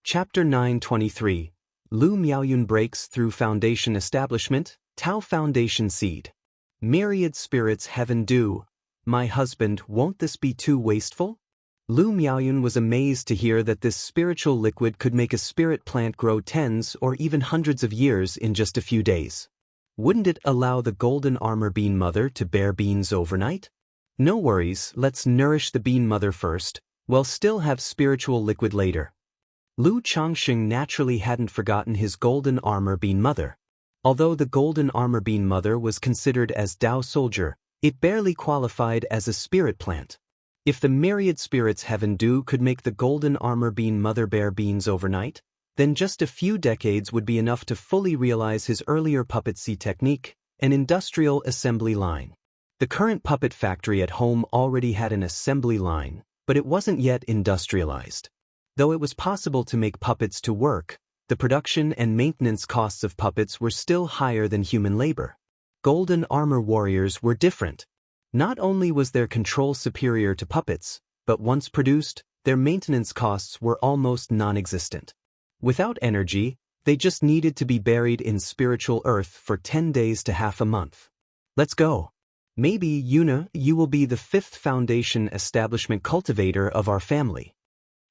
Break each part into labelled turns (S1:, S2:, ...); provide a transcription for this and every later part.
S1: Chapter 923. Lu Miaoyun breaks through foundation establishment, Tao Foundation Seed. Myriad spirits heaven do. My husband, won't this be too wasteful? Lu Miaoyun was amazed to hear that this spiritual liquid could make a spirit plant grow tens or even hundreds of years in just a few days. Wouldn't it allow the golden armor bean mother to bear beans overnight? No worries, let's nourish the bean mother first, we'll still have spiritual liquid later. Lu Changxing naturally hadn't forgotten his golden armor bean mother. Although the golden armor bean mother was considered as Dao soldier, it barely qualified as a spirit plant. If the myriad spirits heaven do could make the golden armor bean mother bear beans overnight, then just a few decades would be enough to fully realize his earlier puppet seed technique, an industrial assembly line. The current puppet factory at home already had an assembly line, but it wasn't yet industrialized. Though it was possible to make puppets to work, the production and maintenance costs of puppets were still higher than human labor. Golden armor warriors were different. Not only was their control superior to puppets, but once produced, their maintenance costs were almost non-existent. Without energy, they just needed to be buried in spiritual earth for 10 days to half a month. Let's go. Maybe, Yuna, you will be the 5th foundation establishment cultivator of our family.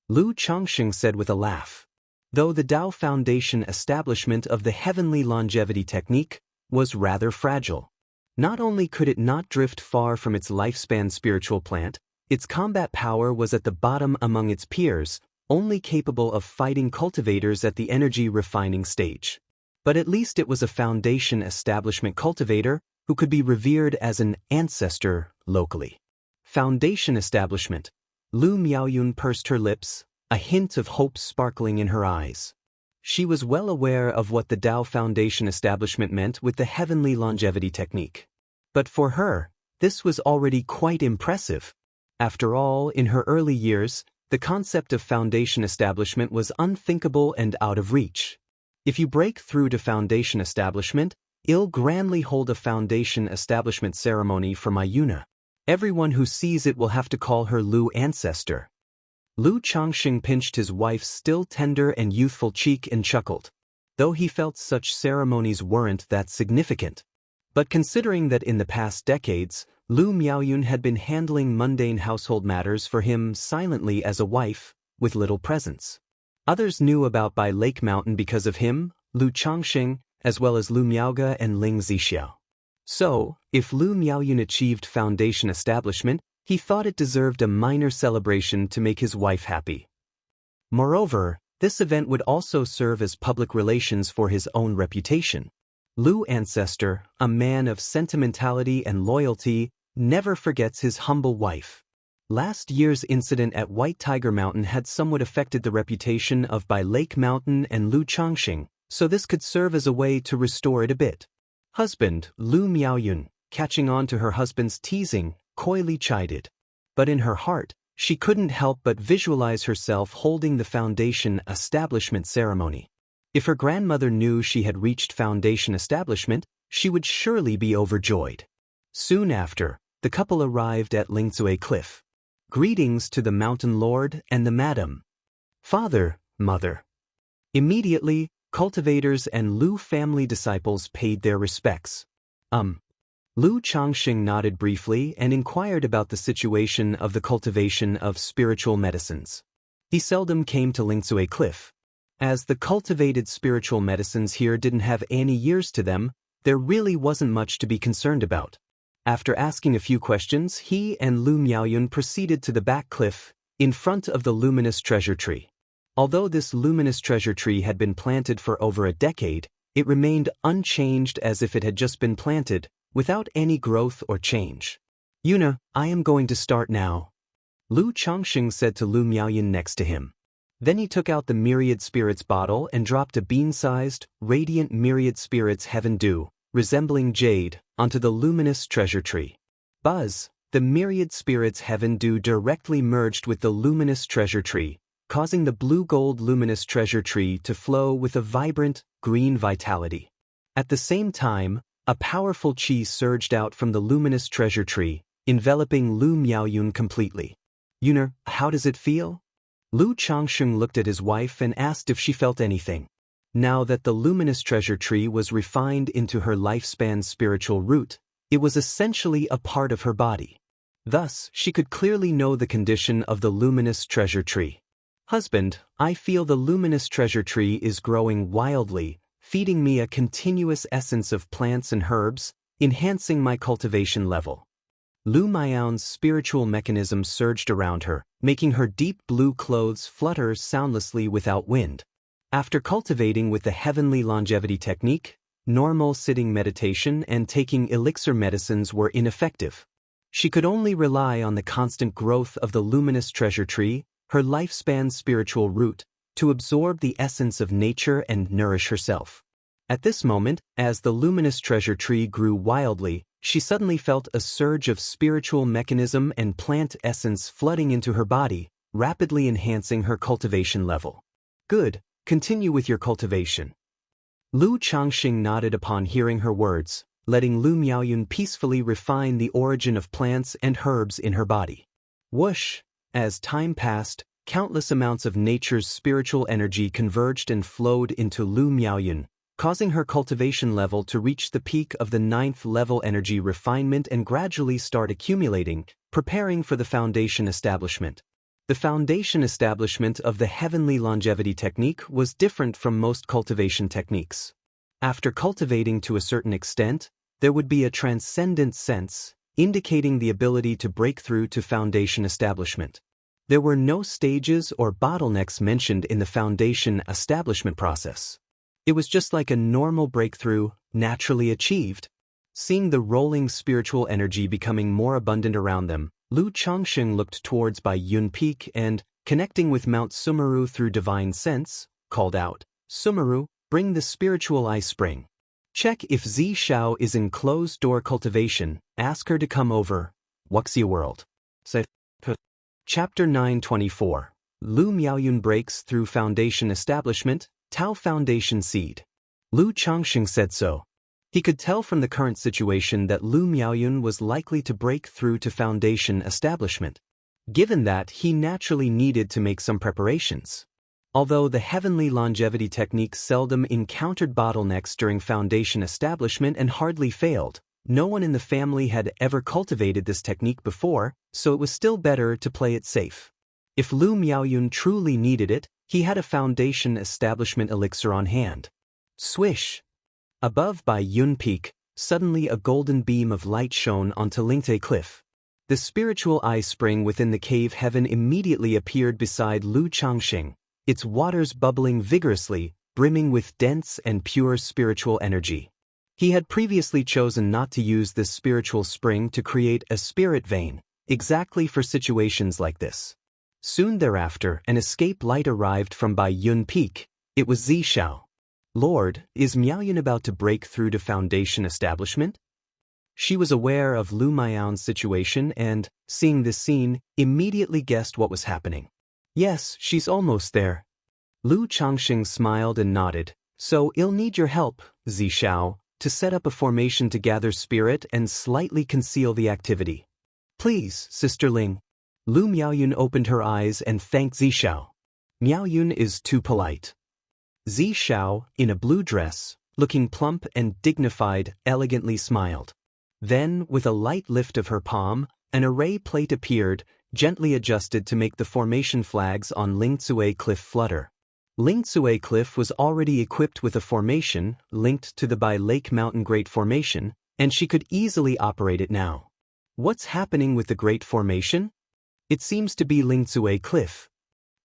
S1: Lu Changxing said with a laugh. Though the Dao Foundation establishment of the heavenly longevity technique was rather fragile. Not only could it not drift far from its lifespan spiritual plant, its combat power was at the bottom among its peers, only capable of fighting cultivators at the energy refining stage. But at least it was a foundation establishment cultivator who could be revered as an ancestor locally. Foundation establishment. Lu Miaoyun pursed her lips, a hint of hope sparkling in her eyes. She was well aware of what the Dao Foundation establishment meant with the heavenly longevity technique. But for her, this was already quite impressive. After all, in her early years, the concept of foundation establishment was unthinkable and out of reach. If you break through to foundation establishment, I'll grandly hold a foundation establishment ceremony for my Yuna. Everyone who sees it will have to call her Lu ancestor. Lu Changxing pinched his wife's still tender and youthful cheek and chuckled, though he felt such ceremonies weren't that significant. But considering that in the past decades, Lu Miaoyun had been handling mundane household matters for him silently as a wife, with little presence. Others knew about Bai Lake Mountain because of him, Lu Changxing, as well as Lu Miaoge and Ling Zixiao. So, if Lu Miaoyun achieved foundation establishment, he thought it deserved a minor celebration to make his wife happy. Moreover, this event would also serve as public relations for his own reputation. Lu ancestor, a man of sentimentality and loyalty, never forgets his humble wife. Last year's incident at White Tiger Mountain had somewhat affected the reputation of Bai Lake Mountain and Lu Changxing, so this could serve as a way to restore it a bit. Husband, Lu Miaoyun, catching on to her husband's teasing, coyly chided. But in her heart, she couldn't help but visualize herself holding the foundation establishment ceremony. If her grandmother knew she had reached foundation establishment, she would surely be overjoyed. Soon after, the couple arrived at Lingzui Cliff. Greetings to the mountain lord and the madam. Father, mother. Immediately, cultivators and Lu family disciples paid their respects. Lu Changxing nodded briefly and inquired about the situation of the cultivation of spiritual medicines. He seldom came to Lingzui Cliff. As the cultivated spiritual medicines here didn't have any years to them, there really wasn't much to be concerned about. After asking a few questions, he and Lu Miaoyun proceeded to the back cliff, in front of the luminous treasure tree. Although this luminous treasure tree had been planted for over a decade, it remained unchanged as if it had just been planted, without any growth or change. Yuna, I am going to start now. Lu Changxing said to Lu Miaoyun next to him. Then he took out the myriad spirits bottle and dropped a bean-sized, radiant myriad spirits heaven dew, resembling jade, onto the luminous treasure tree. Buzz, the myriad spirits heaven dew directly merged with the luminous treasure tree, causing the blue-gold luminous treasure tree to flow with a vibrant, green vitality. At the same time, a powerful qi surged out from the luminous treasure tree, enveloping Lu Miaoyun completely. Yuna, how does it feel? Lu Changsheng looked at his wife and asked if she felt anything. Now that the luminous treasure tree was refined into her lifespan's spiritual root, it was essentially a part of her body. Thus, she could clearly know the condition of the luminous treasure tree. Husband, I feel the luminous treasure tree is growing wildly, feeding me a continuous essence of plants and herbs, enhancing my cultivation level. Lu Miao's spiritual mechanism surged around her, making her deep blue clothes flutter soundlessly without wind. After cultivating with the heavenly longevity technique, normal sitting meditation and taking elixir medicines were ineffective. She could only rely on the constant growth of the luminous treasure tree, her lifespan's spiritual root, to absorb the essence of nature and nourish herself. At this moment, as the luminous treasure tree grew wildly, she suddenly felt a surge of spiritual mechanism and plant essence flooding into her body, rapidly enhancing her cultivation level. Good, continue with your cultivation. Lu Changxing nodded upon hearing her words, letting Lu Miaoyun peacefully refine the origin of plants and herbs in her body. Whoosh! As time passed, countless amounts of nature's spiritual energy converged and flowed into Lu Miaoyun, causing her cultivation level to reach the peak of the 9th level energy refinement and gradually start accumulating, preparing for the foundation establishment. The foundation establishment of the heavenly longevity technique was different from most cultivation techniques. After cultivating to a certain extent, there would be a transcendent sense, indicating the ability to break through to foundation establishment. There were no stages or bottlenecks mentioned in the foundation establishment process. It was just like a normal breakthrough, naturally achieved. Seeing the rolling spiritual energy becoming more abundant around them, Lu Changxing looked towards Bai Yun Peak and, connecting with Mount Sumeru through divine sense, called out, Sumeru, bring the spiritual eye spring. Check if Zishao is in closed-door cultivation, ask her to come over. Wuxia World. Chapter 924. Lu Miaoyun breaks through foundation establishment, Tao Foundation Seed. Lu Changxing said so. He could tell from the current situation that Lu Miaoyun was likely to break through to foundation establishment. Given that, he naturally needed to make some preparations. Although the heavenly longevity technique seldom encountered bottlenecks during foundation establishment and hardly failed, no one in the family had ever cultivated this technique before, so it was still better to play it safe. If Lu Miaoyun truly needed it, he had a foundation establishment elixir on hand. Swish! Above Bai Yun Peak, suddenly a golden beam of light shone onto Lingte Cliff. The spiritual eye spring within the cave heaven immediately appeared beside Lu Changxing, its waters bubbling vigorously, brimming with dense and pure spiritual energy. He had previously chosen not to use this spiritual spring to create a spirit vein, exactly for situations like this. Soon thereafter, an escape light arrived from Bai Yun Peak. It was Zishao. Lord, is Miaoyun about to break through to foundation establishment? She was aware of Lu Miaoyun's situation and, seeing this scene, immediately guessed what was happening. Yes, she's almost there. Lu Changxing smiled and nodded. So I'll need your help, Zishao, to set up a formation to gather spirit and slightly conceal the activity. Please, Sister Ling. Lu Miaoyun opened her eyes and thanked Zishao. Miaoyun is too polite. Zishao, in a blue dress, looking plump and dignified, elegantly smiled. Then, with a light lift of her palm, an array plate appeared, gently adjusted to make the formation flags on Lingtsue Cliff flutter. Lingtsue Cliff was already equipped with a formation, linked to the Bai Lake Mountain Great Formation, and she could easily operate it now. What's happening with the Great Formation? It seems to be Lingtsue Cliff.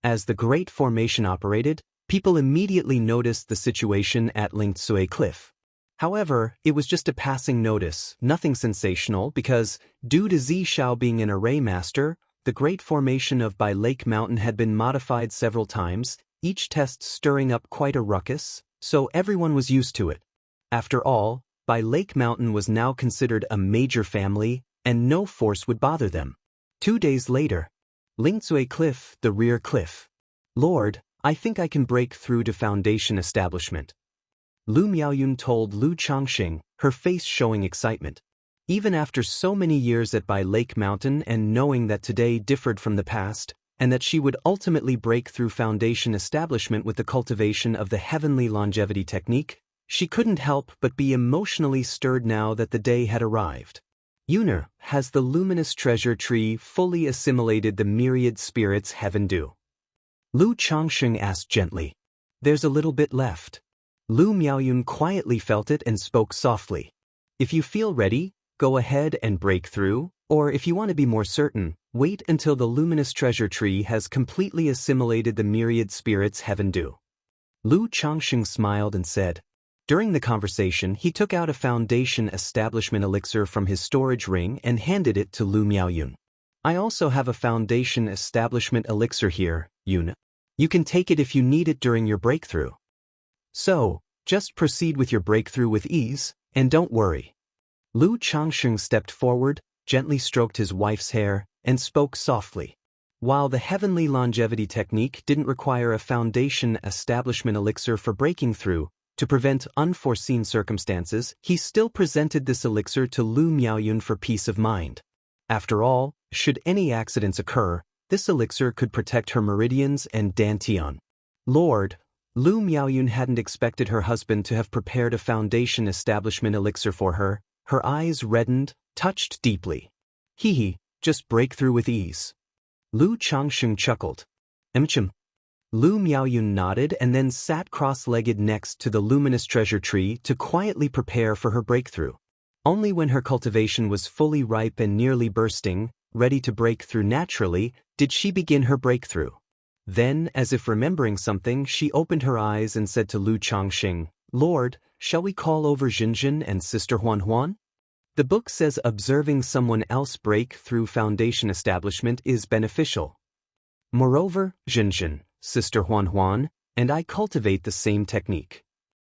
S1: As the Great Formation operated, people immediately noticed the situation at Lingtsue Cliff. However, it was just a passing notice, nothing sensational because, due to Zishao being an array master, the Great Formation of Bai Lake Mountain had been modified several times, each test stirring up quite a ruckus, so everyone was used to it. After all, Bai Lake Mountain was now considered a major family, and no force would bother them. 2 days later, Lingtsue Cliff, the rear cliff. Lord, I think I can break through to foundation establishment. Lu Miaoyun told Lu Changxing, her face showing excitement. Even after so many years at Bai Lake Mountain and knowing that today differed from the past, and that she would ultimately break through foundation establishment with the cultivation of the heavenly longevity technique, she couldn't help but be emotionally stirred now that the day had arrived. Yuner, has the luminous treasure tree fully assimilated the myriad spirits heaven do? Lu Changsheng asked gently. There's a little bit left. Lu Miaoyun quietly felt it and spoke softly. If you feel ready, go ahead and break through, or if you want to be more certain, wait until the luminous treasure tree has completely assimilated the myriad spirits heaven do. Lu Changsheng smiled and said. During the conversation, he took out a foundation establishment elixir from his storage ring and handed it to Lu Miaoyun. I also have a foundation establishment elixir here, Yun. You can take it if you need it during your breakthrough. So, just proceed with your breakthrough with ease, and don't worry. Lu Changsheng stepped forward, gently stroked his wife's hair, and spoke softly. While the heavenly longevity technique didn't require a foundation establishment elixir for breaking through, to prevent unforeseen circumstances, he still presented this elixir to Lu Miaoyun for peace of mind. After all, should any accidents occur, this elixir could protect her meridians and dantian. Lord, Lu Miaoyun hadn't expected her husband to have prepared a foundation establishment elixir for her. Her eyes reddened, touched deeply. Hee, just break through with ease. Lu Changsheng chuckled. Emchim. Lu Miaoyun nodded and then sat cross-legged next to the luminous treasure tree to quietly prepare for her breakthrough. Only when her cultivation was fully ripe and nearly bursting, ready to break through naturally, did she begin her breakthrough. Then, as if remembering something, she opened her eyes and said to Lu Changsheng, Lord, shall we call over Jinjin and Sister Huan? The book says observing someone else break through foundation establishment is beneficial. Moreover, Jinjin, Sister Huan, and I cultivate the same technique.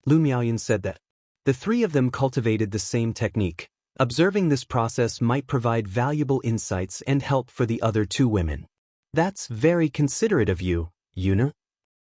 S1: Lu Miaoyun said that. The three of them cultivated the same technique. Observing this process might provide valuable insights and help for the other two women. That's very considerate of you, Yuna.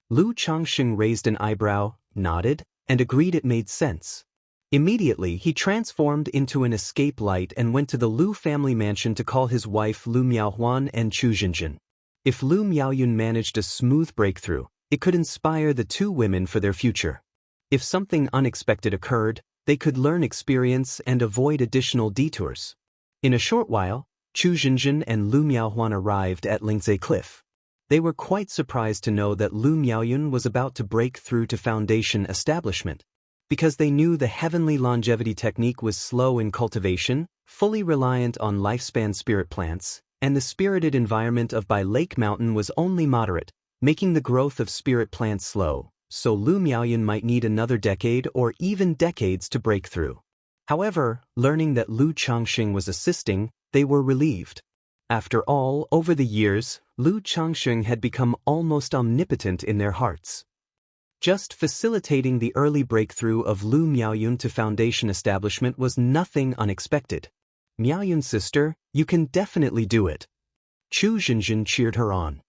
S1: Lu Changsheng raised an eyebrow, nodded, and agreed it made sense. Immediately, he transformed into an escape light and went to the Lu family mansion to call his wife Lu Miaohuan and Chu Jinjin. If Lu Miaoyun managed a smooth breakthrough, it could inspire the two women for their future. If something unexpected occurred, they could learn experience and avoid additional detours. In a short while, Chu Jinjin and Lu Miaohuan arrived at Lingzhe Cliff. They were quite surprised to know that Lu Miaoyun was about to break through to foundation establishment. Because they knew the heavenly longevity technique was slow in cultivation, fully reliant on lifespan spirit plants, and the spirited environment of Bai Lake Mountain was only moderate, making the growth of spirit plants slow, so Lu Miaoyun might need another decade or even decades to break through. However, learning that Lu Changsheng was assisting, they were relieved. After all, over the years, Lu Changsheng had become almost omnipotent in their hearts. Just facilitating the early breakthrough of Lu Miaoyun to foundation establishment was nothing unexpected. Miaoyun sister, you can definitely do it. Chu Jinjin cheered her on.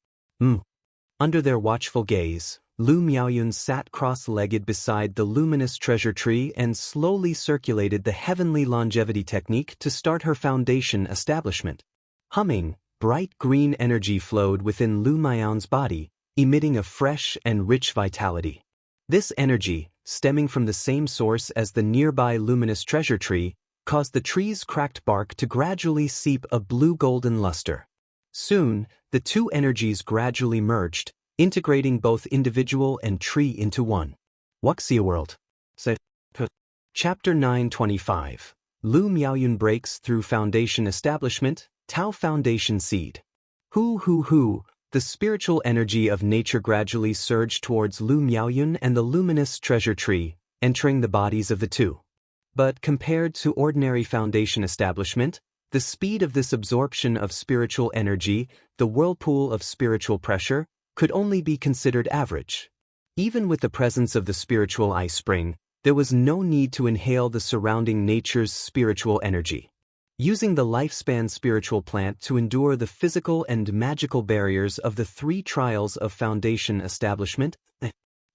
S1: Under their watchful gaze, Lu Miaoyun sat cross-legged beside the luminous treasure tree and slowly circulated the heavenly longevity technique to start her foundation establishment. Humming, bright green energy flowed within Lu Miaoyun's body, emitting a fresh and rich vitality. This energy, stemming from the same source as the nearby luminous treasure tree, caused the tree's cracked bark to gradually seep a blue-golden luster. Soon, the two energies gradually merged, integrating both individual and tree into one. Wuxia World. Chapter 925. Lu Miaoyun breaks through foundation establishment, Tao Foundation Seed. The spiritual energy of nature gradually surged towards Lu Miaoyun and the luminous treasure tree, entering the bodies of the two. But compared to ordinary foundation establishment, the speed of this absorption of spiritual energy, the whirlpool of spiritual pressure, could only be considered average. Even with the presence of the spiritual ice spring, there was no need to inhale the surrounding nature's spiritual energy. Using the lifespan spiritual plant to endure the physical and magical barriers of the three trials of foundation establishment,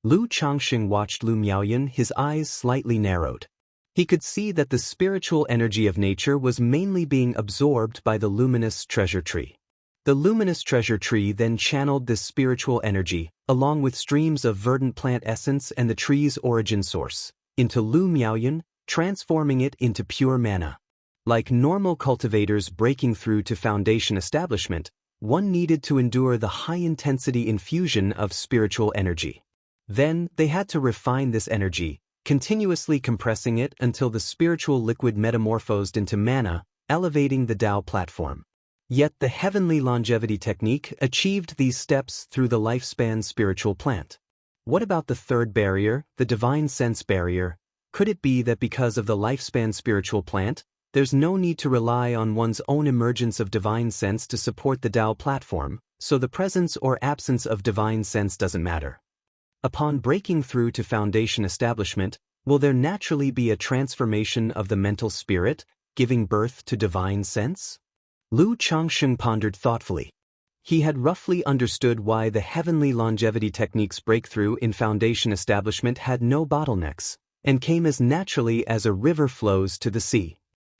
S1: Lu Changsheng watched Lu Miaoyun, his eyes slightly narrowed. He could see that the spiritual energy of nature was mainly being absorbed by the luminous treasure tree. The luminous treasure tree then channeled this spiritual energy, along with streams of verdant plant essence and the tree's origin source, into Lu Miaoyun, transforming it into pure mana. Like normal cultivators breaking through to foundation establishment, one needed to endure the high-intensity infusion of spiritual energy. Then, they had to refine this energy, continuously compressing it until the spiritual liquid metamorphosed into mana, elevating the Dao platform. Yet the heavenly longevity technique achieved these steps through the lifespan spiritual plant. What about the third barrier, the divine sense barrier? Could it be that because of the lifespan spiritual plant, there's no need to rely on one's own emergence of divine sense to support the Dao platform, so the presence or absence of divine sense doesn't matter? Upon breaking through to foundation establishment, will there naturally be a transformation of the mental spirit, giving birth to divine sense? Lu Changsheng pondered thoughtfully. He had roughly understood why the heavenly longevity technique's breakthrough in foundation establishment had no bottlenecks, and came as naturally as a river flows to the sea.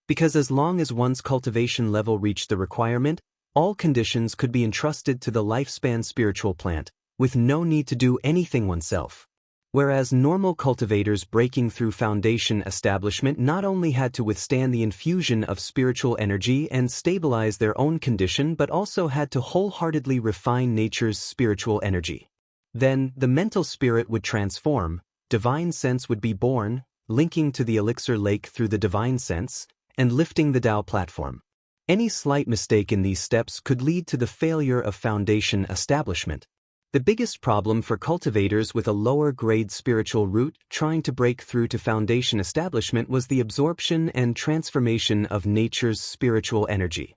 S1: Because as long as one's cultivation level reached the requirement, all conditions could be entrusted to the lifespan spiritual plant, with no need to do anything oneself. Whereas normal cultivators breaking through foundation establishment not only had to withstand the infusion of spiritual energy and stabilize their own condition but also had to wholeheartedly refine nature's spiritual energy. Then, the mental spirit would transform, divine sense would be born, linking to the elixir lake through the divine sense, and lifting the Dao platform. Any slight mistake in these steps could lead to the failure of foundation establishment. The biggest problem for cultivators with a lower-grade spiritual root trying to break through to foundation establishment was the absorption and transformation of nature's spiritual energy.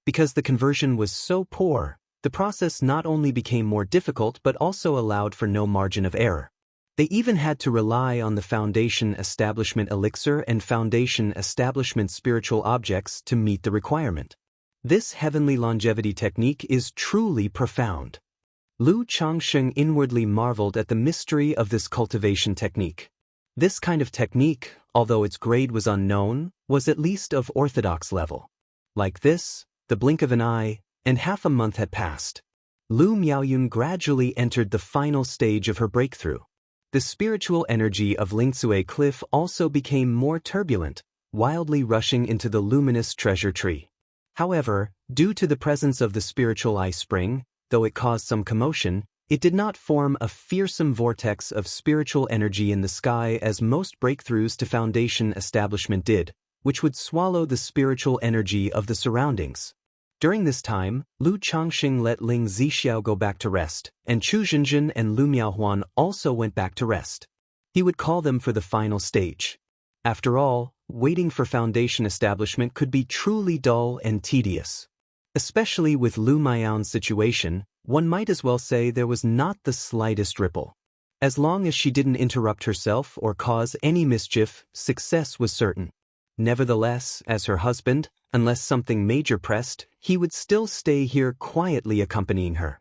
S1: Because the conversion was so poor, the process not only became more difficult but also allowed for no margin of error. They even had to rely on the foundation establishment elixir and foundation establishment spiritual objects to meet the requirement. This heavenly longevity technique is truly profound. Lu Changsheng inwardly marveled at the mystery of this cultivation technique. This kind of technique, although its grade was unknown, was at least of orthodox level. Like this, the blink of an eye, and half a month had passed. Lu Miaoyun gradually entered the final stage of her breakthrough. The spiritual energy of Lingcue Cliff also became more turbulent, wildly rushing into the luminous treasure tree. However, due to the presence of the spiritual eye spring, though it caused some commotion, it did not form a fearsome vortex of spiritual energy in the sky as most breakthroughs to foundation establishment did, which would swallow the spiritual energy of the surroundings. During this time, Lu Changxing let Ling Zixiao go back to rest, and Chu Zhenjin and Lu Miaohuan also went back to rest. He would call them for the final stage. After all, waiting for foundation establishment could be truly dull and tedious. Especially with Lu Miaoyun's situation, one might as well say there was not the slightest ripple. As long as she didn't interrupt herself or cause any mischief, success was certain. Nevertheless, as her husband, unless something major pressed, he would still stay here quietly accompanying her.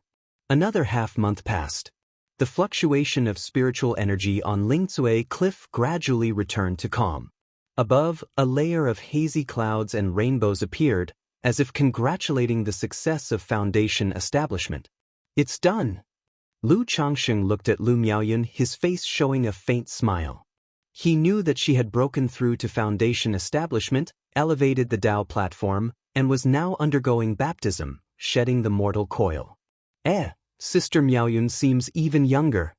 S1: Another half-month passed. The fluctuation of spiritual energy on Lingcue Cliff gradually returned to calm. Above, a layer of hazy clouds and rainbows appeared, as if congratulating the success of foundation establishment. "It's done." Lu Changxing looked at Lu Miaoyun, his face showing a faint smile. He knew that she had broken through to foundation establishment, elevated the Dao platform, and was now undergoing baptism, shedding the mortal coil. Sister Miaoyun seems even younger.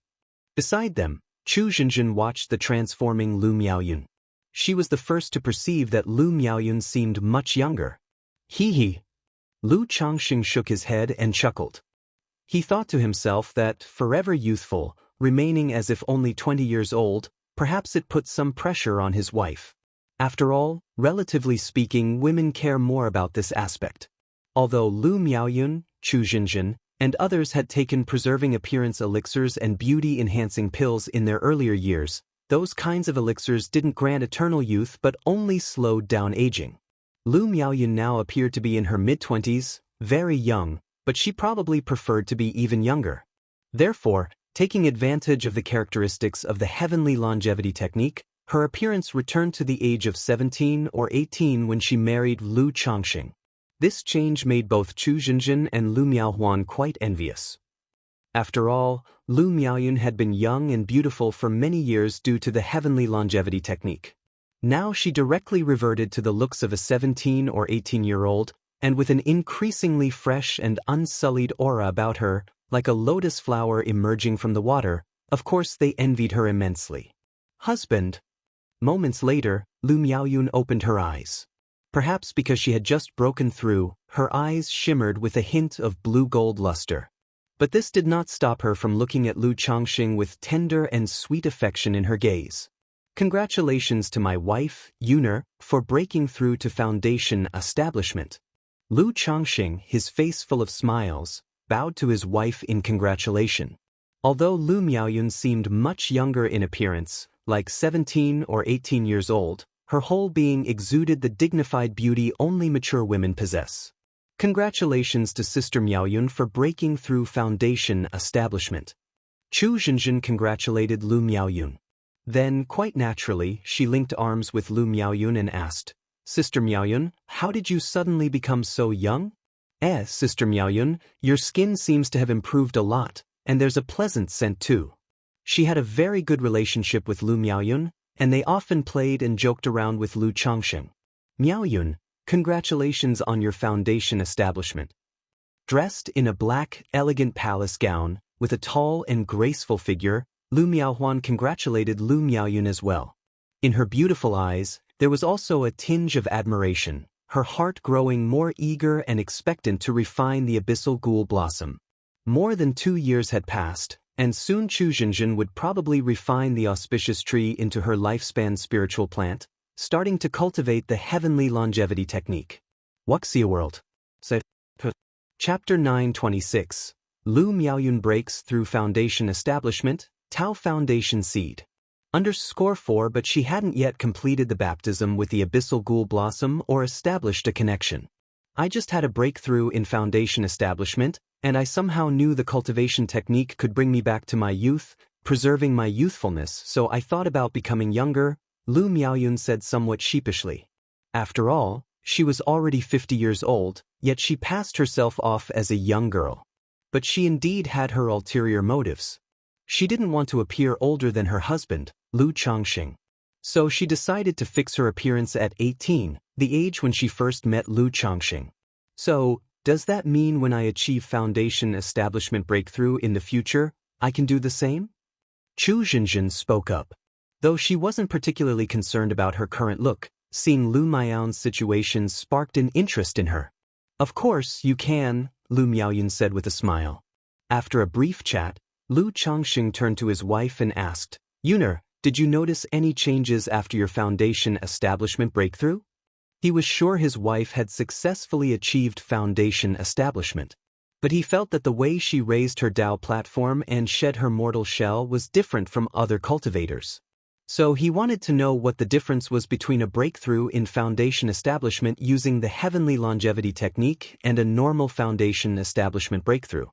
S1: Beside them, Chu Zhenjin watched the transforming Lu Miaoyun. She was the first to perceive that Lu Miaoyun seemed much younger. He. Lu Changxing shook his head and chuckled. He thought to himself that, forever youthful, remaining as if only 20 years old, perhaps it put some pressure on his wife. After all, relatively speaking, women care more about this aspect. Although Lu Miaoyun, Chu Zhenjin, and others had taken preserving appearance elixirs and beauty-enhancing pills in their earlier years, those kinds of elixirs didn't grant eternal youth but only slowed down aging. Lu Miaoyun now appeared to be in her mid-20s, very young, but she probably preferred to be even younger. Therefore, taking advantage of the characteristics of the heavenly longevity technique, her appearance returned to the age of 17 or 18 when she married Lu Changxing. This change made both Chu Zhenjin and Lu Miaohuan quite envious. After all, Lu Miaoyun had been young and beautiful for many years due to the heavenly longevity technique. Now she directly reverted to the looks of a 17 or 18-year-old, and with an increasingly fresh and unsullied aura about her, like a lotus flower emerging from the water. Of course they envied her immensely. Husband. Moments later, Lu Miaoyun opened her eyes. Perhaps because she had just broken through, her eyes shimmered with a hint of blue-gold luster. But this did not stop her from looking at Lu Changxing with tender and sweet affection in her gaze. Congratulations to my wife, Yuner, for breaking through to foundation establishment. Lu Changxing, his face full of smiles, bowed to his wife in congratulation. Although Lu Miaoyun seemed much younger in appearance, like 17 or 18 years old, her whole being exuded the dignified beauty only mature women possess. Congratulations to Sister Miaoyun for breaking through foundation establishment. Chu Zhenjin congratulated Lu Miaoyun. Then, quite naturally, she linked arms with Lu Miaoyun and asked, Sister Miaoyun, how did you suddenly become so young? Sister Miaoyun, your skin seems to have improved a lot, and there's a pleasant scent too. She had a very good relationship with Lu Miaoyun, and they often played and joked around with Lu Changxing. Miaoyun, congratulations on your foundation establishment. Dressed in a black, elegant palace gown, with a tall and graceful figure, Lu Miaohuan congratulated Lu Miaoyun as well. In her beautiful eyes, there was also a tinge of admiration, her heart growing more eager and expectant to refine the abyssal ghoul blossom. More than 2 years had passed, and soon Chu Zhenjin would probably refine the auspicious tree into her lifespan spiritual plant, starting to cultivate the heavenly longevity technique. Wuxia World. Chapter 926. Lu Miaoyun breaks through foundation establishment, Tao Foundation Seed. _4 But she hadn't yet completed the baptism with the abyssal ghoul blossom or established a connection. I just had a breakthrough in foundation establishment, and I somehow knew the cultivation technique could bring me back to my youth, preserving my youthfulness, so I thought about becoming younger, Lu Miaoyun said somewhat sheepishly. After all, she was already 50 years old, yet she passed herself off as a young girl. But she indeed had her ulterior motives. She didn't want to appear older than her husband, Lu Changxing. So she decided to fix her appearance at 18, the age when she first met Lu Changxing. So, does that mean when I achieve foundation establishment breakthrough in the future, I can do the same? Chu Zhenjin spoke up. Though she wasn't particularly concerned about her current look, seeing Lu Miaoyun's situation sparked an interest in her. Of course, you can, Lu Miaoyun said with a smile. After a brief chat, Lu Changxing turned to his wife and asked, Yuner, did you notice any changes after your foundation establishment breakthrough? He was sure his wife had successfully achieved foundation establishment. But he felt that the way she raised her Dao platform and shed her mortal shell was different from other cultivators. So he wanted to know what the difference was between a breakthrough in foundation establishment using the heavenly longevity technique and a normal foundation establishment breakthrough.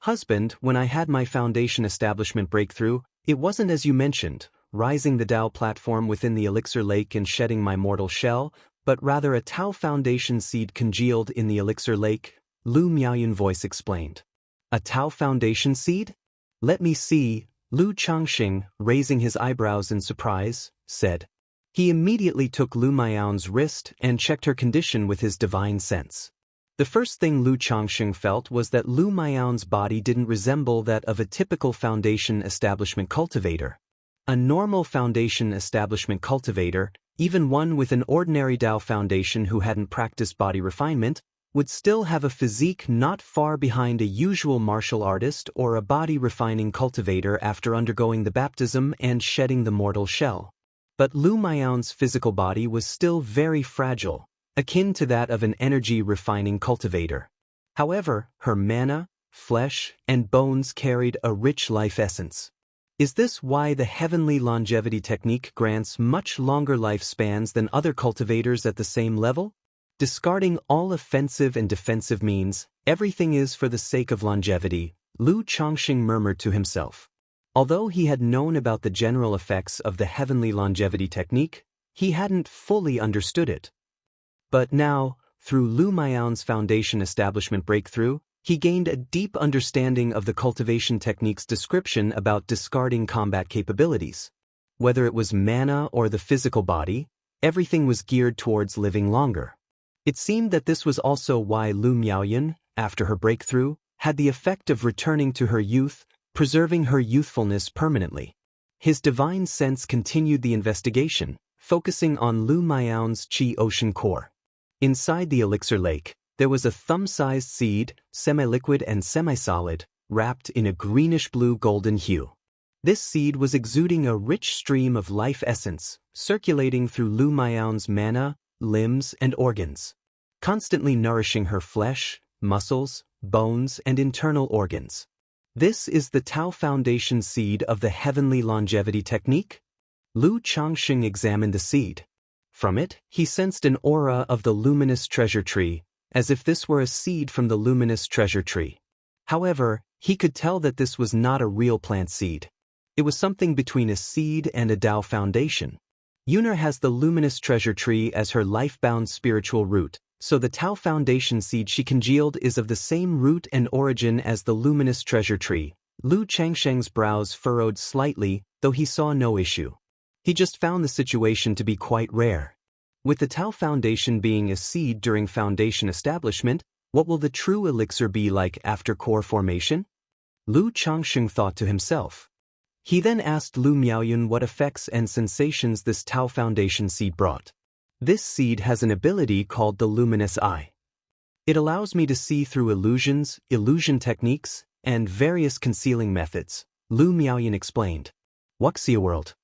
S1: Husband, when I had my foundation establishment breakthrough, it wasn't as you mentioned, rising the Dao platform within the elixir lake and shedding my mortal shell, but rather a Tao foundation seed congealed in the elixir lake, Lu Miaoyun voice explained. A Tao foundation seed? Let me see, Lu Changxing, raising his eyebrows in surprise, said. He immediately took Lu Miaoyun's wrist and checked her condition with his divine sense. The first thing Lu Changxing felt was that Lu Miaoyun's body didn't resemble that of a typical foundation establishment cultivator. A normal foundation establishment cultivator, even one with an ordinary Dao foundation who hadn't practiced body refinement, would still have a physique not far behind a usual martial artist or a body-refining cultivator after undergoing the baptism and shedding the mortal shell. But Lu Miaoyun's physical body was still very fragile, akin to that of an energy-refining cultivator. However, her mana, flesh, and bones carried a rich life essence. Is this why the heavenly longevity technique grants much longer lifespans than other cultivators at the same level? Discarding all offensive and defensive means, everything is for the sake of longevity, Lu Changxing murmured to himself. Although he had known about the general effects of the heavenly longevity technique, he hadn't fully understood it. But now, through Lu Miaoyun's foundation establishment breakthrough, he gained a deep understanding of the cultivation technique's description about discarding combat capabilities. Whether it was mana or the physical body, everything was geared towards living longer. It seemed that this was also why Lu Miaoyun, after her breakthrough, had the effect of returning to her youth, preserving her youthfulness permanently. His divine sense continued the investigation, focusing on Lu Miaoyun's Qi ocean core. Inside the elixir lake, there was a thumb-sized seed, semi-liquid and semi-solid, wrapped in a greenish-blue golden hue. This seed was exuding a rich stream of life essence, circulating through Lu Miaoyun's mana, limbs, and organs, constantly nourishing her flesh, muscles, bones, and internal organs. This is the Tao Foundation seed of the heavenly longevity technique? Lu Changsheng examined the seed. From it, he sensed an aura of the luminous treasure tree, as if this were a seed from the luminous treasure tree. However, he could tell that this was not a real plant seed. It was something between a seed and a Tao foundation. Yuner has the luminous treasure tree as her life-bound spiritual root, so the Tao foundation seed she congealed is of the same root and origin as the luminous treasure tree. Lu Changsheng's brows furrowed slightly, though he saw no issue. He just found the situation to be quite rare. With the Tao foundation being a seed during foundation establishment, what will the true elixir be like after core formation? Lu Changsheng thought to himself. He then asked Lu Miaoyun what effects and sensations this Tao foundation seed brought. This seed has an ability called the luminous eye. It allows me to see through illusions, illusion techniques, and various concealing methods, Lu Miaoyun explained. Wuxia World.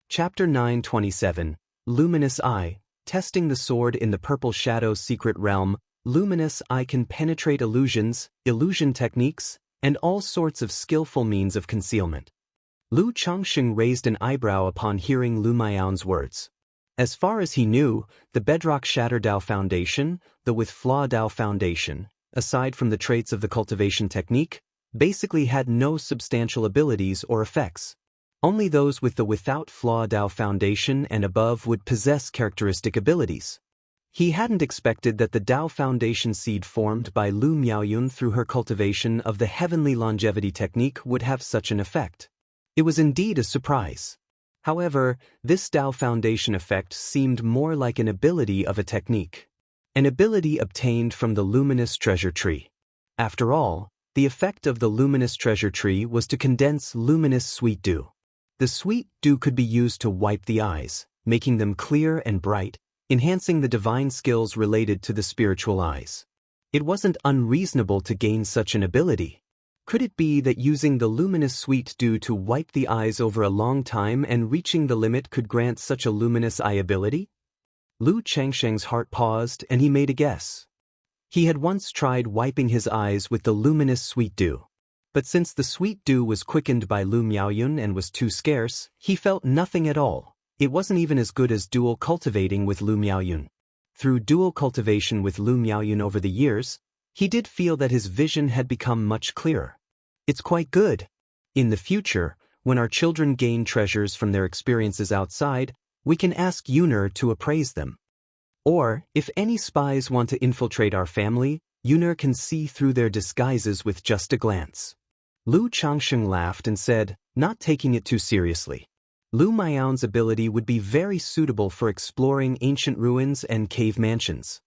S1: Chapter 927, Luminous Eye, Testing the Sword in the Purple Shadow's Secret Realm. Luminous Eye can penetrate illusions, illusion techniques, and all sorts of skillful means of concealment. Lu Changsheng raised an eyebrow upon hearing Lu Miaoyun's words. As far as he knew, the Bedrock Shatter Dao Foundation, the With Flaw Dao Foundation, aside from the traits of the cultivation technique, basically had no substantial abilities or effects. Only those with the Without Flaw Dao Foundation and above would possess characteristic abilities. He hadn't expected that the Dao Foundation seed formed by Lu Miaoyun through her cultivation of the heavenly longevity technique would have such an effect. It was indeed a surprise. However, this Dao Foundation effect seemed more like an ability of a technique. An ability obtained from the luminous treasure tree. After all, the effect of the luminous treasure tree was to condense luminous sweet dew. The sweet dew could be used to wipe the eyes, making them clear and bright, enhancing the divine skills related to the spiritual eyes. It wasn't unreasonable to gain such an ability. Could it be that using the luminous sweet dew to wipe the eyes over a long time and reaching the limit could grant such a luminous eye ability? Lu Changsheng's heart paused and he made a guess. He had once tried wiping his eyes with the luminous sweet dew. But since the sweet dew was quickened by Lu Miaoyun and was too scarce, he felt nothing at all. It wasn't even as good as dual cultivating with Lu Miaoyun. Through dual cultivation with Lu Miaoyun over the years, he did feel that his vision had become much clearer. It's quite good. In the future, when our children gain treasures from their experiences outside, we can ask Yuner to appraise them. Or, if any spies want to infiltrate our family, Yuner can see through their disguises with just a glance. Lu Changsheng laughed and said, not taking it too seriously. Lu Miaoyun's ability would be very suitable for exploring ancient ruins and cave mansions.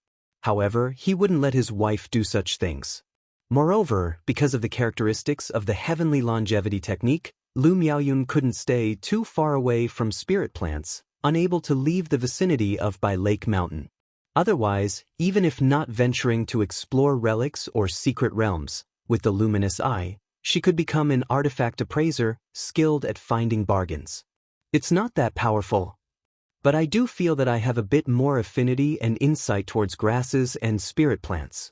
S1: However, he wouldn't let his wife do such things. Moreover, because of the characteristics of the heavenly longevity technique, Lu Miaoyun couldn't stay too far away from spirit plants, unable to leave the vicinity of by Lake Mountain. Otherwise, even if not venturing to explore relics or secret realms, with the luminous eye, she could become an artifact appraiser, skilled at finding bargains. It's not that powerful. But I do feel that I have a bit more affinity and insight towards grasses and spirit plants.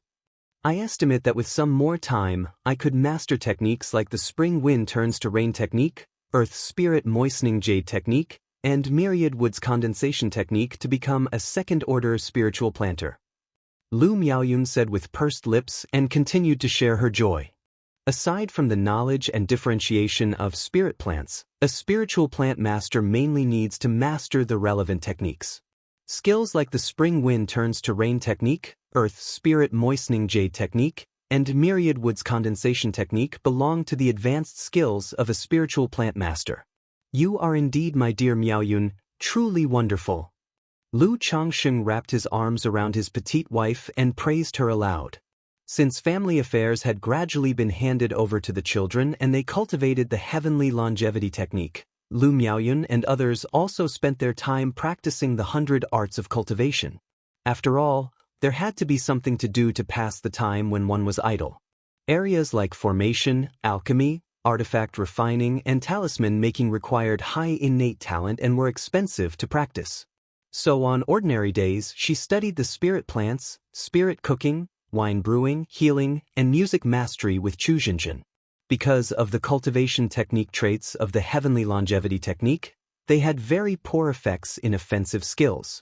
S1: I estimate that with some more time, I could master techniques like the spring wind turns to rain technique, earth spirit moistening jade technique, and myriad woods condensation technique to become a second-order spiritual planter. Lu Miaoyun said with pursed lips and continued to share her joy. Aside from the knowledge and differentiation of spirit plants, a spiritual plant master mainly needs to master the relevant techniques. Skills like the spring wind turns to rain technique, earth spirit moistening jade technique, and myriad woods condensation technique belong to the advanced skills of a spiritual plant master. You are indeed, my dear Miaoyun, truly wonderful. Lu Changsheng wrapped his arms around his petite wife and praised her aloud. Since family affairs had gradually been handed over to the children and they cultivated the heavenly longevity technique, Lu Miaoyun and others also spent their time practicing the 100 arts of cultivation. After all, there had to be something to do to pass the time when one was idle. Areas like formation, alchemy, artifact refining, and talisman making required high innate talent and were expensive to practice. So on ordinary days she studied the spirit plants, spirit cooking, wine brewing, healing, and music mastery with Chuzhinjin. Because of the cultivation technique traits of the heavenly longevity technique, they had very poor effects in offensive skills.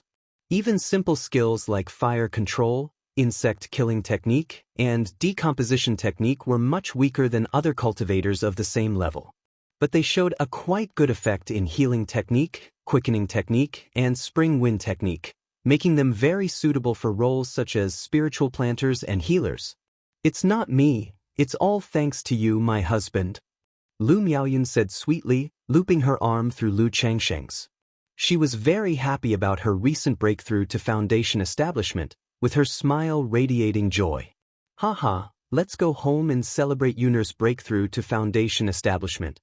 S1: Even simple skills like fire control, insect killing technique, and decomposition technique were much weaker than other cultivators of the same level. But they showed a quite good effect in healing technique, quickening technique, and spring wind technique, making them very suitable for roles such as spiritual planters and healers. It's not me, it's all thanks to you, my husband, Lu Miaoyun said sweetly, looping her arm through Lu Changsheng's. She was very happy about her recent breakthrough to foundation establishment, with her smile radiating joy. Haha, let's go home and celebrate Yun'er's breakthrough to foundation establishment.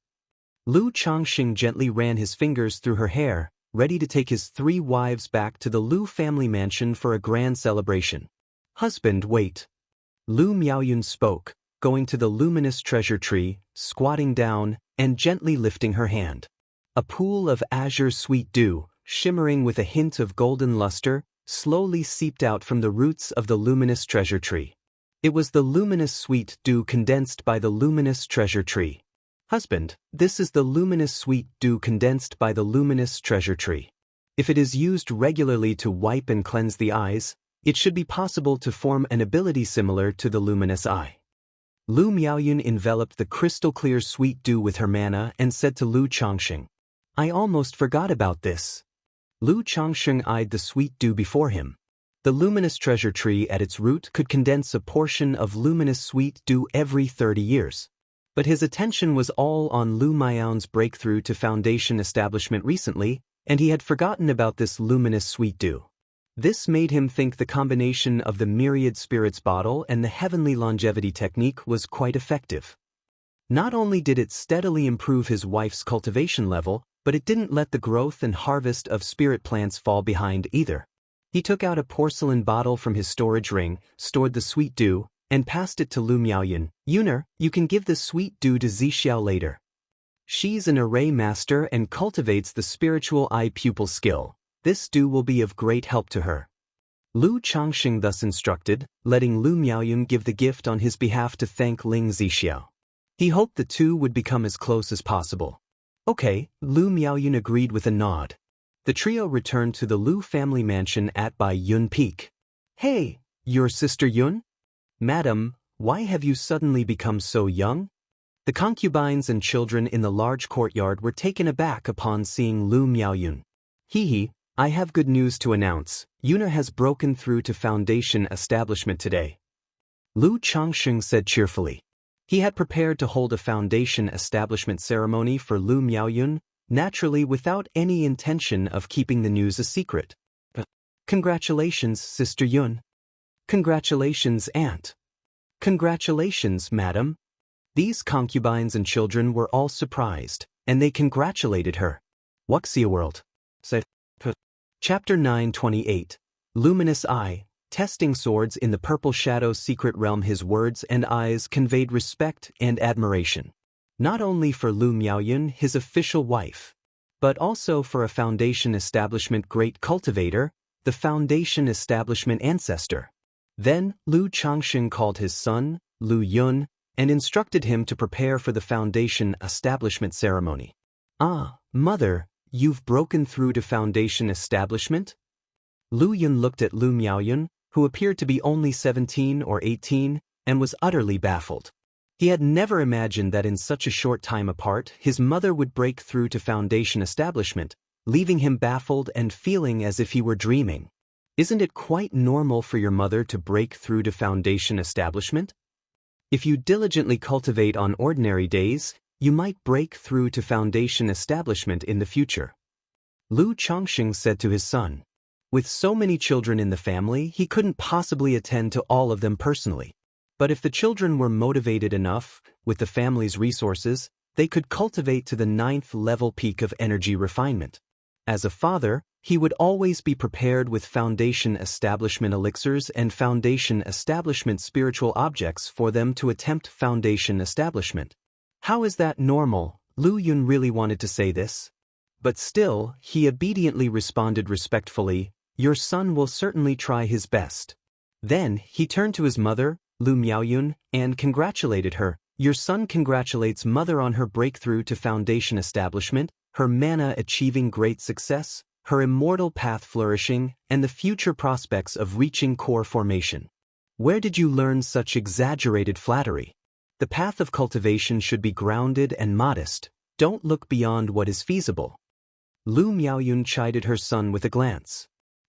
S1: Lu Changsheng gently ran his fingers through her hair, ready to take his 3 wives back to the Lu family mansion for a grand celebration. Husband, wait. Lu Miaoyun spoke, going to the luminous treasure tree, squatting down, and gently lifting her hand. A pool of azure sweet dew, shimmering with a hint of golden luster, slowly seeped out from the roots of the luminous treasure tree. It was the luminous sweet dew condensed by the luminous treasure tree. Husband, this is the luminous sweet dew condensed by the luminous treasure tree. If it is used regularly to wipe and cleanse the eyes, it should be possible to form an ability similar to the luminous eye. Lu Miaoyun enveloped the crystal-clear sweet dew with her mana and said to Lu Changsheng, I almost forgot about this. Lu Changsheng eyed the sweet dew before him. The luminous treasure tree at its root could condense a portion of luminous sweet dew every 30 years. But his attention was all on Lu Miaoyun's breakthrough to foundation establishment recently, and he had forgotten about this luminous sweet dew. This made him think the combination of the myriad spirits bottle and the heavenly longevity technique was quite effective. Not only did it steadily improve his wife's cultivation level, but it didn't let the growth and harvest of spirit plants fall behind either. He took out a porcelain bottle from his storage ring, stored the sweet dew, and passed it to Lu Miaoyun. Yun'er, you can give the sweet dew to Zixiao later. She's an array master and cultivates the spiritual eye pupil skill. This dew will be of great help to her. Lu Changsheng thus instructed, letting Lu Miaoyun give the gift on his behalf to thank Ling Zixiao. He hoped the two would become as close as possible. Okay, Lu Miaoyun agreed with a nod. The trio returned to the Lu family mansion at Bai Yun Peak. Hey, your sister Yun? Madam, why have you suddenly become so young? The concubines and children in the large courtyard were taken aback upon seeing Lu Miaoyun. Hee, I have good news to announce. Yun'er has broken through to foundation establishment today. Lu Changsheng said cheerfully. He had prepared to hold a foundation establishment ceremony for Lu Miaoyun, naturally without any intention of keeping the news a secret. Congratulations, Sister Yun. Congratulations, Aunt. Congratulations, Madam. These concubines and children were all surprised, and they congratulated her. Wuxia World. Chapter 928. Luminous Eye. Testing swords in the Purple Shadow's secret realm. His words and eyes conveyed respect and admiration. Not only for Lu Miaoyun, his official wife, but also for a foundation establishment great cultivator, the foundation establishment ancestor. Then, Lu Changsheng called his son, Lu Yun, and instructed him to prepare for the foundation establishment ceremony. Ah, mother, you've broken through to foundation establishment? Lu Yun looked at Lu Miaoyun, who appeared to be only 17 or 18, and was utterly baffled. He had never imagined that in such a short time apart his mother would break through to foundation establishment, leaving him baffled and feeling as if he were dreaming. Isn't it quite normal for your mother to break through to foundation establishment? If you diligently cultivate on ordinary days, you might break through to foundation establishment in the future. Lu Changxing said to his son. With so many children in the family, he couldn't possibly attend to all of them personally. But if the children were motivated enough, with the family's resources, they could cultivate to the 9th level peak of energy refinement. As a father, he would always be prepared with foundation establishment elixirs and foundation establishment spiritual objects for them to attempt foundation establishment. How is that normal? Lu Yun really wanted to say this. But still, he obediently responded respectfully, your son will certainly try his best. Then, he turned to his mother, Lu Miaoyun, and congratulated her. Your son congratulates mother on her breakthrough to foundation establishment, her mana achieving great success, her immortal path flourishing, and the future prospects of reaching core formation. Where did you learn such exaggerated flattery? The path of cultivation should be grounded and modest. Don't look beyond what is feasible. Lu Miaoyun chided her son with a glance.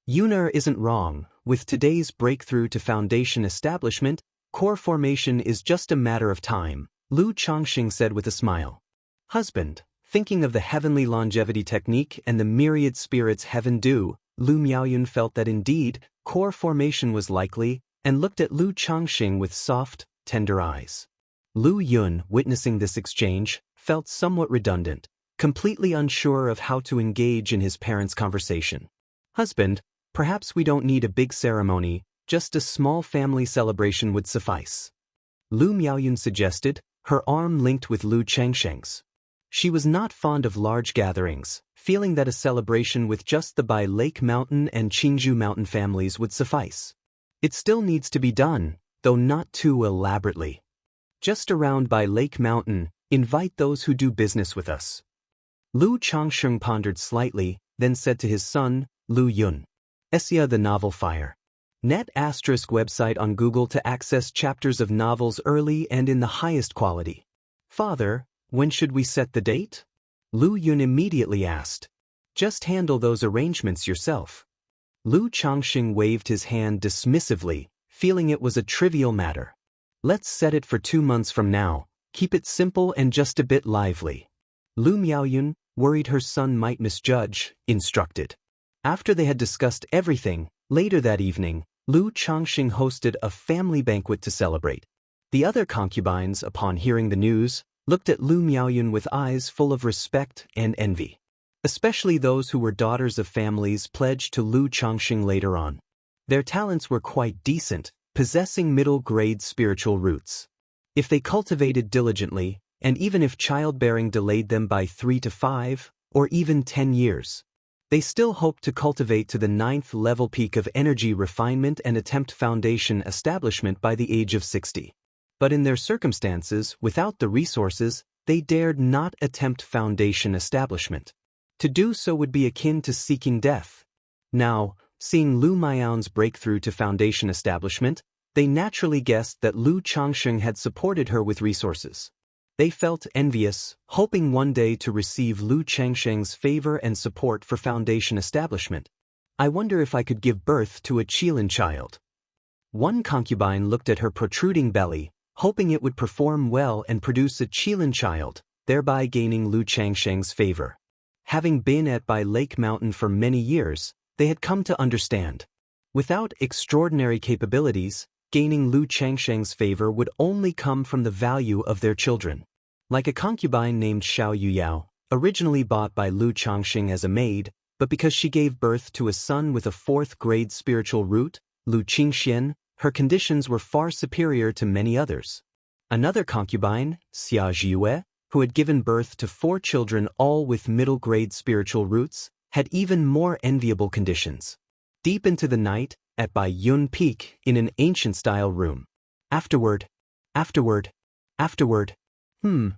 S1: Yunar isn't wrong. With today's breakthrough to foundation establishment, core formation is just a matter of time, Lu Changxing said with a smile. Husband, thinking of the heavenly longevity technique and the myriad spirits heaven do, Lu Miaoyun felt that indeed, core formation was likely, and looked at Lu Changxing with soft, tender eyes. Lu Yun, witnessing this exchange, felt somewhat redundant, completely unsure of how to engage in his parents' conversation. Husband, perhaps we don't need a big ceremony, just a small family celebration would suffice. Lu Miaoyun suggested, her arm linked with Lu Changsheng's. She was not fond of large gatherings, feeling that a celebration with just the Bai Lake Mountain and Qingzhou Mountain families would suffice. It still needs to be done, though not too elaborately. Just around Bai Lake Mountain, invite those who do business with us. Lu Changsheng pondered slightly, then said to his son, Lu Yun. Xianxia the novel Fire. Net * website on Google to access chapters of novels early and in the highest quality. Father, when should we set the date? Lu Yun immediately asked. Just handle those arrangements yourself. Lu Changxing waved his hand dismissively, feeling it was a trivial matter. Let's set it for 2 months from now, keep it simple and just a bit lively. Lu Miaoyun, worried her son might misjudge, instructed. After they had discussed everything, later that evening, Lu Changxing hosted a family banquet to celebrate. The other concubines, upon hearing the news, looked at Lu Miaoyun with eyes full of respect and envy. Especially those who were daughters of families pledged to Lu Changxing later on. Their talents were quite decent, possessing middle-grade spiritual roots. If they cultivated diligently, and even if childbearing delayed them by 3 to 5, or even 10 years, they still hoped to cultivate to the 9th level peak of energy refinement and attempt foundation establishment by the age of 60. But in their circumstances, without the resources, they dared not attempt foundation establishment. To do so would be akin to seeking death. Now, seeing Lu Miaoyun's breakthrough to foundation establishment, they naturally guessed that Lu Changxing had supported her with resources. They felt envious, hoping one day to receive Lu Changsheng's favor and support for foundation establishment. I wonder if I could give birth to a Qilin child. One concubine looked at her protruding belly, hoping it would perform well and produce a Qilin child, thereby gaining Lu Changsheng's favor. Having been at Bai Lake Mountain for many years, they had come to understand. Without extraordinary capabilities, gaining Lu Changsheng's favor would only come from the value of their children. Like a concubine named Xiao Yuyao, originally bought by Lu Changxing as a maid, but because she gave birth to a son with a 4th-grade spiritual root, Lu Qingxian, her conditions were far superior to many others. Another concubine, Xia Zhiyue, who had given birth to 4 children all with middle-grade spiritual roots, had even more enviable conditions. Deep into the night, at Bai Yun Peak, in an ancient-style room. Afterward,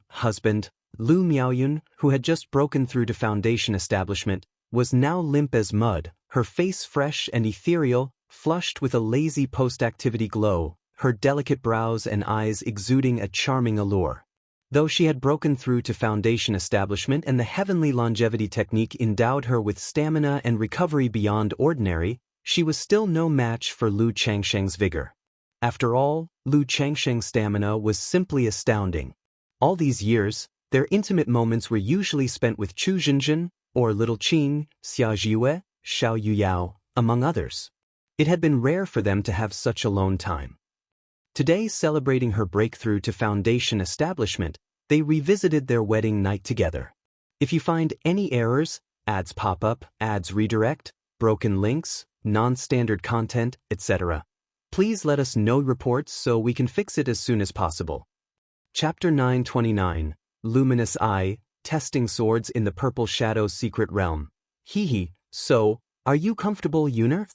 S1: husband, Lu Miaoyun, who had just broken through to foundation establishment, was now limp as mud, her face fresh and ethereal, flushed with a lazy post-activity glow, her delicate brows and eyes exuding a charming allure. Though she had broken through to foundation establishment and the heavenly longevity technique endowed her with stamina and recovery beyond ordinary, she was still no match for Lu Changsheng's vigor. After all, Lu Changsheng's stamina was simply astounding. All these years, their intimate moments were usually spent with Chu Zhenzhen, or Little Qing, Xia Zhiwei, Xiao Yuyao, among others. It had been rare for them to have such alone time. Today, celebrating her breakthrough to foundation establishment, they revisited their wedding night together. If you find any errors, ads pop up, ads redirect, broken links, non-standard content, etc., please let us know reports so we can fix it as soon as possible. Chapter 929, Luminous Eye, Testing Swords in the Purple Shadow's Secret Realm. So, are you comfortable, Yuner?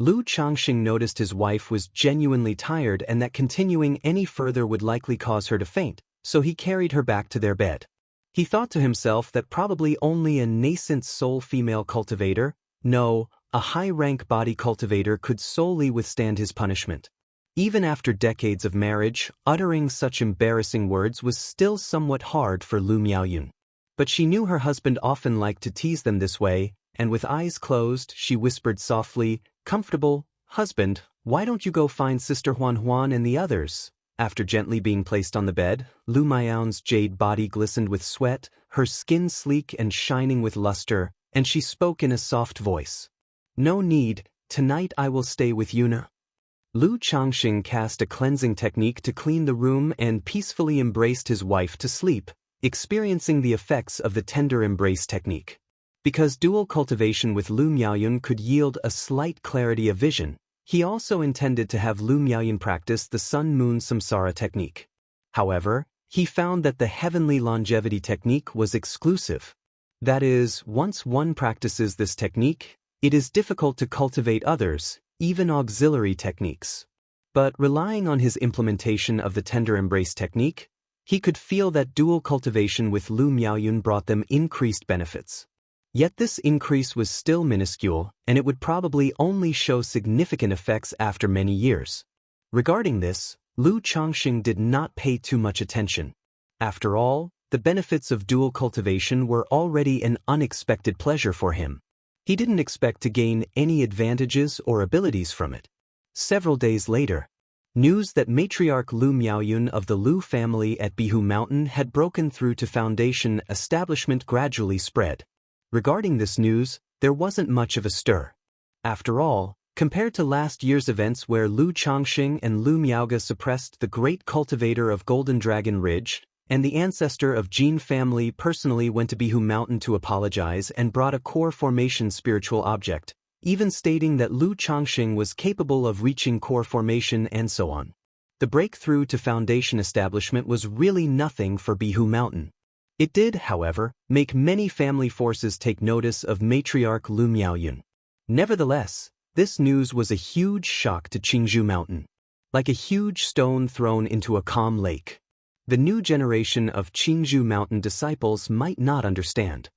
S1: Lu Changxing noticed his wife was genuinely tired and that continuing any further would likely cause her to faint, so he carried her back to their bed. He thought to himself that probably only a nascent soul female cultivator, no, a high-rank body cultivator could solely withstand his punishment. Even after decades of marriage, uttering such embarrassing words was still somewhat hard for Lu Miaoyun. But she knew her husband often liked to tease them this way, and with eyes closed, she whispered softly, "Comfortable, husband, why don't you go find Sister Huan and the others?" After gently being placed on the bed, Lu Miaoyun's jade body glistened with sweat, her skin sleek and shining with luster, and she spoke in a soft voice. "No need, tonight I will stay with Yuna." Lu Changxing cast a cleansing technique to clean the room and peacefully embraced his wife to sleep, experiencing the effects of the tender embrace technique. Because dual cultivation with Lu Miaoyun could yield a slight clarity of vision, he also intended to have Lu Miaoyun practice the Sun-Moon Samsara technique. However, he found that the heavenly longevity technique was exclusive. That is, once one practices this technique, it is difficult to cultivate others, even auxiliary techniques. But relying on his implementation of the tender embrace technique, he could feel that dual cultivation with Lu Miaoyun brought them increased benefits. Yet this increase was still minuscule, and it would probably only show significant effects after many years. Regarding this, Lu Changxing did not pay too much attention. After all, the benefits of dual cultivation were already an unexpected pleasure for him. He didn't expect to gain any advantages or abilities from it. Several days later, news that matriarch Lu Miaoyun of the Lu family at Bihu Mountain had broken through to foundation establishment gradually spread. Regarding this news, there wasn't much of a stir. After all, compared to last year's events where Lu Changxing and Lu Miaoga suppressed the great cultivator of Golden Dragon Ridge, and the ancestor of Jin family personally went to Bihu Mountain to apologize and brought a core formation spiritual object, even stating that Lu Changxing was capable of reaching core formation and so on. The breakthrough to foundation establishment was really nothing for Bihu Mountain. It did, however, make many family forces take notice of matriarch Lu Miaoyun. Nevertheless, this news was a huge shock to Qingzhou Mountain. Like a huge stone thrown into a calm lake. The new generation of Qingzhou Mountain disciples might not understand.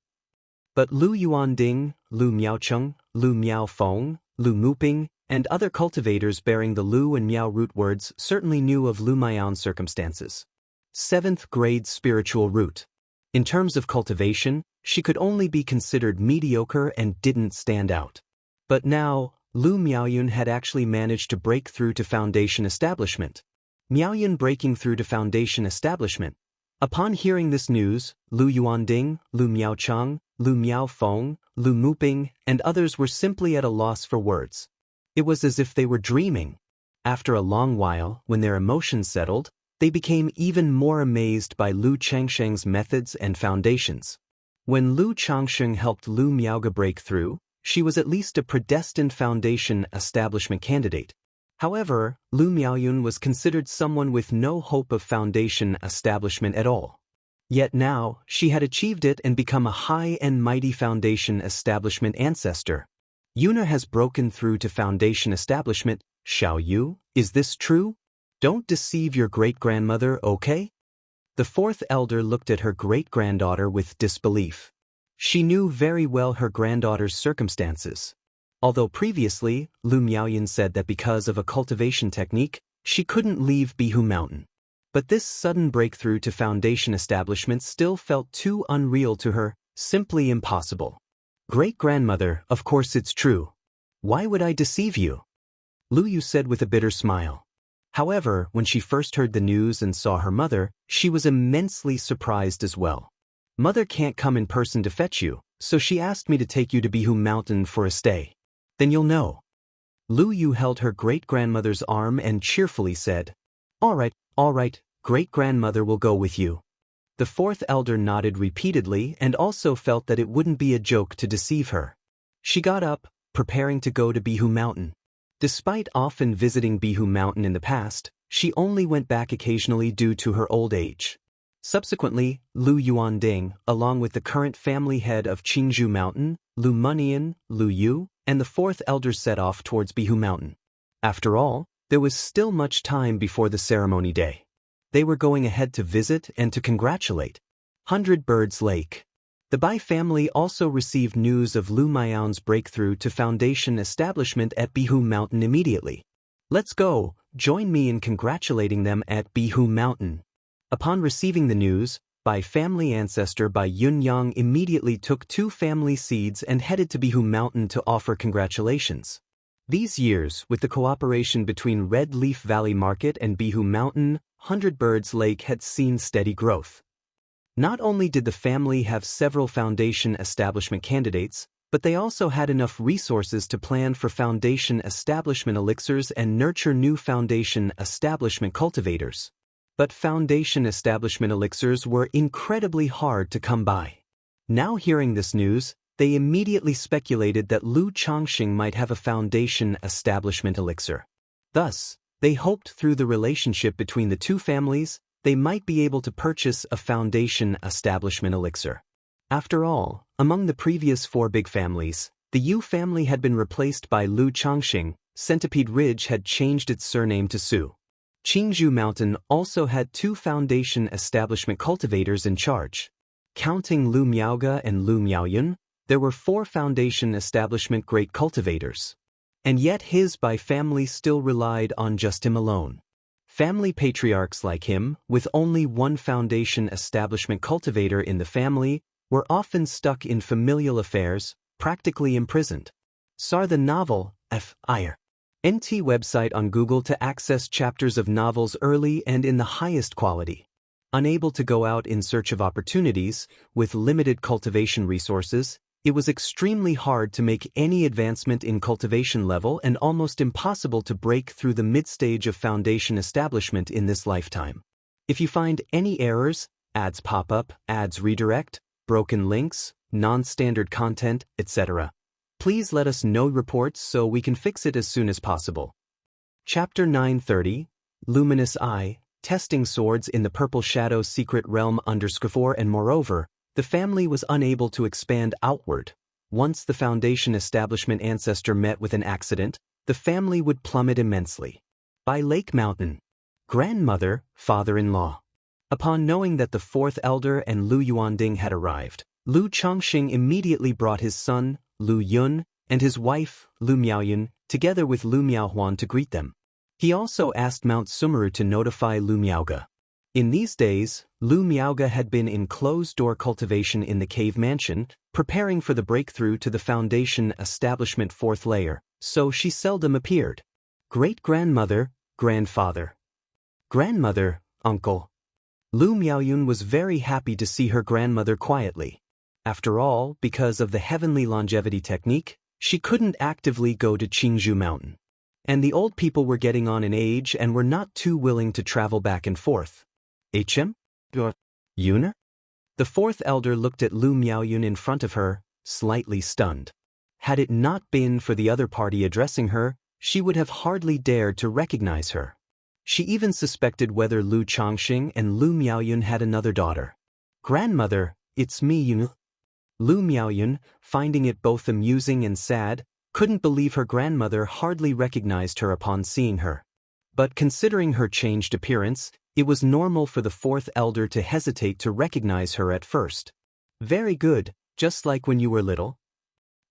S1: But Lu Yuanding, Lu Miaocheng, Lu Miaofeng, Lu Muping, and other cultivators bearing the Lu and Miao root words certainly knew of Lu Miaoyun's circumstances. 7th grade spiritual root. In terms of cultivation, she could only be considered mediocre and didn't stand out. But now, Lu Miaoyun had actually managed to break through to foundation establishment. Miaoyun breaking through to foundation establishment. Upon hearing this news, Lu Yuanding, Lu Miaocheng, Lu Miaofeng, Lu Muping, and others were simply at a loss for words. It was as if they were dreaming. After a long while, when their emotions settled, they became even more amazed by Lu Changsheng's methods and foundations. When Lu Changsheng helped Lu Miaoga break through, she was at least a predestined foundation establishment candidate. However, Lu Miaoyun was considered someone with no hope of foundation establishment at all. Yet now, she had achieved it and become a high and mighty foundation establishment ancestor. Yuna has broken through to foundation establishment. Xiao Yu, is this true? Don't deceive your great-grandmother, okay? The 4th elder looked at her great-granddaughter with disbelief. She knew very well her granddaughter's circumstances. Although previously, Lu Miaoyun said that because of a cultivation technique, she couldn't leave Bihu Mountain. But this sudden breakthrough to foundation establishment still felt too unreal to her, simply impossible. Great-grandmother, of course it's true. Why would I deceive you? Lu Yu said with a bitter smile. However, when she first heard the news and saw her mother, she was immensely surprised as well. Mother can't come in person to fetch you, so she asked me to take you to Bihu Mountain for a stay. Then you'll know. Lu Yu held her great-grandmother's arm and cheerfully said, all right, great-grandmother will go with you. The fourth elder nodded repeatedly and also felt that it wouldn't be a joke to deceive her. She got up, preparing to go to Bihu Mountain. Despite often visiting Bihu Mountain in the past, she only went back occasionally due to her old age. Subsequently, Lu Yuanding, along with the current family head of Qingzhou Mountain, Lu Munian, Lu Yu, and the fourth elder set off towards Bihu Mountain. After all, there was still much time before the ceremony day. They were going ahead to visit and to congratulate. 100 Birds Lake. The Bai family also received news of Lu Miao's breakthrough to foundation establishment at Bihu Mountain immediately. Let's go, join me in congratulating them at Bihu Mountain. Upon receiving the news, Bai family ancestor Bai Yunyang immediately took 2 family seeds and headed to Bihu Mountain to offer congratulations. These years, with the cooperation between Red Leaf Valley Market and Bihu Mountain, 100 Birds Lake had seen steady growth. Not only did the family have several foundation establishment candidates, but they also had enough resources to plan for foundation establishment elixirs and nurture new foundation establishment cultivators. But foundation establishment elixirs were incredibly hard to come by. Now hearing this news, they immediately speculated that Lu Changxing might have a foundation establishment elixir. Thus, they hoped through the relationship between the 2 families, they might be able to purchase a foundation establishment elixir. After all, among the previous 4 big families, the Yu family had been replaced by Lu Changxing. Centipede Ridge had changed its surname to Su. Qingzhou Mountain also had 2 foundation establishment cultivators in charge. Counting Lu Miaoge and Lu Miaoyun, there were 4 foundation establishment great cultivators. And yet his Bai family still relied on just him alone. Family patriarchs like him, with only 1 foundation establishment cultivator in the family, were often stuck in familial affairs, practically imprisoned. Sar the novel, F.I.R. NT website on Google to access chapters of novels early and in the highest quality. Unable to go out in search of opportunities, with limited cultivation resources, it was extremely hard to make any advancement in cultivation level and almost impossible to break through the mid-stage of foundation establishment in this lifetime. If you find any errors, ads pop up, ads redirect, broken links, non-standard content, etc., please let us know reports so we can fix it as soon as possible. Chapter 930, Luminous Eye, Testing Swords in the Purple Shadow Secret Realm _4 and moreover, the family was unable to expand outward. Once the foundation establishment ancestor met with an accident, the family would plummet immensely. By Lake Mountain. Grandmother, father-in-law. Upon knowing that the 4th elder and Lu Yuanding had arrived, Lu Changxing immediately brought his son, Lu Yun, and his wife, Lu Miaoyun, together with Lu Miaohuan to greet them. He also asked Mount Sumeru to notify Lu Miaoge. In these days, Lu Miaoge had been in closed-door cultivation in the cave mansion, preparing for the breakthrough to the foundation establishment 4th layer, so she seldom appeared. Great-grandmother, grandfather. Grandmother, uncle. Lu Miaoyun was very happy to see her grandmother quietly. After all, because of the heavenly longevity technique, she couldn't actively go to Qingzhou Mountain. And the old people were getting on in age and were not too willing to travel back and forth. HM? Yuner? The 4th elder looked at Lu Miaoyun in front of her, slightly stunned. Had it not been for the other party addressing her, she would have hardly dared to recognize her. She even suspected whether Lu Changxing and Lu Miaoyun had another daughter. Grandmother, it's me, Yun. Lu Miaoyun, finding it both amusing and sad, couldn't believe her grandmother hardly recognized her upon seeing her. But considering her changed appearance, it was normal for the 4th elder to hesitate to recognize her at first. Very good, just like when you were little.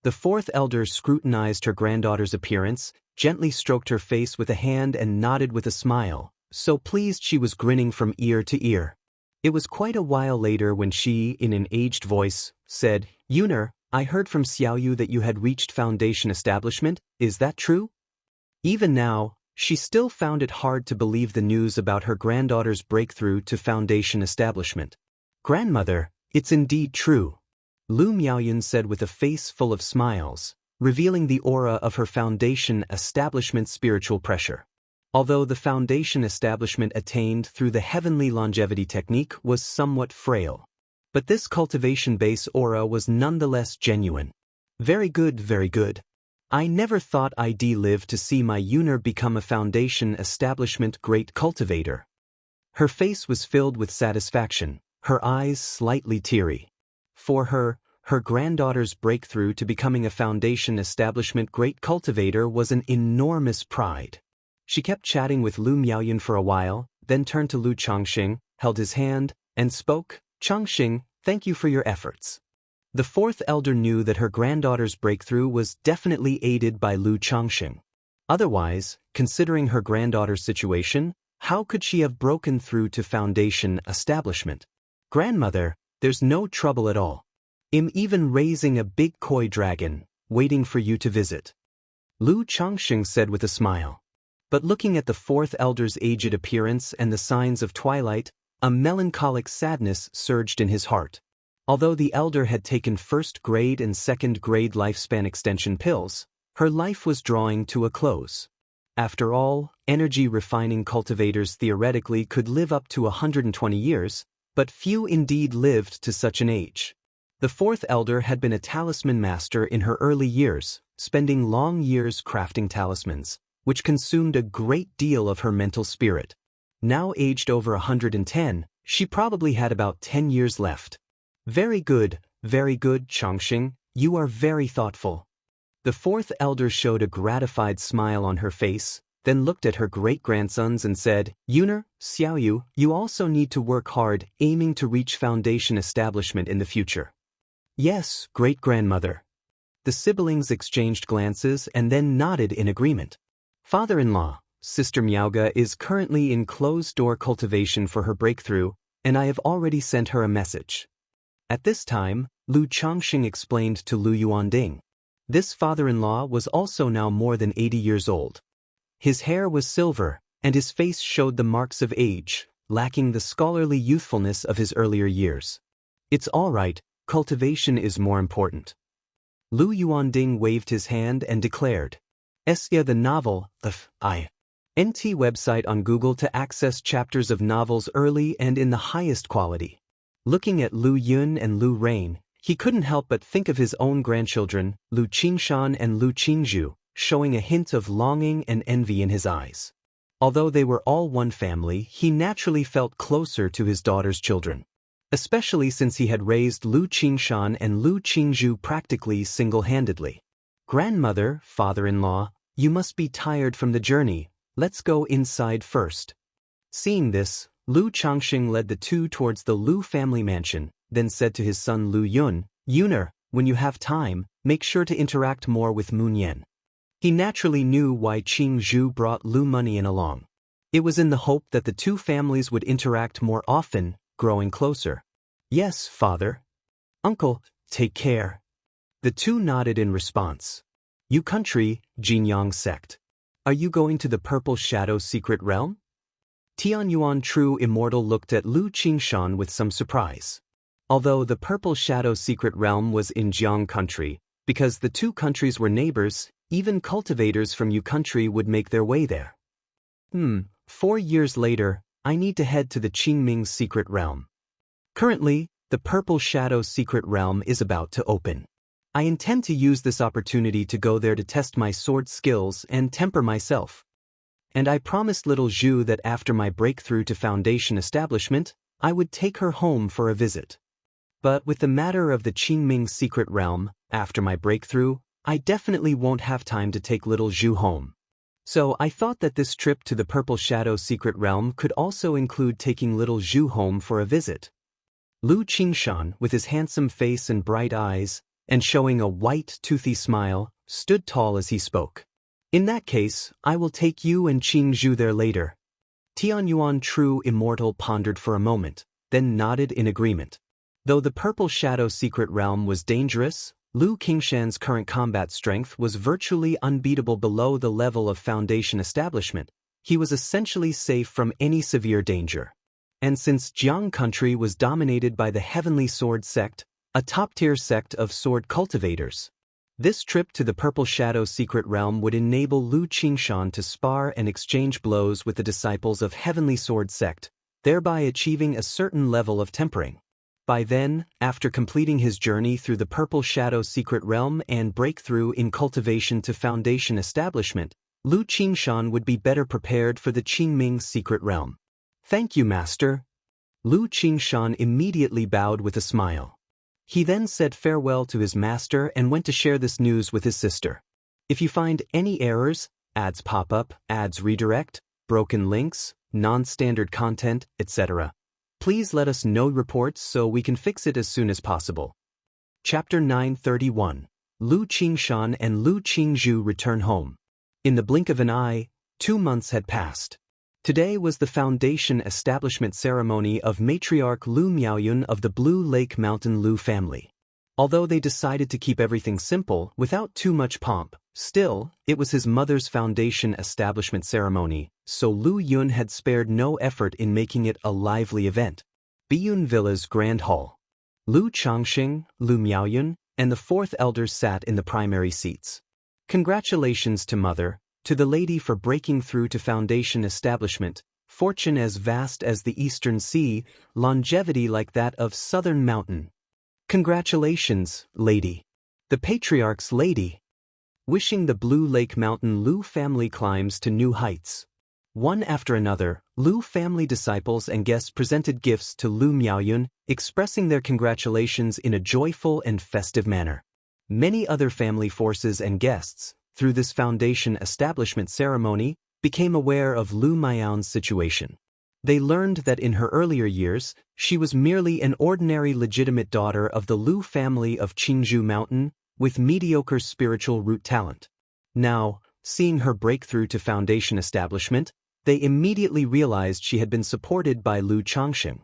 S1: The 4th elder scrutinized her granddaughter's appearance, gently stroked her face with a hand and nodded with a smile. so pleased she was grinning from ear to ear. It was quite a while later when she, in an aged voice, said, Yuner, I heard from Xiaoyu that you had reached foundation establishment, is that true? Even now, she still found it hard to believe the news about her granddaughter's breakthrough to foundation establishment. Grandmother, it's indeed true, Lu Miaoyun said with a face full of smiles, revealing the aura of her foundation establishment spiritual pressure. Although the foundation establishment attained through the heavenly longevity technique was somewhat frail. But this cultivation base aura was nonetheless genuine. Very good, very good. I never thought I'd live to see my Yuner become a foundation establishment great cultivator. Her face was filled with satisfaction, her eyes slightly teary. For her granddaughter's breakthrough to becoming a foundation establishment great cultivator was an enormous pride. She kept chatting with Lu Miaoyun for a while, then turned to Lu Changxing, held his hand, and spoke, Changxing, thank you for your efforts. The fourth elder knew that her granddaughter's breakthrough was definitely aided by Lu Changxing. Otherwise, considering her granddaughter's situation, how could she have broken through to foundation establishment? Grandmother, there's no trouble at all. I'm even raising a big koi dragon, waiting for you to visit. Lu Changxing said with a smile. But looking at the fourth elder's aged appearance and the signs of twilight, a melancholic sadness surged in his heart. Although the elder had taken first-grade and second-grade lifespan extension pills, her life was drawing to a close. After all, energy-refining cultivators theoretically could live up to 120 years, but few indeed lived to such an age. The fourth elder had been a talisman master in her early years, spending long years crafting talismans, which consumed a great deal of her mental spirit. Now aged over 110, she probably had about 10 years left. Very good, Changxing, you are very thoughtful. The fourth elder showed a gratified smile on her face, then looked at her great-grandsons and said, Yuner, Xiaoyu, you also need to work hard, aiming to reach foundation establishment in the future. Yes, great-grandmother. The siblings exchanged glances and then nodded in agreement. Father-in-law, Sister Miaoga is currently in closed-door cultivation for her breakthrough, and I have already sent her a message. At this time, Lu Changxing explained to Lu Yuanding. This father-in-law was also now more than 80 years old. His hair was silver, and his face showed the marks of age, lacking the scholarly youthfulness of his earlier years. It's all right, cultivation is more important. Lu Yuanding waved his hand and declared. Xianxia the novel, NT website on Google to access chapters of novels early and in the highest quality. Looking at Lu Yun and Lu Rain, he couldn't help but think of his own grandchildren, Lu Qingshan and Lu Qingzhu, showing a hint of longing and envy in his eyes. Although they were all one family, he naturally felt closer to his daughter's children. Especially since he had raised Lu Qingshan and Lu Qingzhu practically single-handedly. Grandmother, father-in-law, you must be tired from the journey, let's go inside first. Seeing this, Lu Changxing led the two towards the Lu family mansion, then said to his son Lu Yun, Yuner, when you have time, make sure to interact more with Moon Yen. He naturally knew why Qing Zhu brought Lu Money in along. It was in the hope that the two families would interact more often, growing closer. Yes, father. Uncle, take care. The two nodded in response. You country, Jinyang sect. Are you going to the Purple Shadow Secret Realm? Tianyuan True Immortal looked at Lu Qingshan with some surprise. Although the Purple Shadow Secret Realm was in Jiang country, because the two countries were neighbors, even cultivators from Yu country would make their way there. 4 years later, I need to head to the Qingming Secret Realm. Currently, the Purple Shadow Secret Realm is about to open. I intend to use this opportunity to go there to test my sword skills and temper myself. And I promised little Zhu that after my breakthrough to foundation establishment, I would take her home for a visit. But with the matter of the Qingming Secret Realm, after my breakthrough, I definitely won't have time to take little Zhu home. So I thought that this trip to the Purple Shadow Secret Realm could also include taking little Zhu home for a visit. Lu Qingshan, with his handsome face and bright eyes, and showing a white, toothy smile, stood tall as he spoke. In that case, I will take you and Qing Zhu there later. Tianyuan True Immortal pondered for a moment, then nodded in agreement. Though the Purple Shadow Secret Realm was dangerous, Lu Qingshan's current combat strength was virtually unbeatable below the level of Foundation establishment. He was essentially safe from any severe danger. And since Jiang country was dominated by the Heavenly Sword sect, a top-tier sect of sword cultivators, this trip to the Purple Shadow Secret Realm would enable Lu Qingshan to spar and exchange blows with the disciples of Heavenly Sword sect, thereby achieving a certain level of tempering. By then, after completing his journey through the Purple Shadow Secret Realm and breakthrough in cultivation to Foundation establishment, Lu Qingshan would be better prepared for the Qingming Secret Realm. Thank you, Master. Lu Qingshan immediately bowed with a smile. He then said farewell to his master and went to share this news with his sister. If you find any errors, ads pop up, ads redirect, broken links, non-standard content, etc., please let us know reports so we can fix it as soon as possible. Chapter 931. Lu Qingshan and Lu Qingzhu return home. In the blink of an eye, 2 months had passed. Today was the Foundation establishment ceremony of matriarch Lu Miaoyun of the Blue Lake Mountain Lu family. Although they decided to keep everything simple, without too much pomp, still, it was his mother's Foundation establishment ceremony, so Lu Yun had spared no effort in making it a lively event. Biyun Villa's Grand Hall. Lu Changxing, Lu Miaoyun, and the fourth elders sat in the primary seats. Congratulations to Mother, to the lady for breaking through to Foundation establishment, fortune as vast as the Eastern Sea, longevity like that of Southern Mountain. Congratulations, lady. The Patriarch's lady. Wishing the Blue Lake Mountain Lu family climbs to new heights. One after another, Lu family disciples and guests presented gifts to Lu Miaoyun, expressing their congratulations in a joyful and festive manner. Many other family forces and guests, through this Foundation establishment ceremony, became aware of Lu Miaoyun's situation. They learned that in her earlier years, she was merely an ordinary legitimate daughter of the Lu family of Qingzhu Mountain, with mediocre spiritual root talent. Now, seeing her breakthrough to Foundation establishment, they immediately realized she had been supported by Lu Changxing.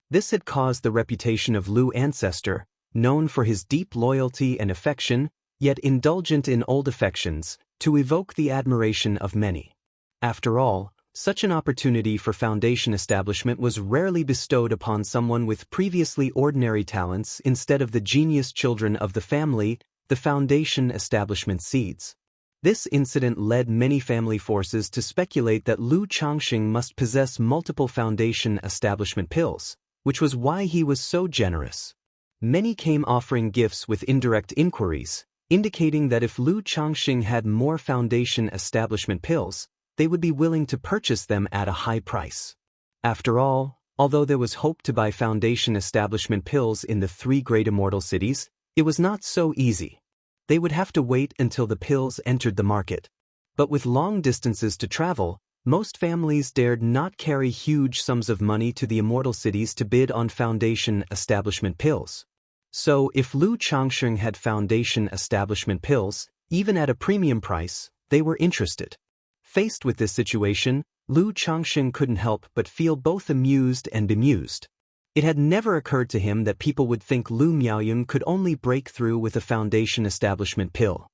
S1: This had caused the reputation of Lu ancestor, known for his deep loyalty and affection, yet indulgent in old affections, to evoke the admiration of many. After all, such an opportunity for Foundation establishment was rarely bestowed upon someone with previously ordinary talents instead of the genius children of the family, the Foundation establishment seeds. This incident led many family forces to speculate that Lu Changxing must possess multiple Foundation establishment pills, which was why he was so generous. Many came offering gifts with indirect inquiries, indicating that if Lu Changxing had more Foundation establishment pills, they would be willing to purchase them at a high price. After all, although there was hope to buy Foundation establishment pills in the 3 great immortal cities, it was not so easy. They would have to wait until the pills entered the market. But with long distances to travel, most families dared not carry huge sums of money to the immortal cities to bid on Foundation establishment pills. So if Lu Changxing had Foundation establishment pills, even at a premium price, they were interested. Faced with this situation, Lu Changxing couldn't help but feel both amused and bemused. It had never occurred to him that people would think Lu Miaoyun could only break through with a Foundation establishment pill.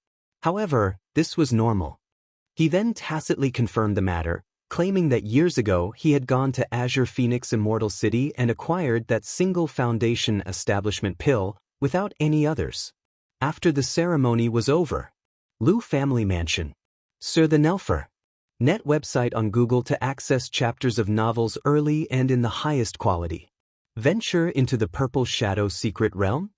S1: However, this was normal. He then tacitly confirmed the matter, claiming that years ago he had gone to Azure Phoenix Immortal City and acquired that single Foundation establishment pill, without any others. After the ceremony was over. Lu Family Mansion. Sir the Nelfer. Net website on Google to access chapters of novels early and in the highest quality. Venture into the Purple Shadow Secret Realm?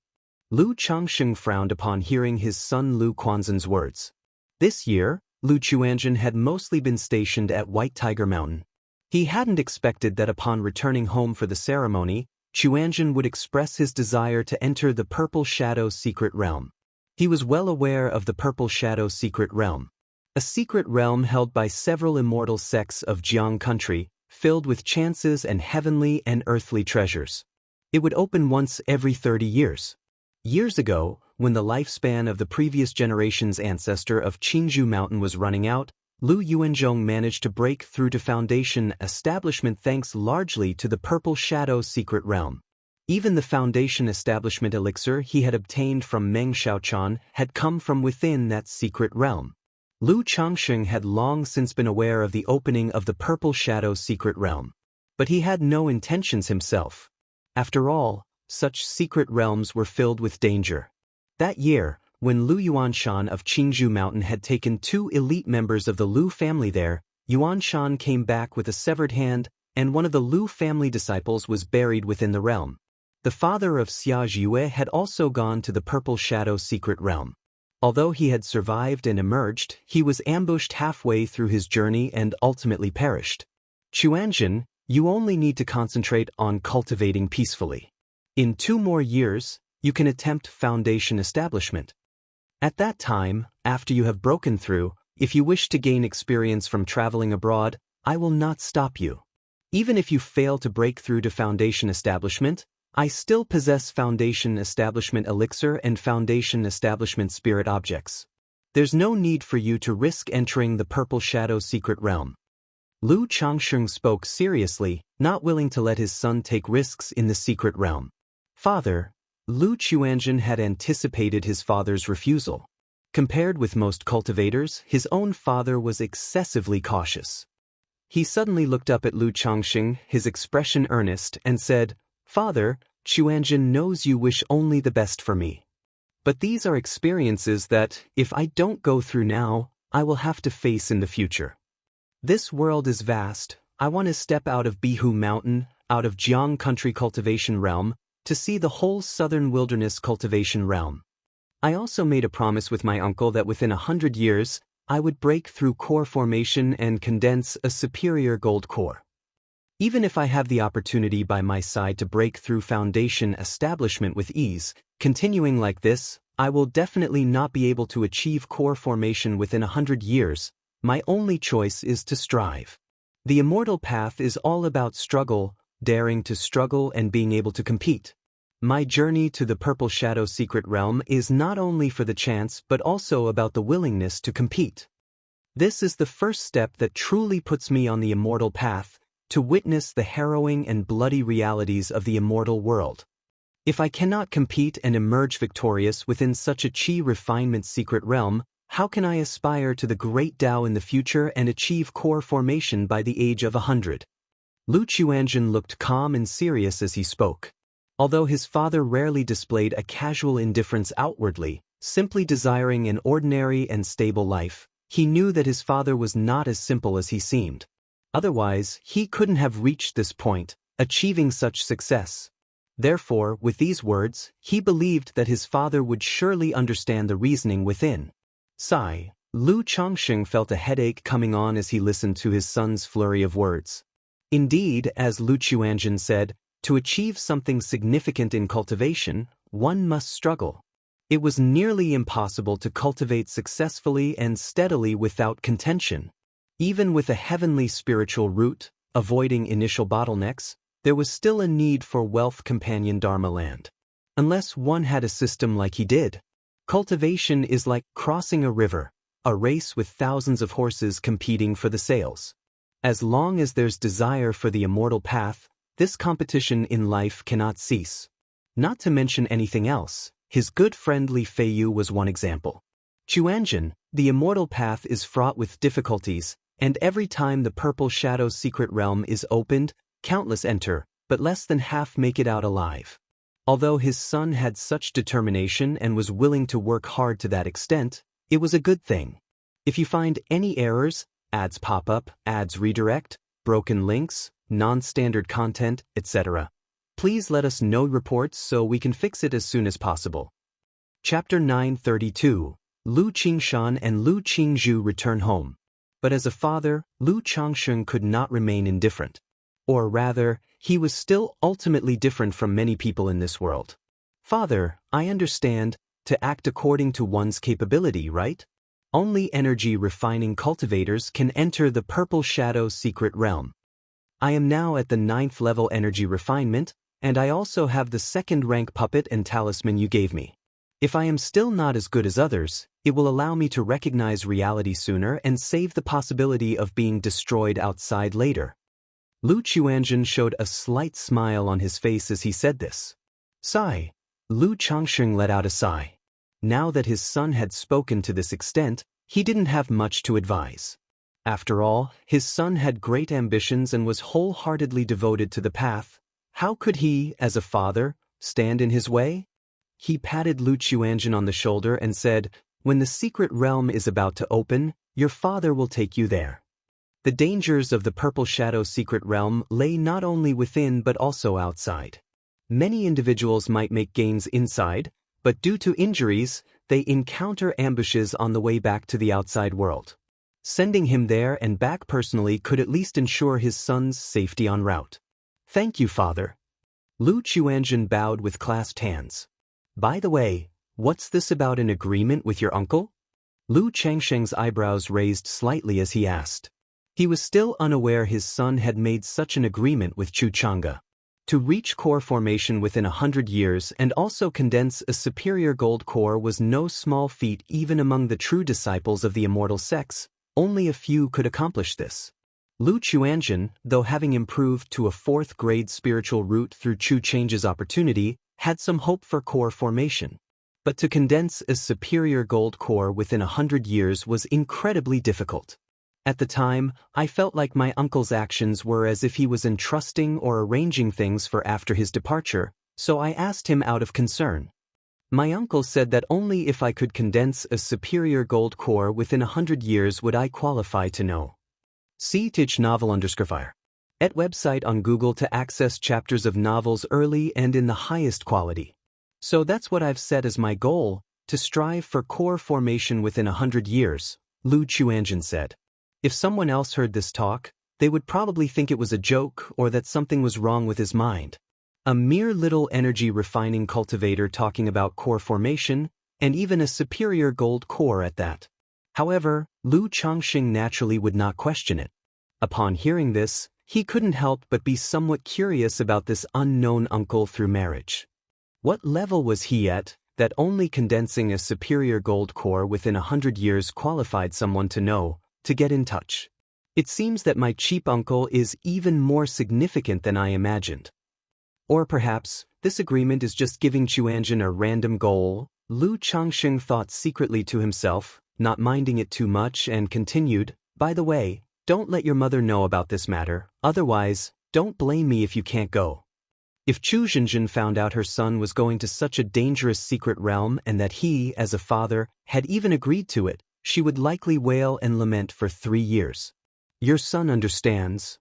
S1: Lu Changxing frowned upon hearing his son Lu Quanzhen's words. This year, Lu Chuanzhen had mostly been stationed at White Tiger Mountain. He hadn't expected that upon returning home for the ceremony, Chuanzhen would express his desire to enter the Purple Shadow Secret Realm. He was well aware of the Purple Shadow Secret Realm, a secret realm held by several immortal sects of Jiang country, filled with chances and heavenly and earthly treasures. It would open once every 30 years. Years ago, when the lifespan of the previous generation's ancestor of Qingzhu Mountain was running out, Lu Yuanzhong managed to break through to Foundation establishment thanks largely to the Purple Shadow secret realm. Even the Foundation establishment elixir he had obtained from Meng Xiaochan had come from within that secret realm. Lu Changsheng had long since been aware of the opening of the Purple Shadow secret realm. But he had no intentions himself. After all, such secret realms were filled with danger. That year, when Lu Yuanshan of Qingzhou Mountain had taken 2 elite members of the Lu family there, Yuanshan came back with a severed hand, and one of the Lu family disciples was buried within the realm. The father of Xia Zhiyue had also gone to the Purple Shadow secret realm. Although he had survived and emerged, he was ambushed halfway through his journey and ultimately perished. Chuanjin, you only need to concentrate on cultivating peacefully. In 2 more years, you can attempt Foundation establishment. At that time, after you have broken through, if you wish to gain experience from traveling abroad, I will not stop you. Even if you fail to break through to Foundation establishment, I still possess Foundation establishment elixir and Foundation establishment spirit objects. There's no need for you to risk entering the Purple Shadow secret realm. Lu Changsheng spoke seriously, not willing to let his son take risks in the secret realm. Father, Lu Chuanjin had anticipated his father's refusal. Compared with most cultivators, his own father was excessively cautious. He suddenly looked up at Lu Changsheng, his expression earnest, and said, Father, Chuanjin knows you wish only the best for me. But these are experiences that, if I don't go through now, I will have to face in the future. This world is vast. I want to step out of Bihu Mountain, out of Jiang Country Cultivation Realm, to see the whole Southern Wilderness Cultivation Realm. I also made a promise with my uncle that within 100 years, I would break through core formation and condense a superior gold core. Even if I have the opportunity by my side to break through Foundation establishment with ease, continuing like this, I will definitely not be able to achieve core formation within 100 years. My only choice is to strive. The immortal path is all about struggle, daring to struggle and being able to compete. My journey to the Purple Shadow secret realm is not only for the chance but also about the willingness to compete. This is the first step that truly puts me on the immortal path, to witness the harrowing and bloody realities of the immortal world. If I cannot compete and emerge victorious within such a Qi refinement secret realm, how can I aspire to the great Tao in the future and achieve core formation by the age of 100? Lu Chuanjin looked calm and serious as he spoke. Although his father rarely displayed a casual indifference outwardly, simply desiring an ordinary and stable life, he knew that his father was not as simple as he seemed. Otherwise, he couldn't have reached this point, achieving such success. Therefore, with these words, he believed that his father would surely understand the reasoning within. Sigh, Lu Changsheng felt a headache coming on as he listened to his son's flurry of words. Indeed, as Lu Chuanjin said, to achieve something significant in cultivation, one must struggle. It was nearly impossible to cultivate successfully and steadily without contention. Even with a heavenly spiritual route, avoiding initial bottlenecks, there was still a need for wealth companion Dharma land. Unless one had a system like he did. Cultivation is like crossing a river, a race with thousands of horses competing for the sails. As long as there's desire for the immortal path, this competition in life cannot cease. Not to mention anything else, his good friend Li Feiyu was one example. Chuanjin, the immortal path is fraught with difficulties, and every time the Purple Shadow secret realm is opened, countless enter, but less than half make it out alive. Although his son had such determination and was willing to work hard to that extent, it was a good thing. If you find any errors, ads pop up, ads redirect, broken links, non-standard content, etc., please let us know reports so we can fix it as soon as possible. Chapter 932, Lu Qingshan and Lu Qingzhu return home. But as a father, Lu Changsheng could not remain indifferent. Or rather, he was still ultimately different from many people in this world. Father, I understand, to act according to one's capability, right? Only energy refining cultivators can enter the Purple Shadow secret realm. I am now at the 9th level energy refinement, and I also have the 2nd rank puppet and talisman you gave me. If I am still not as good as others, it will allow me to recognize reality sooner and save the possibility of being destroyed outside later. Lu Chuanzhen showed a slight smile on his face as he said this. Sigh. Lu Changsheng let out a sigh. Now that his son had spoken to this extent, he didn't have much to advise. After all, his son had great ambitions and was wholeheartedly devoted to the path. How could he, as a father, stand in his way? He patted Lu Chuanzhen on the shoulder and said, "When the secret realm is about to open, your father will take you there." The dangers of the Purple Shadow secret realm lay not only within but also outside. Many individuals might make gains inside, but due to injuries, they encounter ambushes on the way back to the outside world. Sending him there and back personally could at least ensure his son's safety en route. Thank you, father. Lu Chuanzhen bowed with clasped hands. By the way, what's this about an agreement with your uncle? Lu Changsheng's eyebrows raised slightly as he asked. He was still unaware his son had made such an agreement with Chu Chang'e. To reach core formation within 100 years and also condense a superior gold core was no small feat even among the true disciples of the immortal sects. Only a few could accomplish this. Lu Chuanzhen, though having improved to a 4th grade spiritual root through Chu Change's opportunity, had some hope for core formation. But to condense a superior gold core within 100 years was incredibly difficult. At the time, I felt like my uncle's actions were as if he was entrusting or arranging things for after his departure, so I asked him out of concern. My uncle said that only if I could condense a superior gold core within 100 years would I qualify to know. See Tich Novel _fire. At website on Google to access chapters of novels early and in the highest quality. So that's what I've set as my goal, to strive for core formation within 100 years, Lu Chuanzhen said. If someone else heard this talk, they would probably think it was a joke or that something was wrong with his mind. A mere little energy refining cultivator talking about core formation, and even a superior gold core at that. However, Lu Changsheng naturally would not question it. Upon hearing this, he couldn't help but be somewhat curious about this unknown uncle through marriage. What level was he at, that only condensing a superior gold core within 100 years qualified someone to know, to get in touch? It seems that my cheap uncle is even more significant than I imagined. Or perhaps, this agreement is just giving Chuanzhen a random goal, Lu Changsheng thought secretly to himself, not minding it too much, and continued, by the way, don't let your mother know about this matter, otherwise, don't blame me if you can't go. If Chu Zhenjin found out her son was going to such a dangerous secret realm and that he, as a father, had even agreed to it, she would likely wail and lament for 3 years. Your son understands?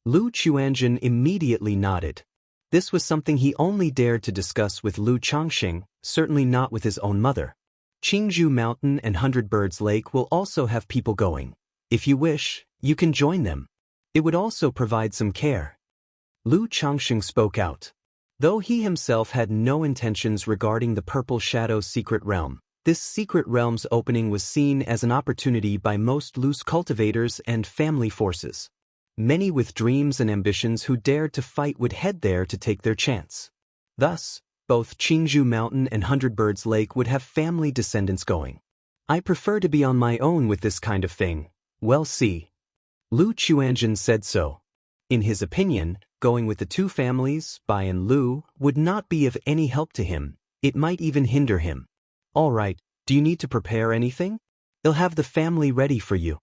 S1: Lu Chuanzhen immediately nodded. This was something he only dared to discuss with Lu Changsheng, certainly not with his own mother. Qingzhou Mountain and 100 Birds Lake will also have people going. If you wish, you can join them. It would also provide some care. Lu Changsheng spoke out. Though he himself had no intentions regarding the Purple Shadow secret realm, this secret realm's opening was seen as an opportunity by most loose cultivators and family forces. Many with dreams and ambitions who dared to fight would head there to take their chance. Thus, both Qingzhou Mountain and 100 Birds Lake would have family descendants going. I prefer to be on my own with this kind of thing. Well, see. Lu Chuanzhen said so. In his opinion, going with the two families, Bai and Lu, would not be of any help to him. It might even hinder him. All right, do you need to prepare anything? They'll have the family ready for you.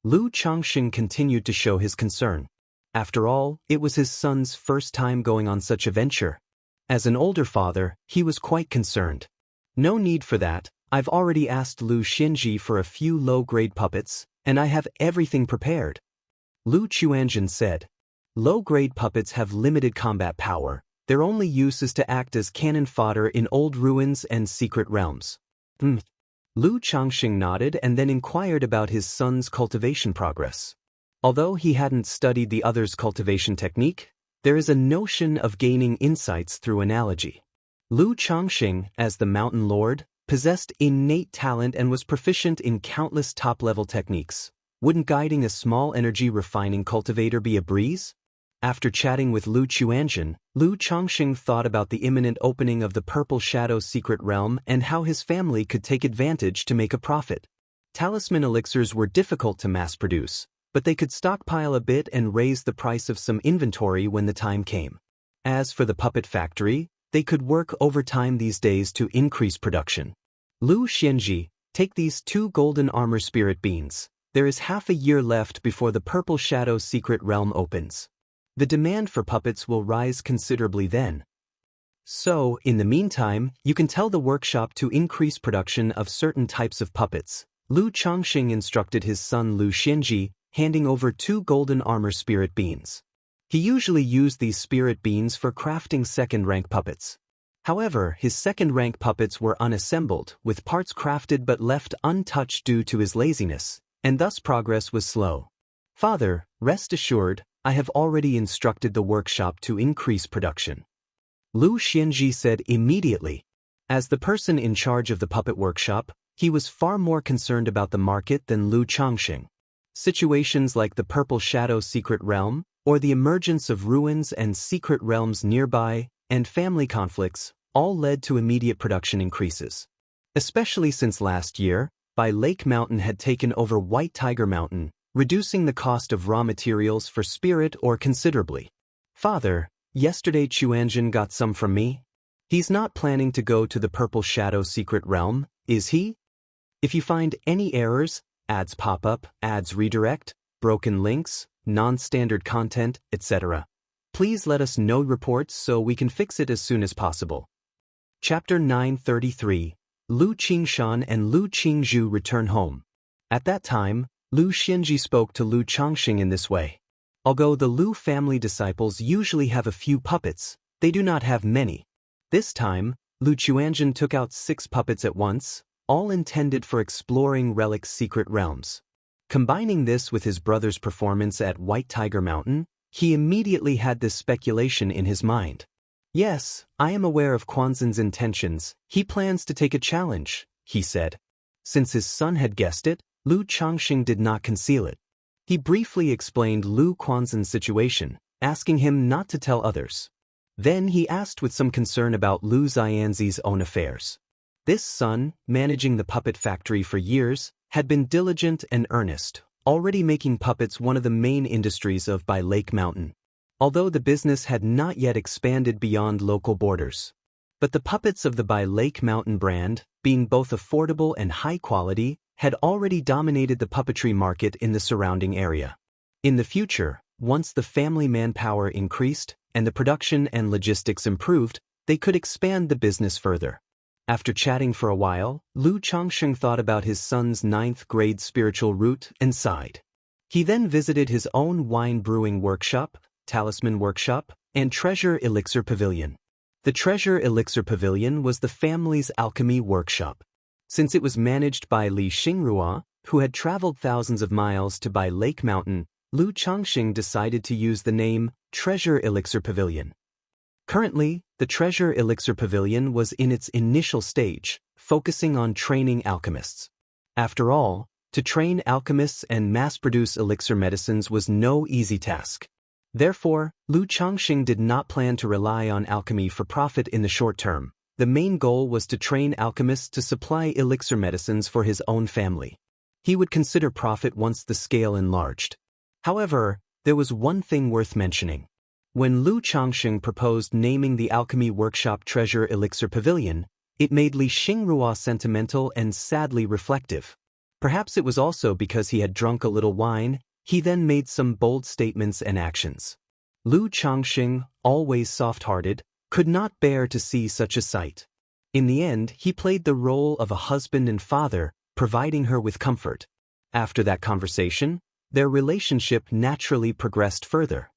S1: Lu Changsheng continued to show his concern. After all, it was his son's first time going on such a venture. As an older father, he was quite concerned. No need for that, I've already asked Lu Xinji for a few low-grade puppets, and I have everything prepared. Lu Chuanzhen said. Low-grade puppets have limited combat power. Their only use is to act as cannon fodder in old ruins and secret realms. Lu Changsheng nodded and then inquired about his son's cultivation progress. Although he hadn't studied the other's cultivation technique, there is a notion of gaining insights through analogy. Lu Changsheng, as the Mountain Lord, possessed innate talent and was proficient in countless top-level techniques. Wouldn't guiding a small energy refining cultivator be a breeze? After chatting with Lu Chuanzhen, Lu Chongxing thought about the imminent opening of the Purple Shadow's secret realm and how his family could take advantage to make a profit. Talisman elixirs were difficult to mass-produce, but they could stockpile a bit and raise the price of some inventory when the time came. As for the puppet factory, they could work overtime these days to increase production. Lu Xianji, take these 2 golden armor spirit beans. There is half a year left before the Purple Shadow's secret realm opens. The demand for puppets will rise considerably then. So, in the meantime, you can tell the workshop to increase production of certain types of puppets. Lu Chongxing instructed his son Lu Xianji, handing over 2 golden armor spirit beans. He usually used these spirit beans for crafting second-rank puppets. However, his second-rank puppets were unassembled, with parts crafted but left untouched due to his laziness, and thus progress was slow. Father, rest assured, I have already instructed the workshop to increase production. Lu Xianji said immediately. As the person in charge of the puppet workshop, he was far more concerned about the market than Lu Chongxing. Situations like the Purple Shadow's secret realm, or the emergence of ruins and secret realms nearby, and family conflicts, all led to immediate production increases. Especially since last year, Bai Lake Mountain had taken over White Tiger Mountain, reducing the cost of raw materials for spirit ore considerably. Father, yesterday Chuanzhen got some from me. He's not planning to go to the Purple Shadow secret realm, is he? If you find any errors, ads pop up, ads redirect, broken links, non-standard content, etc., please let us know reports so we can fix it as soon as possible. Chapter 933. Lu Qingshan and Lu Qingzhu return home. At that time, Lu Xianji spoke to Lu Chongxing in this way. Although the Lu family disciples usually have a few puppets, they do not have many. This time, Lu Chuanzhen took out 6 puppets at once, all intended for exploring Relic's secret realms. Combining this with his brother's performance at White Tiger Mountain, he immediately had this speculation in his mind. Yes, I am aware of Quanzhen's intentions. He plans to take a challenge, he said. Since his son had guessed it, Lu Chongxing did not conceal it. He briefly explained Lu Quanzhen's situation, asking him not to tell others. Then he asked with some concern about Lu Xianzi's own affairs. This son, managing the puppet factory for years, had been diligent and earnest, already making puppets one of the main industries of Bai Lake Mountain. Although the business had not yet expanded beyond local borders. But the puppets of the Bai Lake Mountain brand, being both affordable and high quality, had already dominated the puppetry market in the surrounding area. In the future, once the family manpower increased and the production and logistics improved, they could expand the business further. After chatting for a while, Lu Chongxing thought about his son's 9th grade spiritual route and sighed. He then visited his own wine brewing workshop, talisman workshop, and treasure elixir pavilion. The treasure elixir pavilion was the family's alchemy workshop. Since it was managed by Li Xingrua, who had traveled thousands of miles to Bai Lake Mountain, Lu Chongxing decided to use the name Treasure Elixir Pavilion. Currently, the Treasure Elixir Pavilion was in its initial stage, focusing on training alchemists. After all, to train alchemists and mass-produce elixir medicines was no easy task. Therefore, Lu Chongxing did not plan to rely on alchemy for profit in the short term. The main goal was to train alchemists to supply elixir medicines for his own family. He would consider profit once the scale enlarged. However, there was one thing worth mentioning. When Lu Chongxing proposed naming the alchemy workshop Treasure Elixir Pavilion, it made Li Xingrua sentimental and sadly reflective. Perhaps it was also because he had drunk a little wine. He then made some bold statements and actions. Lu Chongxing, always soft-hearted, could not bear to see such a sight. In the end, he played the role of a husband and father, providing her with comfort. After that conversation, their relationship naturally progressed further.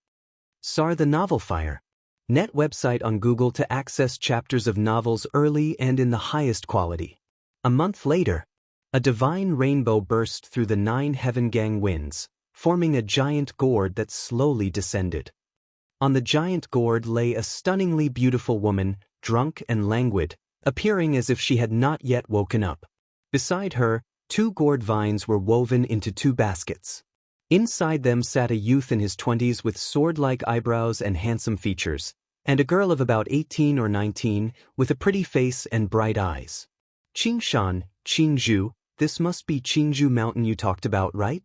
S1: SAR the Novel Fire. Net website on Google to access chapters of novels early and in the highest quality. A month later, a divine rainbow burst through the 9 heaven-gang winds, forming a giant gourd that slowly descended. On the giant gourd lay a stunningly beautiful woman, drunk and languid, appearing as if she had not yet woken up. Beside her, 2 gourd vines were woven into 2 baskets. Inside them sat a youth in his 20s with sword-like eyebrows and handsome features, and a girl of about 18 or 19 with a pretty face and bright eyes. Qingshan, Qingzhu, this must be Qingzhu Mountain you talked about, right?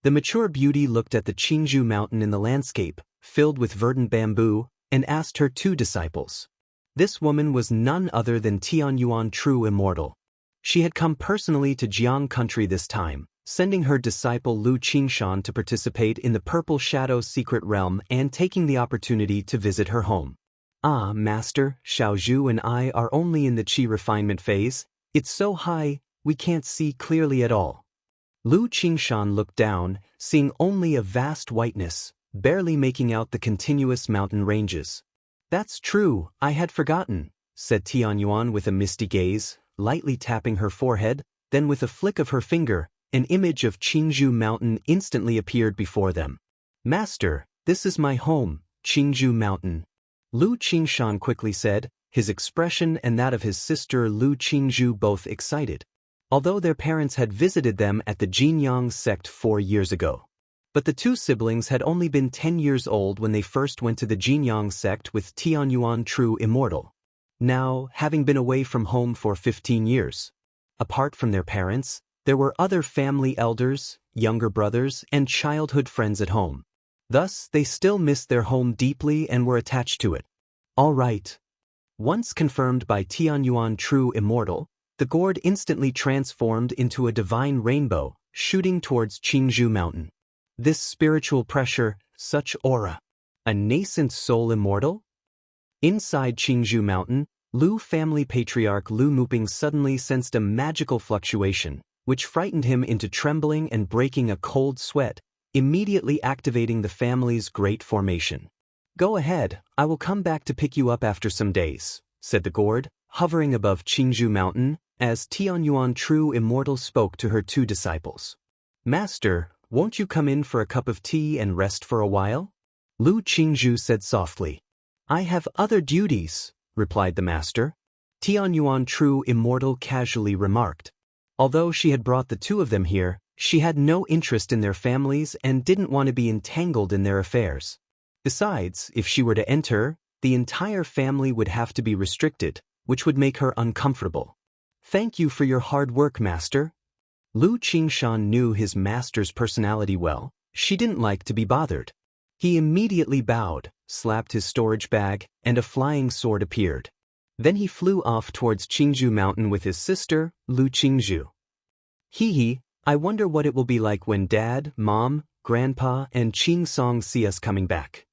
S1: The mature beauty looked at the Qingzhu Mountain in the landscape, filled with verdant bamboo, and asked her two disciples. This woman was none other than Tianyuan True Immortal. She had come personally to Jiang country this time, sending her disciple Lu Qingshan to participate in the Purple Shadow secret realm and taking the opportunity to visit her home. Ah, Master, Xiaozhu and I are only in the qi refinement phase. It's so high, we can't see clearly at all. Lu Qingshan looked down, seeing only a vast whiteness, barely making out the continuous mountain ranges. That's true, I had forgotten, said Tianyuan with a misty gaze, lightly tapping her forehead, then with a flick of her finger, an image of Qingzhu Mountain instantly appeared before them. Master, this is my home, Qingzhu Mountain. Lu Qingshan quickly said, his expression and that of his sister Lu Qingzhu both excited, although their parents had visited them at the Jinyang sect 4 years ago. But the two siblings had only been 10 years old when they first went to the Jinyang sect with Tianyuan True Immortal. Now, having been away from home for 15 years, apart from their parents, there were other family elders, younger brothers, and childhood friends at home. Thus, they still missed their home deeply and were attached to it. All right. Once confirmed by Tianyuan True Immortal, the gourd instantly transformed into a divine rainbow, shooting towards Qingzhu Mountain. This spiritual pressure, such aura. A nascent soul immortal? Inside Qingzhu Mountain, Lu family patriarch Lu Muping suddenly sensed a magical fluctuation, which frightened him into trembling and breaking a cold sweat, immediately activating the family's great formation. Go ahead, I will come back to pick you up after some days, said the gourd, hovering above Qingzhu Mountain, as Tianyuan True Immortal spoke to her two disciples. Master, won't you come in for a cup of tea and rest for a while? Lu Qingzhu said softly. I have other duties, replied the master. Tianyuan True Immortal casually remarked. Although she had brought the two of them here, she had no interest in their families and didn't want to be entangled in their affairs. Besides, if she were to enter, the entire family would have to be restricted, which would make her uncomfortable. Thank you for your hard work, master. Lu Qingshan knew his master's personality well. She didn't like to be bothered. He immediately bowed, slapped his storage bag, and a flying sword appeared. Then he flew off towards Qingzhu Mountain with his sister, Lu Qingzhu. Hee, I wonder what it will be like when Dad, Mom, Grandpa, and Qingsong see us coming back.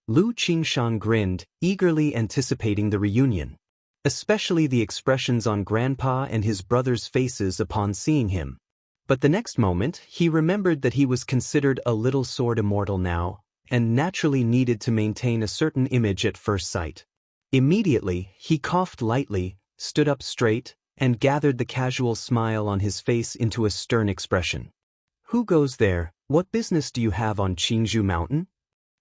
S1: Lu Qingshan grinned, eagerly anticipating the reunion, especially the expressions on Grandpa and his brothers' faces upon seeing him. But the next moment, he remembered that he was considered a little sword immortal now, and naturally needed to maintain a certain image at first sight. Immediately, he coughed lightly, stood up straight, and gathered the casual smile on his face into a stern expression. Who goes there? What business do you have on Qingzhu Mountain?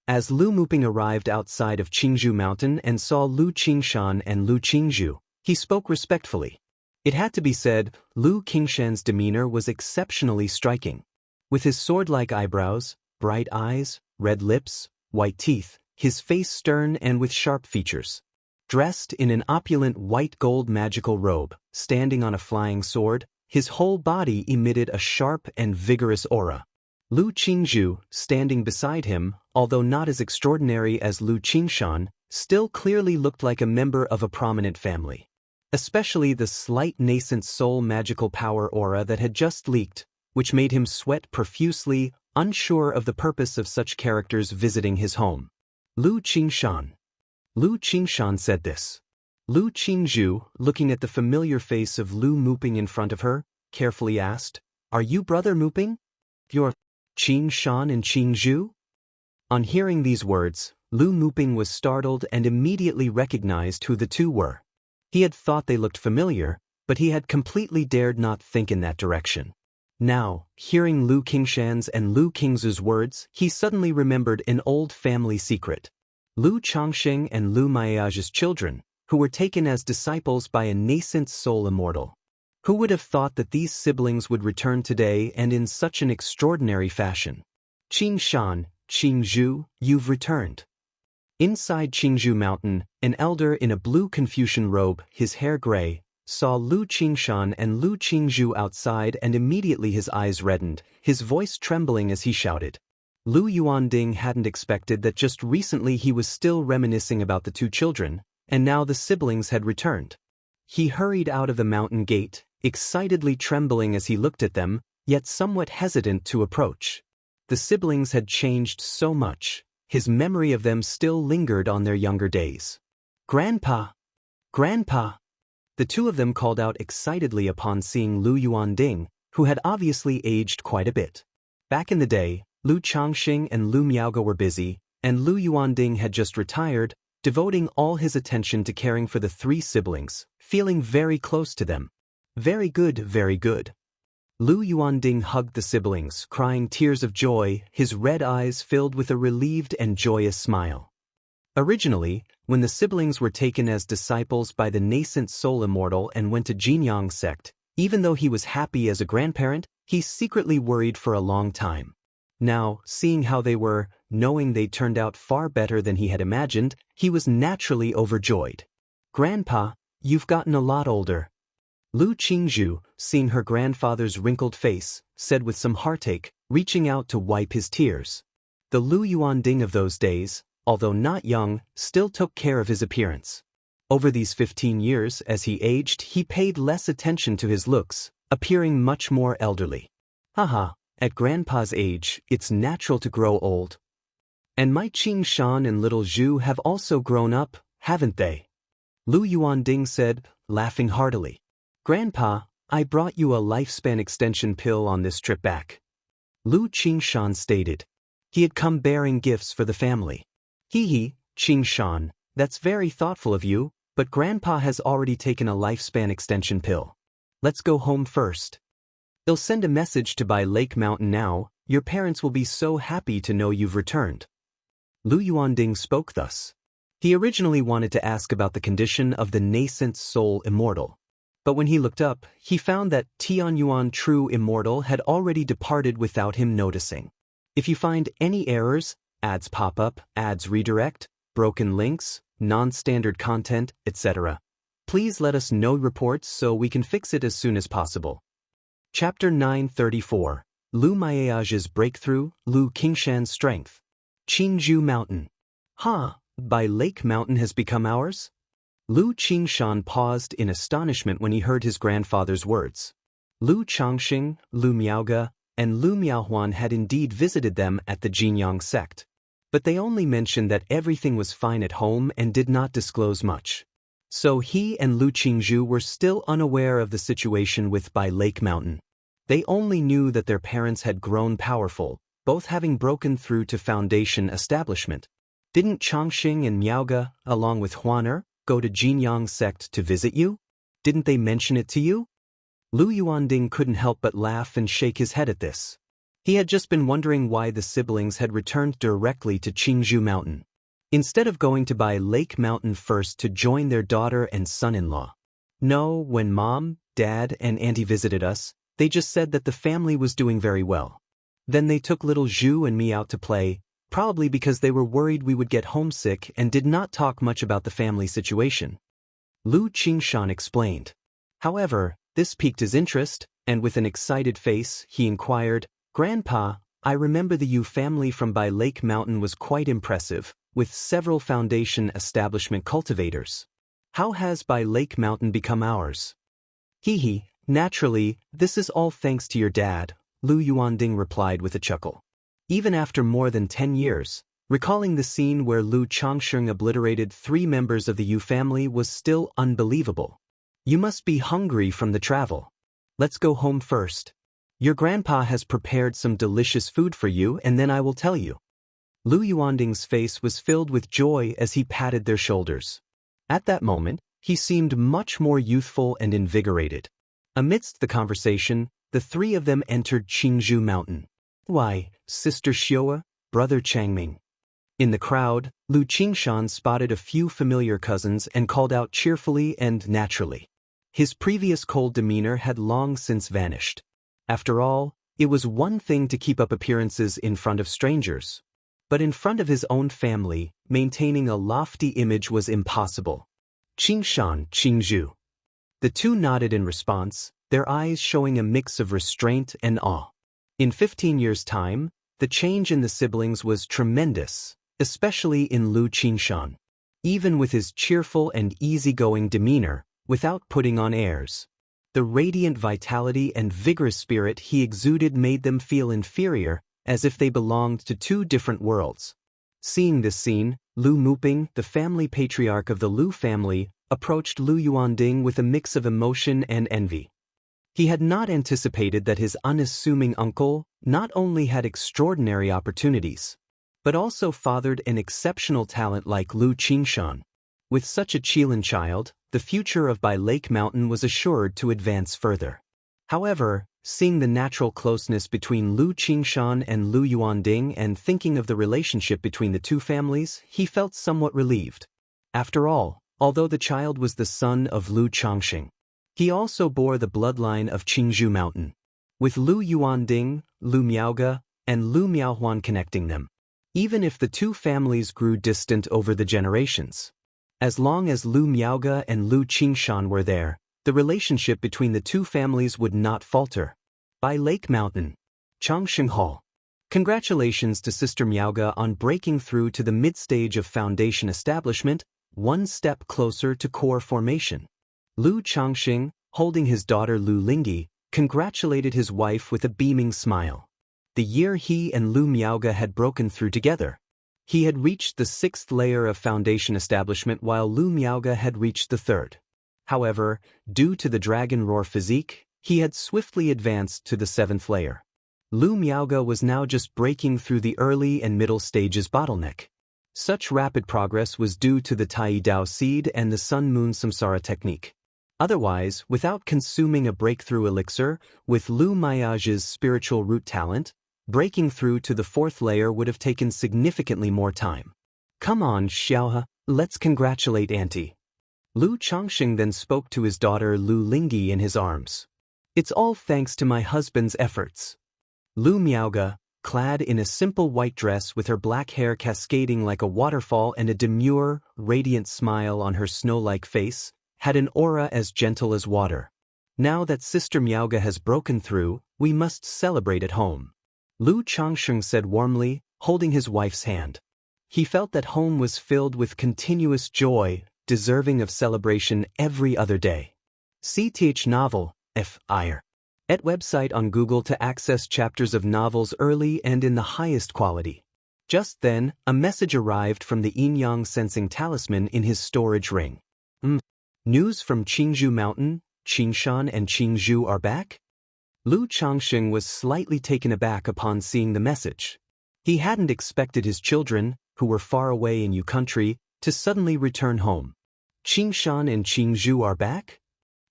S1: As Lu Muping arrived outside of Qingzhu Mountain and saw Lu Qingshan and Lu Qingzhu, he spoke respectfully. It had to be said, Lu Qingshan's demeanor was exceptionally striking. With his sword-like eyebrows, bright eyes, red lips, white teeth, his face stern and with sharp features. Dressed in an opulent white gold magical robe, standing on a flying sword, his whole body emitted a sharp and vigorous aura. Lu Qingzhu, standing beside him, although not as extraordinary as Lu Qingshan, still clearly looked like a member of a prominent family. Especially the slight nascent soul magical power aura that had just leaked, which made him sweat profusely, unsure of the purpose of such characters visiting his home. Lu Qingshan. Lu Qingshan said this. Lu Qingzhu, looking at the familiar face of Lu Muping in front of her, carefully asked, Are you Brother Muping? You're Qingshan and Qingzhu? On hearing these words, Lu Muping was startled and immediately recognized who the two were. He had thought they looked familiar, but he had completely dared not think in that direction. Now, hearing Lu Qingshan's and Lu Qingzhu's words, he suddenly remembered an old family secret. Lu Changsheng and Lu Maiage's children, who were taken as disciples by a nascent soul immortal. Who would have thought that these siblings would return today and in such an extraordinary fashion? Qingshan, Qingzhu, you've returned. Inside Qingzhu Mountain, an elder in a blue Confucian robe, his hair gray, saw Lu Qingshan and Lu Qingzhu outside and immediately his eyes reddened, his voice trembling as he shouted. Lu Yuanding hadn't expected that just recently he was still reminiscing about the two children, and now the siblings had returned. He hurried out of the mountain gate, excitedly trembling as he looked at them, yet somewhat hesitant to approach. The siblings had changed so much, his memory of them still lingered on their younger days. Grandpa! Grandpa! The two of them called out excitedly upon seeing Lu Yuanding, who had obviously aged quite a bit. Back in the day, Lu Changxing and Lu Miaoge were busy, and Lu Yuanding had just retired, devoting all his attention to caring for the three siblings, feeling very close to them. Very good, very good. Lu Yuanding hugged the siblings, crying tears of joy, his red eyes filled with a relieved and joyous smile. Originally, when the siblings were taken as disciples by the nascent soul Immortal and went to Jinyang sect, even though he was happy as a grandparent, he secretly worried for a long time. Now, seeing how they were, knowing they turned out far better than he had imagined, he was naturally overjoyed. Grandpa, you've gotten a lot older. Lu Qingzhu, seeing her grandfather's wrinkled face, said with some heartache, reaching out to wipe his tears. The Lu Yuanding of those days, although not young, still took care of his appearance. Over these 15 years, as he aged, he paid less attention to his looks, appearing much more elderly. Haha, at Grandpa's age, it's natural to grow old. And my Qingshan and little Zhu have also grown up, haven't they? Lu Yuanding said, laughing heartily. Grandpa, I brought you a lifespan extension pill on this trip back. Lu Qingshan stated. He had come bearing gifts for the family. Hee, Qingshan, that's very thoughtful of you, but Grandpa has already taken a lifespan extension pill. Let's go home first. He'll send a message to Bai Lake Mountain now, your parents will be so happy to know you've returned. Lu Yuanding spoke thus. He originally wanted to ask about the condition of the nascent soul Immortal. But when he looked up, he found that Tianyuan true Immortal had already departed without him noticing. If you find any errors, ads pop up, ads redirect, broken links, non-standard content, etc., please let us know reports so we can fix it as soon as possible. Chapter 934, Lu Maiage's Breakthrough, Lu Qingshan's Strength. Qingzhu Mountain. Bai Lake Mountain has become ours? Lu Qingshan paused in astonishment when he heard his grandfather's words. Lu Changxing, Lu Miaoge, and Lu Miaohuan had indeed visited them at the Jinyang sect. But they only mentioned that everything was fine at home and did not disclose much. So he and Lu Qingzhu were still unaware of the situation with Bai Lake Mountain. They only knew that their parents had grown powerful, both having broken through to foundation establishment. Didn't Changxing and Miaoge, along with Huaner, go to Jinyang sect to visit you? Didn't they mention it to you? Lu Yuanding couldn't help but laugh and shake his head at this. He had just been wondering why the siblings had returned directly to Qingzhu Mountain, instead of going to Bai Lake Mountain first to join their daughter and son-in-law. No, when Mom, Dad, and Auntie visited us, they just said that the family was doing very well. Then they took little Zhu and me out to play, probably because they were worried we would get homesick and did not talk much about the family situation. Lu Qingshan explained. However, this piqued his interest, and with an excited face, he inquired, Grandpa, I remember the Yu family from Bai Lake Mountain was quite impressive, with several foundation establishment cultivators. How has Bai Lake Mountain become ours? Hee, naturally, this is all thanks to your dad, Lu Yuanding replied with a chuckle. Even after more than 10 years, recalling the scene where Lu Changxing obliterated 3 members of the Yu family was still unbelievable. You must be hungry from the travel. Let's go home first. Your grandpa has prepared some delicious food for you and then I will tell you. Lu Yuanding's face was filled with joy as he patted their shoulders. At that moment, he seemed much more youthful and invigorated. Amidst the conversation, the 3 of them entered Qingzhu Mountain. Why, Sister Xiaoa, Brother Changming. In the crowd, Lu Qingshan spotted a few familiar cousins and called out cheerfully and naturally. His previous cold demeanor had long since vanished. After all, It was one thing to keep up appearances in front of strangers. But in front of his own family, maintaining a lofty image was impossible. Qingshan, Qingzhu. The two nodded in response, their eyes showing a mix of restraint and awe. In 15 years' time, the change in the siblings was tremendous, especially in Lu Qingshan. Even with his cheerful and easygoing demeanor, without putting on airs. The radiant vitality and vigorous spirit he exuded made them feel inferior, as if they belonged to two different worlds. Seeing this scene, Lu Muping, the family patriarch of the Lu family, approached Lu Yuanding with a mix of emotion and envy. He had not anticipated that his unassuming uncle not only had extraordinary opportunities, but also fathered an exceptional talent like Lu Qingshan. With such a Qilin child, the future of Bai Lake Mountain was assured to advance further. However, seeing the natural closeness between Lu Qingshan and Lu Yuanding and thinking of the relationship between the two families, he felt somewhat relieved. After all, although the child was the son of Lu Changxing, he also bore the bloodline of Qingzhou Mountain, with Lu Yuanding, Lu Miaoge, and Lu Miaohuan connecting them. Even if the two families grew distant over the generations, as long as Lu Miaoge and Lu Qingshan were there, the relationship between the two families would not falter. Bai Lake Mountain, Changxing Hall. Congratulations to Sister Miaoge on breaking through to the mid-stage of foundation establishment, one step closer to core formation. Lu Changxing, holding his daughter Lu Lingyi, congratulated his wife with a beaming smile. The year he and Lu Miaoge had broken through together. He had reached the 6th layer of foundation establishment while Lu Miaoge had reached the 3rd. However, due to the dragon roar physique, he had swiftly advanced to the 7th layer. Lu Miaoge was now just breaking through the early and middle stages bottleneck. Such rapid progress was due to the Tai Dao seed and the Sun-Moon Samsara technique. Otherwise, without consuming a breakthrough elixir, with Lu Miaoge's spiritual root talent, breaking through to the 4th layer would have taken significantly more time. Come on, Xiaohe, let's congratulate Auntie. Lu Changxing then spoke to his daughter Lu Lingyi in his arms. It's all thanks to my husband's efforts. Lu Miaoge, clad in a simple white dress with her black hair cascading like a waterfall and a demure, radiant smile on her snow-like face, had an aura as gentle as water. Now that Sister Miaoge has broken through, we must celebrate at home. Lu Changxing said warmly, holding his wife's hand. He felt that home was filled with continuous joy, deserving of celebration every other day. CTH novel, F.I.R. at website on Google to access chapters of novels early and in the highest quality. Just then, a message arrived from the yin-yang sensing talisman in his storage ring. News from Qingzhou Mountain, Qingshan and Qingzhou are back? Lu Changxing was slightly taken aback upon seeing the message. He hadn't expected his children, who were far away in Yu country, to suddenly return home. Qingshan and Qingzhou are back?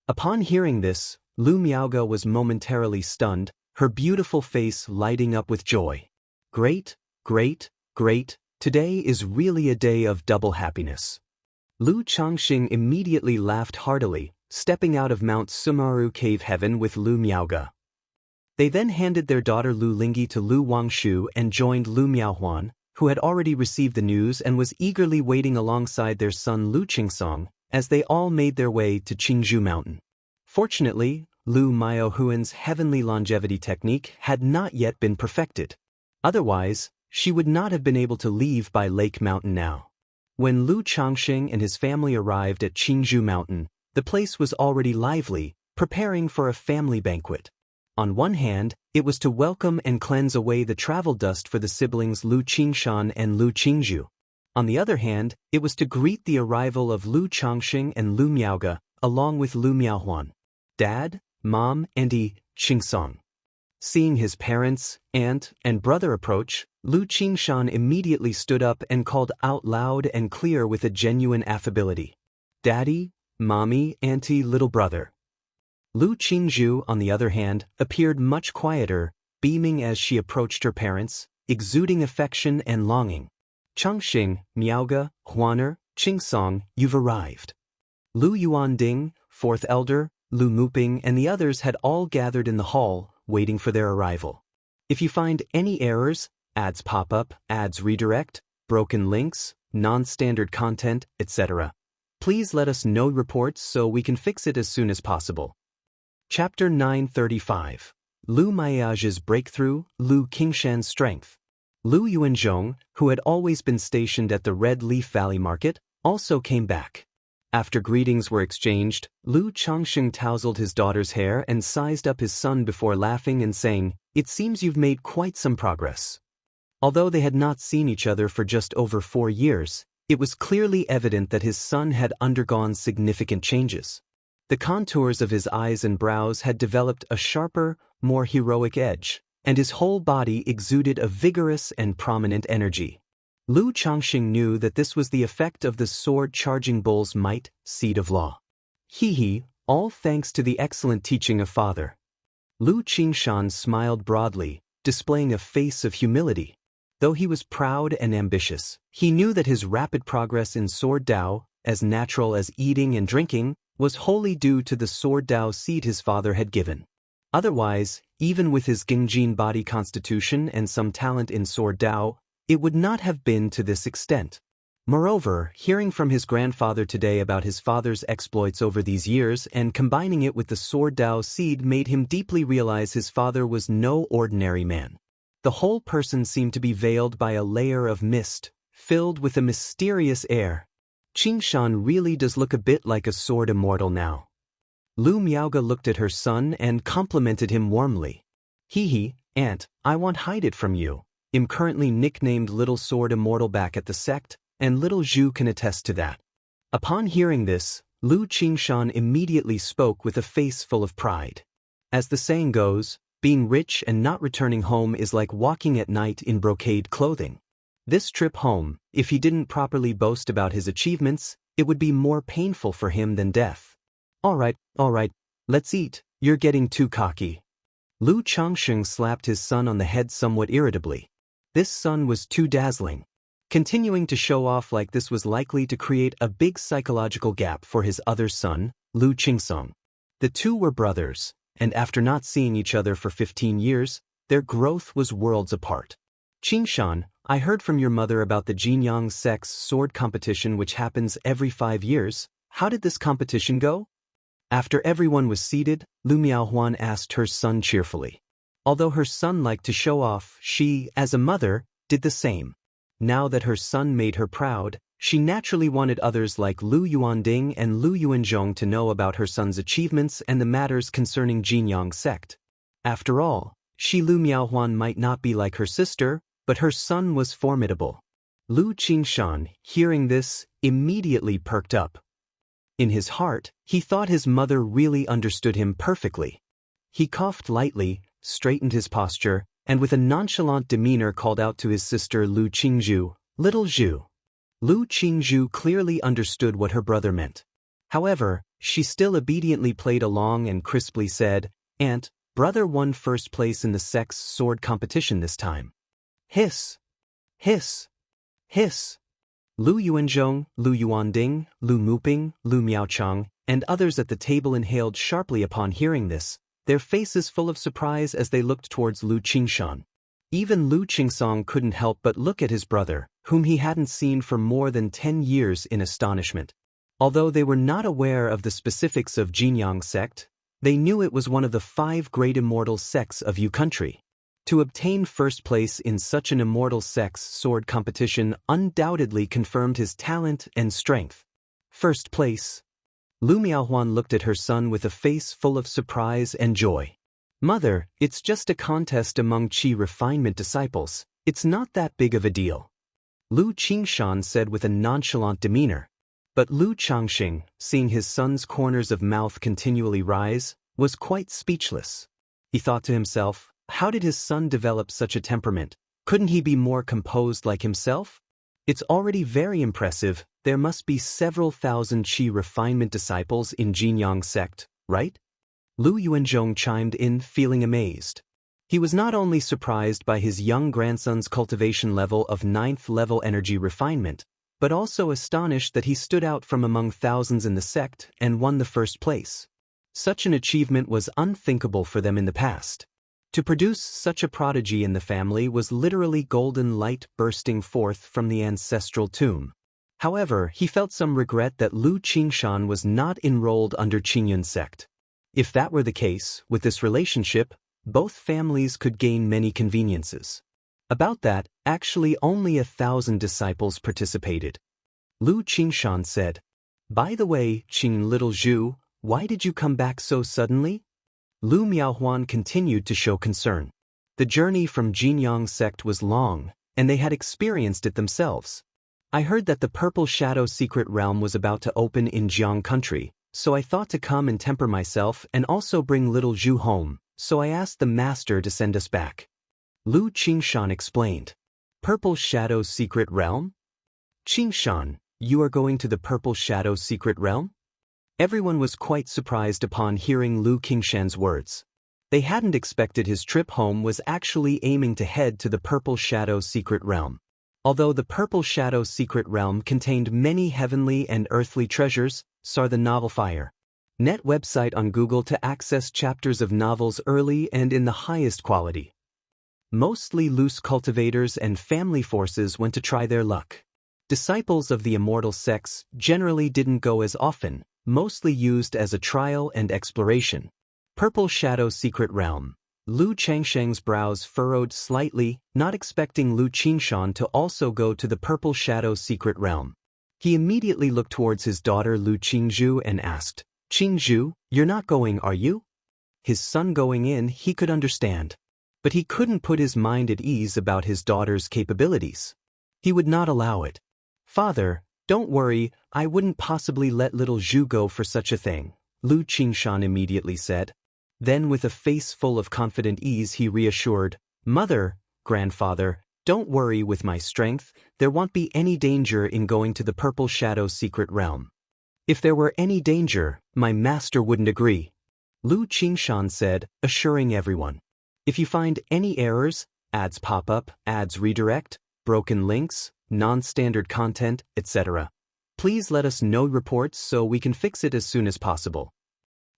S1: Upon hearing this, Lu Miaoge was momentarily stunned, her beautiful face lighting up with joy. Great, great, great, today is really a day of double happiness. Lu Changxing immediately laughed heartily, stepping out of Mount Sumaru Cave Heaven with Lu Miaoge. They then handed their daughter Lu Lingyi to Lu Wangshu and joined Lu Miaohuan, who had already received the news and was eagerly waiting alongside their son Lu Qingsong, as they all made their way to Qingzhou Mountain. Fortunately, Lu Miaohuan's heavenly longevity technique had not yet been perfected. Otherwise, she would not have been able to leave Bai Lake Mountain now. When Lu Changxing and his family arrived at Qingzhou Mountain, the place was already lively, preparing for a family banquet. On one hand, it was to welcome and cleanse away the travel dust for the siblings Lu Qingshan and Lu Qingzhou. On the other hand, it was to greet the arrival of Lu Changxing and Lu Miaoge, along with Lu Miaohuan. Dad, Mom, Auntie, Qingsong. Seeing his parents, aunt, and brother approach, Lu Qingshan immediately stood up and called out loud and clear with a genuine affability. Daddy, Mommy, Auntie, little brother. Lu Qingzhou, on the other hand, appeared much quieter, beaming as she approached her parents, exuding affection and longing. Changxing, Miaoge, Huaner, Qingsong, you've arrived. Lu Yuanding, 4th elder, Lu Muping and the others had all gathered in the hall, waiting for their arrival. If you find any errors, ads pop up, ads redirect, broken links, non-standard content, etc., please let us know reports so we can fix it as soon as possible. Chapter 935. Lu Maiage's Breakthrough, Lu Qingshan's Strength. Lu Yuanzhong, who had always been stationed at the Red Leaf Valley Market, also came back. After greetings were exchanged, Lu Changsheng tousled his daughter's hair and sized up his son before laughing and saying, "It seems you've made quite some progress." Although they had not seen each other for just over 4 years, it was clearly evident that his son had undergone significant changes. The contours of his eyes and brows had developed a sharper, more heroic edge, and his whole body exuded a vigorous and prominent energy. Lu Changxing knew that this was the effect of the sword-charging bull's might, seed of law. He, all thanks to the excellent teaching of father. Lu Qingshan smiled broadly, displaying a face of humility. Though he was proud and ambitious, he knew that his rapid progress in sword Dao, as natural as eating and drinking, was wholly due to the sword Dao seed his father had given. Otherwise, even with his Gingjin body constitution and some talent in sword Dao, it would not have been to this extent. Moreover, hearing from his grandfather today about his father's exploits over these years and combining it with the sword Dao seed made him deeply realize his father was no ordinary man. The whole person seemed to be veiled by a layer of mist, filled with a mysterious air. Qingshan really does look a bit like a sword immortal now. Lu Miaoge looked at her son and complimented him warmly. Aunt, I won't hide it from you. I'm currently nicknamed Little Sword Immortal back at the sect, and little Zhu can attest to that. Upon hearing this, Lu Qingshan immediately spoke with a face full of pride. As the saying goes, being rich and not returning home is like walking at night in brocade clothing. This trip home, if he didn't properly boast about his achievements, it would be more painful for him than death. All right, let's eat, you're getting too cocky. Lu Changsheng slapped his son on the head somewhat irritably. This son was too dazzling. Continuing to show off like this was likely to create a big psychological gap for his other son, Lu Qingsong. The two were brothers, and after not seeing each other for 15 years, their growth was worlds apart. Qingshan, I heard from your mother about the Jinyang sect's sword competition which happens every 5 years. How did this competition go? After everyone was seated, Lu Miaohuan asked her son cheerfully. Although her son liked to show off, she, as a mother, did the same. Now that her son made her proud, she naturally wanted others like Lu Yuanding and Lu Yuanzhong to know about her son's achievements and the matters concerning Jinyang sect. After all, Lu Miaohuan might not be like her sister, but her son was formidable. Lu Qingshan, hearing this, immediately perked up. In his heart, he thought his mother really understood him perfectly. He coughed lightly, straightened his posture, and with a nonchalant demeanor called out to his sister Lu Qingzhu, "Little Zhu." Lu Qingzhu clearly understood what her brother meant. However, she still obediently played along and crisply said, "Aunt, brother won first place in the sect's sword competition this time." Hiss! Hiss! Hiss! Lu Yuanzhong, Lu Yuanding, Lu Muping, Lu Miaochang, and others at the table inhaled sharply upon hearing this, their faces full of surprise as they looked towards Lu Qingshan. Even Lu Qingsong couldn't help but look at his brother, whom he hadn't seen for more than 10 years in astonishment. Although they were not aware of the specifics of Jinyang sect, they knew it was one of the 5 great immortal sects of Yu country. To obtain first place in such an immortal sect's sword competition undoubtedly confirmed his talent and strength. First place. Lu Miaohuan looked at her son with a face full of surprise and joy. Mother, it's just a contest among Qi refinement disciples. It's not that big of a deal. Lu Qingshan said with a nonchalant demeanor. But Lu Changxing, seeing his son's corners of mouth continually rise, was quite speechless. He thought to himself, how did his son develop such a temperament? Couldn't he be more composed like himself? It's already very impressive. There must be several thousand Qi refinement disciples in Jinyang sect, right? Lu Yuanzhong chimed in, feeling amazed. He was not only surprised by his young grandson's cultivation level of 9th level energy refinement, but also astonished that he stood out from among thousands in the sect and won the first place. Such an achievement was unthinkable for them in the past. To produce such a prodigy in the family was literally golden light bursting forth from the ancestral tomb. However, he felt some regret that Lu Qingshan was not enrolled under Qingyun sect. If that were the case, with this relationship, both families could gain many conveniences. About that, actually only 1,000 disciples participated. Lu Qingshan said, "By the way, Qing little Zhu, why did you come back so suddenly?" Lu Miaohuan continued to show concern. The journey from Jinyang sect was long, and they had experienced it themselves. "I heard that the Purple Shadow secret realm was about to open in Jiang country, so I thought to come and temper myself and also bring little Zhu home, so I asked the master to send us back." Lu Qingshan explained. "Purple Shadow secret realm? Qingshan, you are going to the Purple Shadow secret realm?" Everyone was quite surprised upon hearing Lu Qingshan's words. They hadn't expected his trip home was actually aiming to head to the Purple Shadow secret realm. Although the Purple Shadow secret realm contained many heavenly and earthly treasures, saw the novel Fire. Net website on Google to access chapters of novels early and in the highest quality. Mostly loose cultivators and family forces went to try their luck. Disciples of the Immortal sects generally didn't go as often, mostly used as a trial and exploration. Purple Shadow secret realm. Lu Changsheng's brows furrowed slightly, not expecting Lu Qingshan to also go to the Purple Shadow secret realm. He immediately looked towards his daughter Lu Qingzhu and asked, "Qingzhu, you're not going, are you?" His son going in he could understand. But he couldn't put his mind at ease about his daughter's capabilities. He would not allow it. "Father, don't worry, I wouldn't possibly let little Zhu go for such a thing," Lu Qingshan immediately said. Then with a face full of confident ease he reassured, "Mother, grandfather, don't worry with my strength, there won't be any danger in going to the Purple Shadow secret realm. If there were any danger, my master wouldn't agree," Lu Qingshan said, assuring everyone. "If you find any errors, ads pop up, ads redirect, broken links, non-standard content, etc., please let us know reports so we can fix it as soon as possible."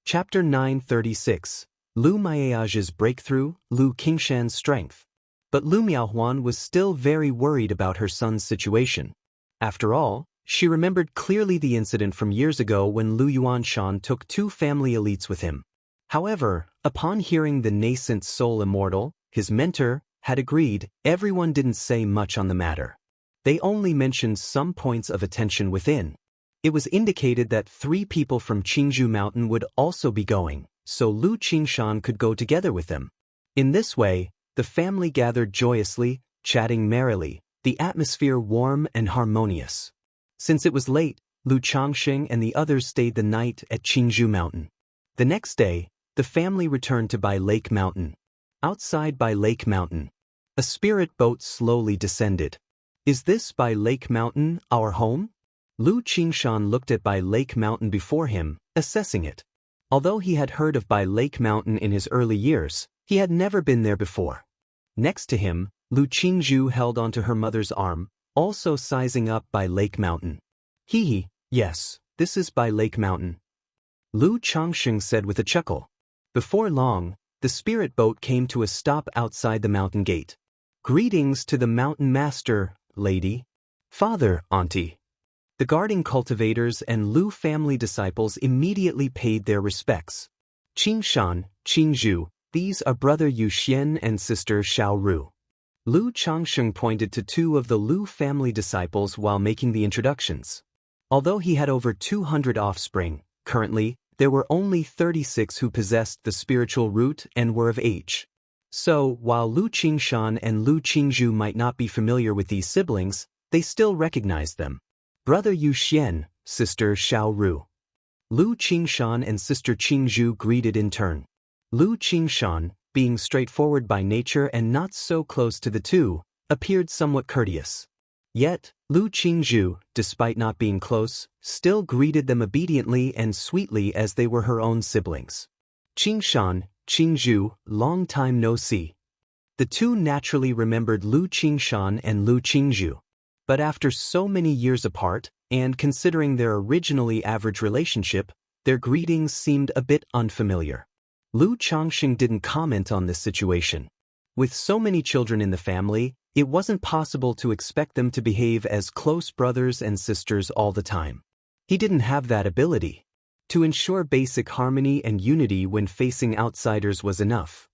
S1: Chapter 936. Lu Miaoge's breakthrough, Lu Qingshan's strength. But Lu Miaohuan was still very worried about her son's situation. After all, she remembered clearly the incident from years ago when Lu Yuanshan took 2 family elites with him. However, upon hearing the nascent soul immortal, his mentor, had agreed, everyone didn't say much on the matter. They only mentioned some points of attention within. It was indicated that 3 people from Qingzhou Mountain would also be going, so Lu Qingshan could go together with them. In this way, the family gathered joyously, chatting merrily, the atmosphere warm and harmonious. Since it was late, Lu Changxing and the others stayed the night at Qingzhou Mountain. The next day, the family returned to Bai Lake Mountain. Outside Bai Lake Mountain, a spirit boat slowly descended. "Is this Bai Lake Mountain our home?" Lu Qingshan looked at Bai Lake Mountain before him, assessing it. Although he had heard of Bai Lake Mountain in his early years, he had never been there before. Next to him, Lu Qingzhu held onto her mother's arm, also sizing up Bai Lake Mountain. "Hee, yes, this is Bai Lake Mountain," Lu Changxing said with a chuckle. Before long, the spirit boat came to a stop outside the mountain gate. "Greetings to the mountain master, lady. Father, auntie." The guarding cultivators and Lu family disciples immediately paid their respects. "Qingshan, Qingzhu, these are brother Yu Xian and sister Xiao Ru." Lu Changsheng pointed to 2 of the Lu family disciples while making the introductions. Although he had over 200 offspring, currently, there were only 36 who possessed the spiritual root and were of age. So, while Lu Qingshan and Lu Qingzhu might not be familiar with these siblings, they still recognized them. "Brother Yu Xian, sister Xiao Ru." Lu Qingshan and sister Qingzhu greeted in turn. Lu Qingshan, being straightforward by nature and not so close to the 2, appeared somewhat courteous. Yet, Lu Qingzhu, despite not being close, still greeted them obediently and sweetly as they were her own siblings. "Qingshan, Qingzhu, long time no see." The 2 naturally remembered Lu Qingshan and Lu Qingzhu. But after so many years apart, and considering their originally average relationship, their greetings seemed a bit unfamiliar. Lu Changxing didn't comment on this situation. With so many children in the family, it wasn't possible to expect them to behave as close brothers and sisters all the time. He didn't have that ability. To ensure basic harmony and unity when facing outsiders was enough.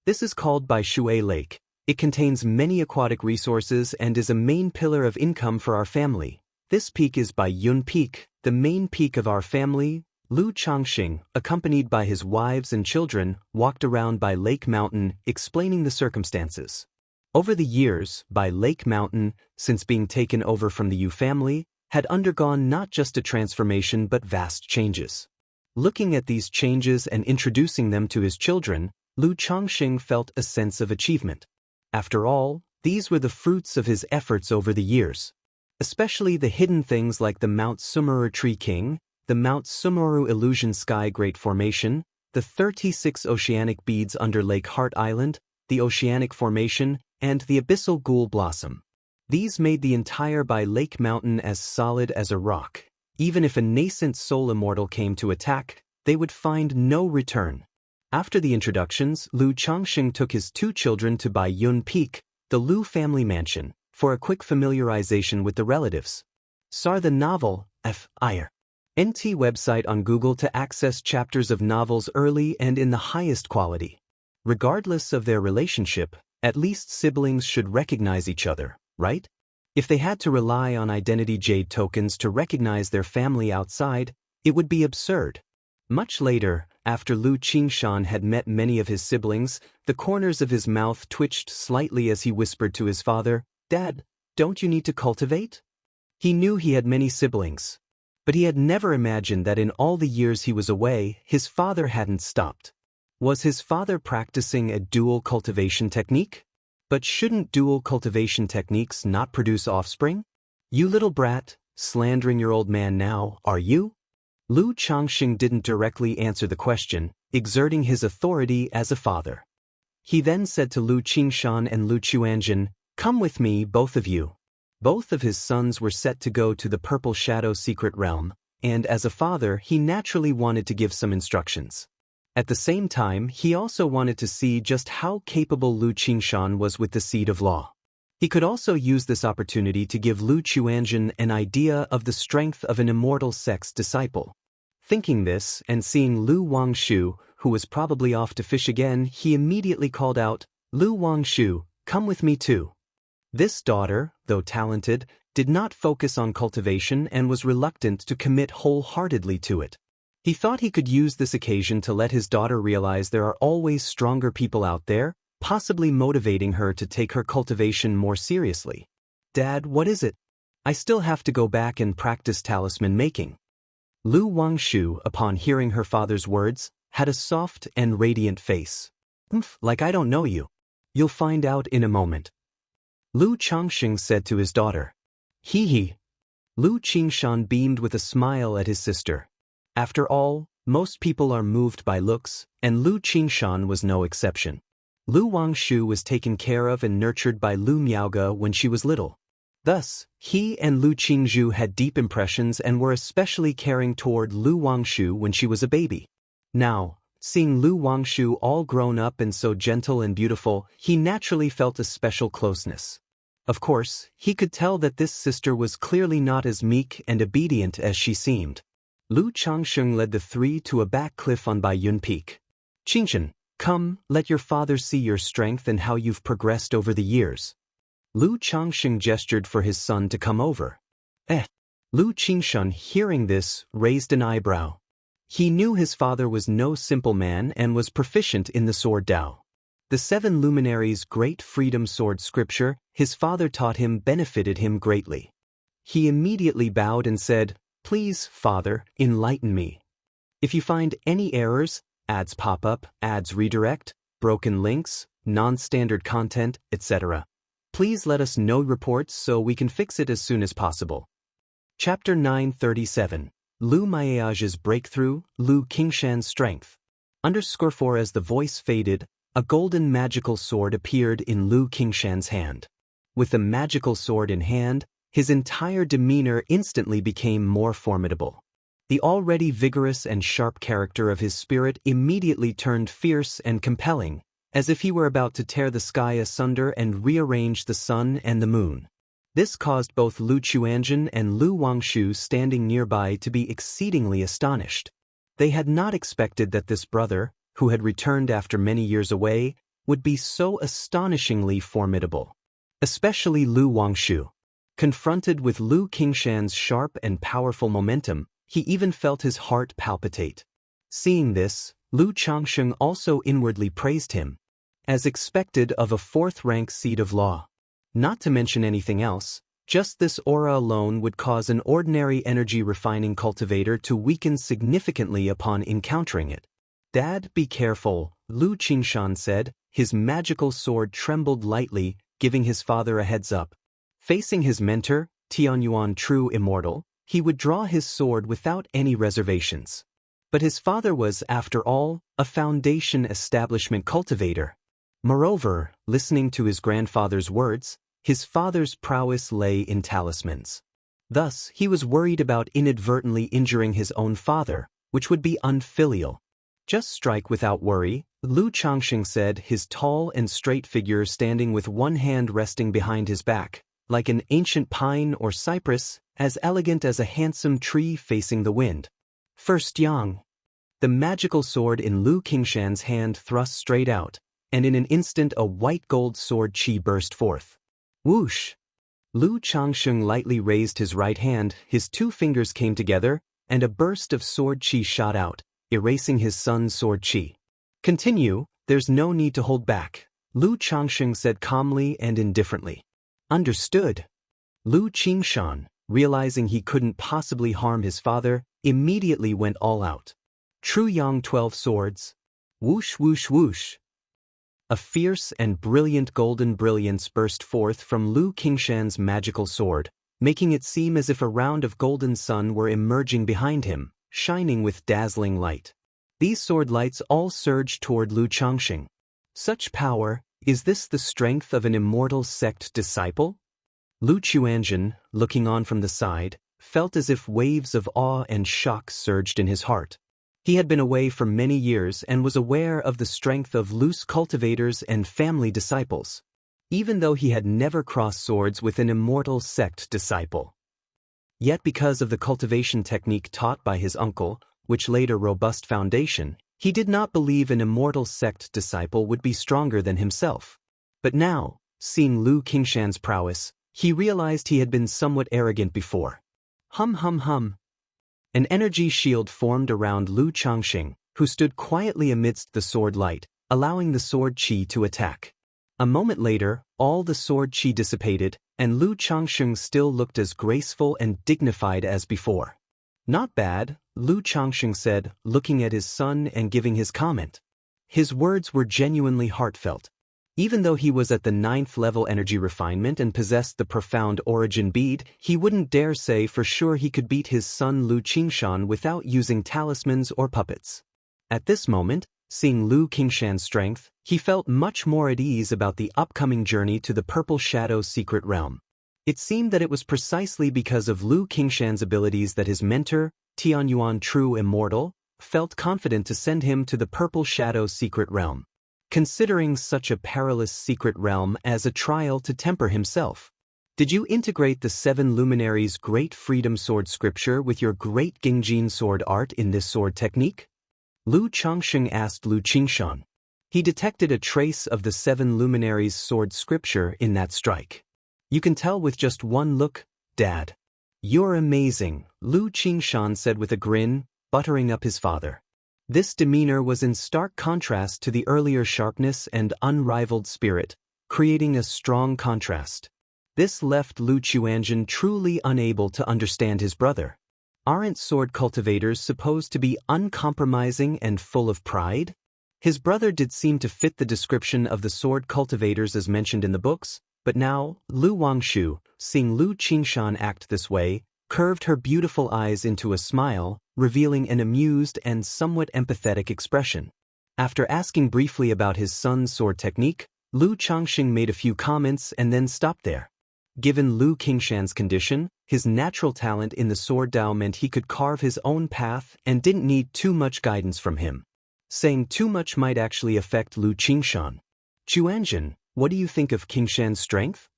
S1: This is called Bai Shui Lake. It contains many aquatic resources and is a main pillar of income for our family. This peak is Bai Yun Peak, the main peak of our family. Lu Changxing, accompanied by his wives and children, walked around Bai Lake Mountain, explaining the circumstances. Over the years, Bai Lake Mountain, since being taken over from the Yu family, had undergone not just a transformation but vast changes. Looking at these changes and introducing them to his children, Lu Changxing felt a sense of achievement. After all, these were the fruits of his efforts over the years. Especially the hidden things like the Mount Sumeru Tree King, the Mount Sumeru Illusion Sky Great Formation, the 36 oceanic beads under Lake Heart Island, the Oceanic Formation, and the Abyssal Ghoul Blossom. These made the entire Bai Lake Mountain as solid as a rock. Even if a nascent soul immortal came to attack, they would find no return. After the introductions, Lu Changxing took his 2 children to Bai Yun Peak, the Lu family mansion, for a quick familiarization with the relatives. Saw the novel, F.I.R. NT website on Google to access chapters of novels early and in the highest quality. Regardless of their relationship, at least siblings should recognize each other, right? If they had to rely on identity jade tokens to recognize their family outside, it would be absurd. Much later, after Lu Qingshan had met many of his siblings, the corners of his mouth twitched slightly as he whispered to his father, "Dad, don't you need to cultivate?" He knew he had many siblings. But he had never imagined that in all the years he was away, his father hadn't stopped. Was his father practicing a dual cultivation technique? But shouldn't dual cultivation techniques not produce offspring? You little brat, slandering your old man now, are you? Lu Changxing didn't directly answer the question, exerting his authority as a father. He then said to Lu Qingshan and Lu Chuanjin, "Come with me, both of you." Both of his sons were set to go to the Purple Shadow Secret Realm, and as a father he naturally wanted to give some instructions. At the same time, he also wanted to see just how capable Lu Qingshan was with the Seed of Law. He could also use this opportunity to give Lu Chuanjin an idea of the strength of an immortal sex disciple. Thinking this, and seeing Lu Wangshu, who was probably off to fish again, he immediately called out, "Lu Wangshu, come with me too." This daughter, though talented, did not focus on cultivation and was reluctant to commit wholeheartedly to it. He thought he could use this occasion to let his daughter realize there are always stronger people out there, possibly motivating her to take her cultivation more seriously. "Dad, what is it? I still have to go back and practice talisman making." Lu Wangshu, upon hearing her father's words, had a soft and radiant face. Like I don't know you. You'll find out in a moment." Lu Changxing said to his daughter. Hee. Lu Qingshan beamed with a smile at his sister. After all, most people are moved by looks, and Lu Qingshan was no exception. Lu Wangshu was taken care of and nurtured by Lu Miaoge when she was little. Thus, he and Lu Qingzhu had deep impressions and were especially caring toward Lu Wangshu when she was a baby. Now, seeing Lu Wangshu all grown up and so gentle and beautiful, he naturally felt a special closeness. Of course, he could tell that this sister was clearly not as meek and obedient as she seemed. Lu Changxing led the 3 to a back cliff on Bai Yun Peak. "Qingshan, come, let your father see your strength and how you've progressed over the years." Lu Changxing gestured for his son to come over. Lu Qingshan, hearing this, raised an eyebrow. He knew his father was no simple man and was proficient in the sword Dao. The 7 luminaries' great freedom sword scripture his father taught him benefited him greatly. He immediately bowed and said, "Please, Father, enlighten me. If you find any errors, ads pop up, ads redirect, broken links, non-standard content, etc., please let us know reports so we can fix it as soon as possible." Chapter 937. Lu Maiage's Breakthrough, Lu Qingshan's Strength. _4 As the voice faded, a golden magical sword appeared in Lu Qingshan's hand. With the magical sword in hand, his entire demeanor instantly became more formidable. The already vigorous and sharp character of his spirit immediately turned fierce and compelling, as if he were about to tear the sky asunder and rearrange the sun and the moon. This caused both Lu Chuanjun and Lu Wangshu standing nearby to be exceedingly astonished. They had not expected that this brother, who had returned after many years away, would be so astonishingly formidable. Especially Lu Wangshu. Confronted with Lu Qingshan's sharp and powerful momentum, he even felt his heart palpitate. Seeing this, Lu Changsheng also inwardly praised him, as expected of a fourth-rank seed of law. Not to mention anything else, just this aura alone would cause an ordinary energy-refining cultivator to weaken significantly upon encountering it. "Dad, be careful," Lu Qingshan said. His magical sword trembled lightly, giving his father a heads-up. Facing his mentor, Tianyuan True Immortal, he would draw his sword without any reservations. But his father was, after all, a foundation establishment cultivator. Moreover, listening to his grandfather's words, his father's prowess lay in talismans. Thus, he was worried about inadvertently injuring his own father, which would be unfilial. "Just strike without worry," Lu Changsheng said, his tall and straight figure standing with one hand resting behind his back, like an ancient pine or cypress, as elegant as a handsome tree facing the wind. "First Yang." The magical sword in Lu Qingshan's hand thrust straight out, and in an instant a white gold sword chi burst forth. Whoosh! Lu Changsheng lightly raised his right hand, his two fingers came together, and a burst of sword chi shot out, erasing his son's sword chi. "Continue, there's no need to hold back," Lu Changsheng said calmly and indifferently. "Understood." Lu Qingshan, realizing he couldn't possibly harm his father, immediately went all out. True Yang 12 swords. Whoosh whoosh whoosh. A fierce and brilliant golden brilliance burst forth from Lu Qingshan's magical sword, making it seem as if a round of golden sun were emerging behind him, shining with dazzling light. These sword lights all surged toward Lu Changsheng. Such power, is this the strength of an immortal sect disciple? Lu Chuanjun, looking on from the side, felt as if waves of awe and shock surged in his heart. He had been away for many years and was aware of the strength of loose cultivators and family disciples, even though he had never crossed swords with an immortal sect disciple. Yet because of the cultivation technique taught by his uncle, which laid a robust foundation, he did not believe an immortal sect disciple would be stronger than himself. But now, seeing Lu Qingshan's prowess, he realized he had been somewhat arrogant before. Hum hum hum. An energy shield formed around Lu Changsheng, who stood quietly amidst the sword light, allowing the sword chi to attack. A moment later, all the sword chi dissipated, and Lu Changsheng still looked as graceful and dignified as before. "Not bad," Lu Changsheng said, looking at his son and giving his comment. His words were genuinely heartfelt. Even though he was at the 9th level energy refinement and possessed the profound origin bead, he wouldn't dare say for sure he could beat his son Lu Qingshan without using talismans or puppets. At this moment, seeing Lu Qingshan's strength, he felt much more at ease about the upcoming journey to the Purple Shadow secret realm. It seemed that it was precisely because of Lu Qingshan's abilities that his mentor, Tianyuan True Immortal, felt confident to send him to the Purple Shadow secret realm, considering such a perilous secret realm as a trial to temper himself. "Did you integrate the 7 luminaries' Great Freedom Sword scripture with your Great Gingjin sword art in this sword technique?" Lu Changsheng asked Lu Qingshan. He detected a trace of the 7 luminaries' sword scripture in that strike. "You can tell with just one look, Dad." "You're amazing," Lu Qingshan said with a grin, buttering up his father. This demeanor was in stark contrast to the earlier sharpness and unrivaled spirit, creating a strong contrast. This left Lu Chuanjun truly unable to understand his brother. Aren't sword cultivators supposed to be uncompromising and full of pride? His brother did seem to fit the description of the sword cultivators as mentioned in the books, but now, Lu Wangshu, seeing Lu Qingshan act this way, curved her beautiful eyes into a smile, revealing an amused and somewhat empathetic expression. After asking briefly about his son's sword technique, Lu Changsheng made a few comments and then stopped there. Given Lu Qingshan's condition, His natural talent in the sword Dao meant he could carve his own path and didn't need too much guidance from him. Saying too much might actually affect Lu Qingshan. Chuanzhen, what do you think of Qingshan's strength?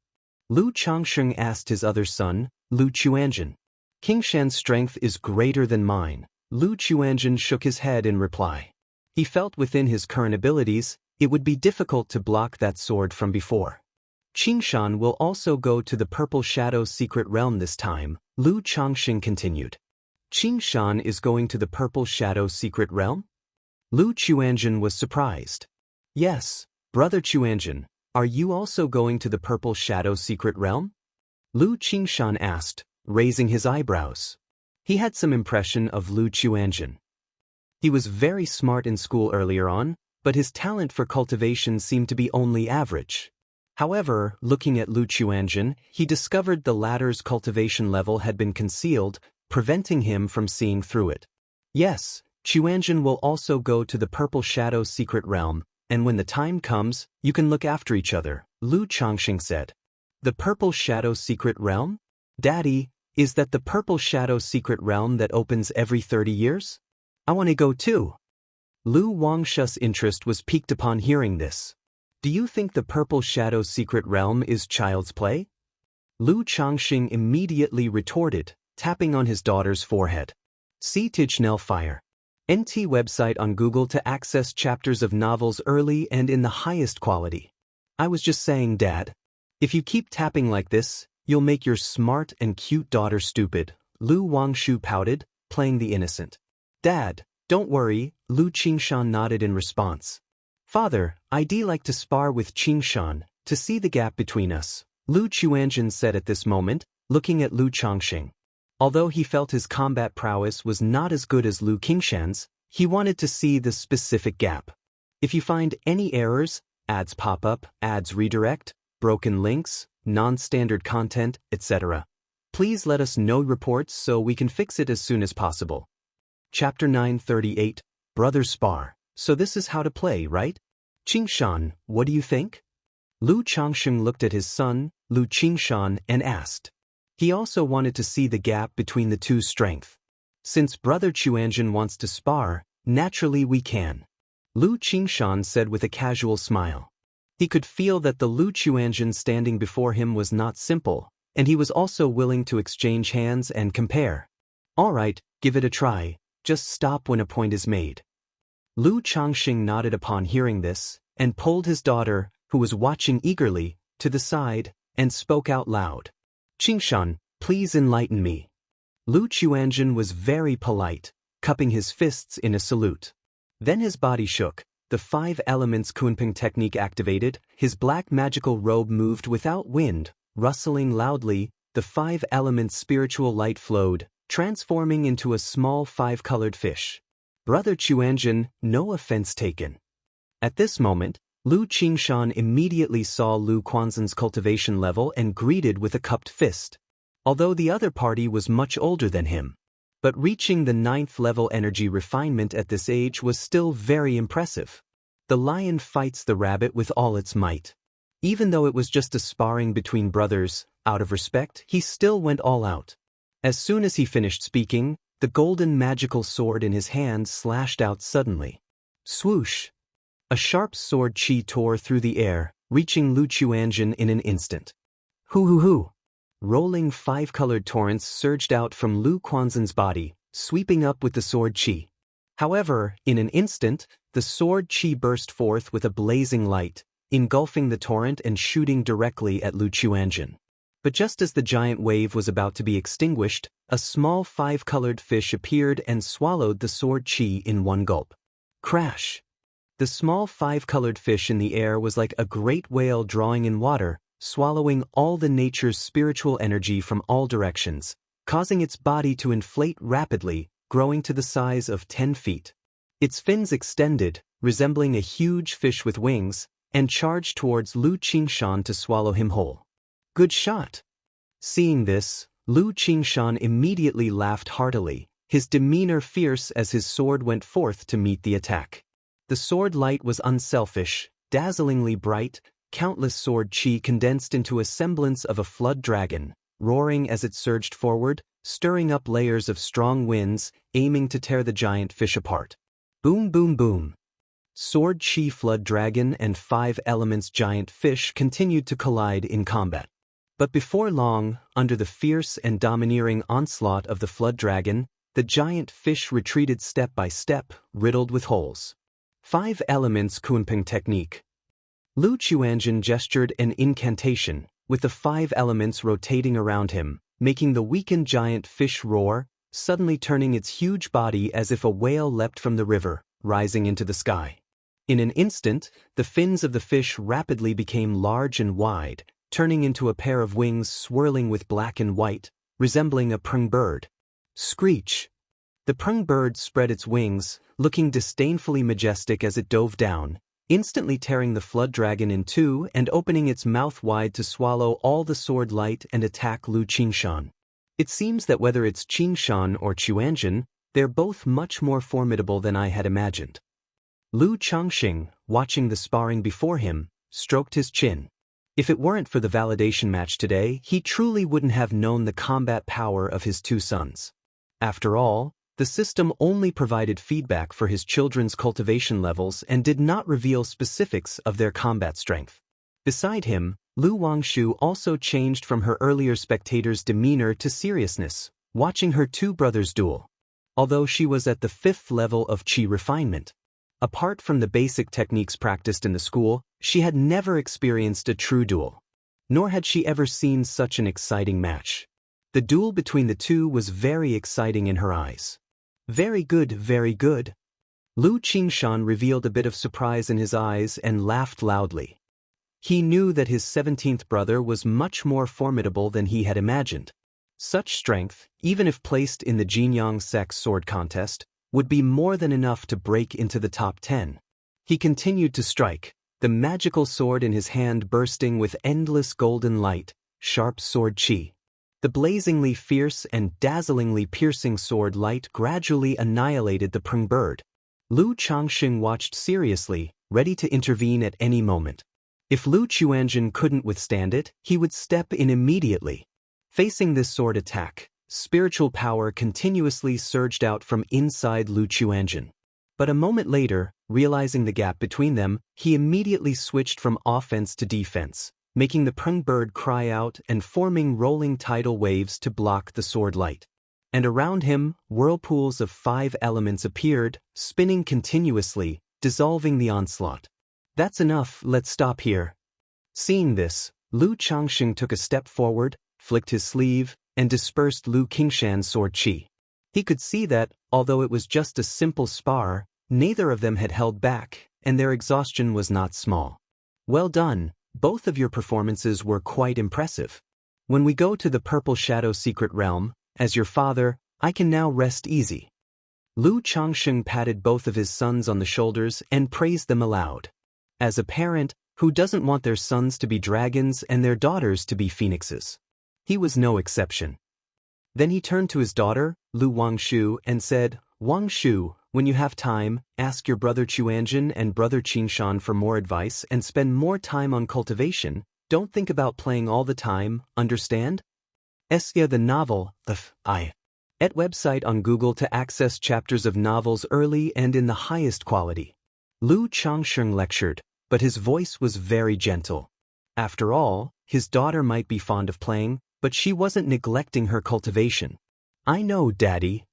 S1: Lu Changsheng asked his other son, Lu Chuanzhen. Qingshan's strength is greater than mine. Lu Chuanzhen shook his head in reply. He felt within his current abilities, it would be difficult to block that sword from before. Qingshan will also go to the Purple Shadow's secret realm this time, Lu Changsheng continued. Qingshan is going to the Purple Shadow's secret realm? Lu Chuanzhen was surprised. Yes, brother Chuanzhen, are you also going to the Purple Shadow's secret realm? Lu Qingshan asked, raising his eyebrows. He had some impression of Lu Chuanzhen. He was very smart in school earlier on, but his talent for cultivation seemed to be only average. However, looking at Lu Chuanzhen, he discovered the latter's cultivation level had been concealed, preventing him from seeing through it. Yes, Chuanzhen will also go to the Purple Shadow's secret realm, and when the time comes, you can look after each other, Lu Changsheng said. The Purple Shadow's secret realm? Daddy, is that the Purple Shadow's secret realm that opens every 30 years? I want to go too. Lu Wangshu's interest was piqued upon hearing this. Do you think the Purple Shadow's secret realm is child's play? Lu Changsheng immediately retorted, tapping on his daughter's forehead. See Tijnell Fire. NT website on Google to access chapters of novels early and in the highest quality. I was just saying, Dad. If you keep tapping like this, you'll make your smart and cute daughter stupid, Lu Wangshu pouted, playing the innocent. Dad, don't worry, Lu Qingshan nodded in response. Father, I'd like to spar with Qingshan, to see the gap between us, Lu Chuanzhen said at this moment, looking at Lu Changsheng. Although he felt his combat prowess was not as good as Lu Qingshan's, he wanted to see the specific gap. If you find any errors, ads pop up, ads redirect, broken links, non-standard content, etc., please let us know reports so we can fix it as soon as possible. Chapter 938, Brother Spar. So this is how to play, right? Qingshan, what do you think? Lu Changsheng looked at his son, Lu Qingshan, and asked. He also wanted to see the gap between the two's strength. Since Brother Chuanzhen wants to spar, naturally we can. Lu Qingshan said with a casual smile. He could feel that the Lu Chuanzhen standing before him was not simple, and he was also willing to exchange hands and compare. All right, give it a try, just stop when a point is made. Lu Changsheng nodded upon hearing this, and pulled his daughter, who was watching eagerly, to the side, and spoke out loud. Qingshan, please enlighten me. Lu Chuanzhen was very polite, cupping his fists in a salute. Then his body shook, the 5 elements Kunping technique activated, his black magical robe moved without wind, rustling loudly, the 5 elements spiritual light flowed, transforming into a small 5-colored fish. Brother Chuanzhen, no offense taken. At this moment, Lu Qingshan immediately saw Lu Quanzhen's cultivation level and greeted with a cupped fist. Although the other party was much older than him. But reaching the 9th level energy refinement at this age was still very impressive. The lion fights the rabbit with all its might. Even though it was just a sparring between brothers, out of respect, he still went all out. As soon as he finished speaking, the golden magical sword in his hand slashed out suddenly. Swoosh! A sharp sword chi tore through the air, reaching Lu Chuanzhen in an instant. Hoo! Rolling 5-colored torrents surged out from Lu Quanzhen's body, sweeping up with the sword chi. However, in an instant, the sword chi burst forth with a blazing light, engulfing the torrent and shooting directly at Lu Chuanzhen. But just as the giant wave was about to be extinguished, a small 5-colored fish appeared and swallowed the sword chi in one gulp. Crash! The small 5-colored fish in the air was like a great whale drawing in water, swallowing all the nature's spiritual energy from all directions, causing its body to inflate rapidly, growing to the size of 10 feet. Its fins extended, resembling a huge fish with wings, and charged towards Lu Qingshan to swallow him whole. Good shot! Seeing this, Lu Qingshan immediately laughed heartily, his demeanor fierce as his sword went forth to meet the attack. The sword light was unselfish, dazzlingly bright, countless sword chi condensed into a semblance of a flood dragon, roaring as it surged forward, stirring up layers of strong winds, aiming to tear the giant fish apart. Boom boom boom. Sword Chi Flood Dragon and 5 Elements Giant Fish continued to collide in combat. But before long, under the fierce and domineering onslaught of the Flood Dragon, the giant fish retreated step by step, riddled with holes. 5 Elements Kunping Technique. Lu Qiuanjun gestured an incantation, with the 5 elements rotating around him, making the weakened giant fish roar, suddenly turning its huge body as if a whale leapt from the river, rising into the sky. In an instant, the fins of the fish rapidly became large and wide, turning into a pair of wings swirling with black and white, resembling a prung bird. Screech! The prung bird spread its wings, looking disdainfully majestic as it dove down, instantly tearing the flood dragon in two and opening its mouth wide to swallow all the sword light and attack Lu Qingshan. It seems that whether it's Qingshan or Qiuanjun, they're both much more formidable than I had imagined. Lu Changxing, watching the sparring before him, stroked his chin. If it weren't for the validation match today, he truly wouldn't have known the combat power of his 2 sons. After all, the system only provided feedback for his children's cultivation levels and did not reveal specifics of their combat strength. Beside him, Lu Wangshu also changed from her earlier spectator's demeanor to seriousness, watching her 2 brothers duel. Although she was at the 5th level of Qi refinement. Apart from the basic techniques practiced in the school, she had never experienced a true duel. Nor had she ever seen such an exciting match. The duel between the 2 was very exciting in her eyes. Very good, very good. Lu Qingshan revealed a bit of surprise in his eyes and laughed loudly. He knew that his 17th brother was much more formidable than he had imagined. Such strength, even if placed in the Jinyang Sex sword contest, would be more than enough to break into the top 10. He continued to strike, the magical sword in his hand bursting with endless golden light, sharp sword chi. The blazingly fierce and dazzlingly piercing sword light gradually annihilated the prung bird. Lu Changxing watched seriously, ready to intervene at any moment. If Lu Qiuanjun couldn't withstand it, he would step in immediately. Facing this sword attack, spiritual power continuously surged out from inside Lu Qiuanjun. But a moment later, realizing the gap between them, he immediately switched from offense to defense, making the prung bird cry out and forming rolling tidal waves to block the sword light. And around him, whirlpools of 5 elements appeared, spinning continuously, dissolving the onslaught. That's enough, let's stop here. Seeing this, Lu Changxing took a step forward, flicked his sleeve, and dispersed Lu Qingshan's sword chi. He could see that, although it was just a simple spar, neither of them had held back, and their exhaustion was not small. Well done, both of your performances were quite impressive. When we go to the Purple Shadow Secret Realm, as your father, I can now rest easy. Lu Changxing patted both of his sons on the shoulders and praised them aloud. As a parent, who doesn't want their sons to be dragons and their daughters to be phoenixes? He was no exception. Then he turned to his daughter, Lu Wangshu, and said, Wangshu, when you have time, ask your brother Qiuanjun and brother Qingshan for more advice and spend more time on cultivation. Don't think about playing all the time, understand? Xianxia the novel, at website on Google to access chapters of novels early and in the highest quality. Lu Changxing lectured, but his voice was very gentle. After all, his daughter might be fond of playing, but she wasn't neglecting her cultivation. I know, Daddy.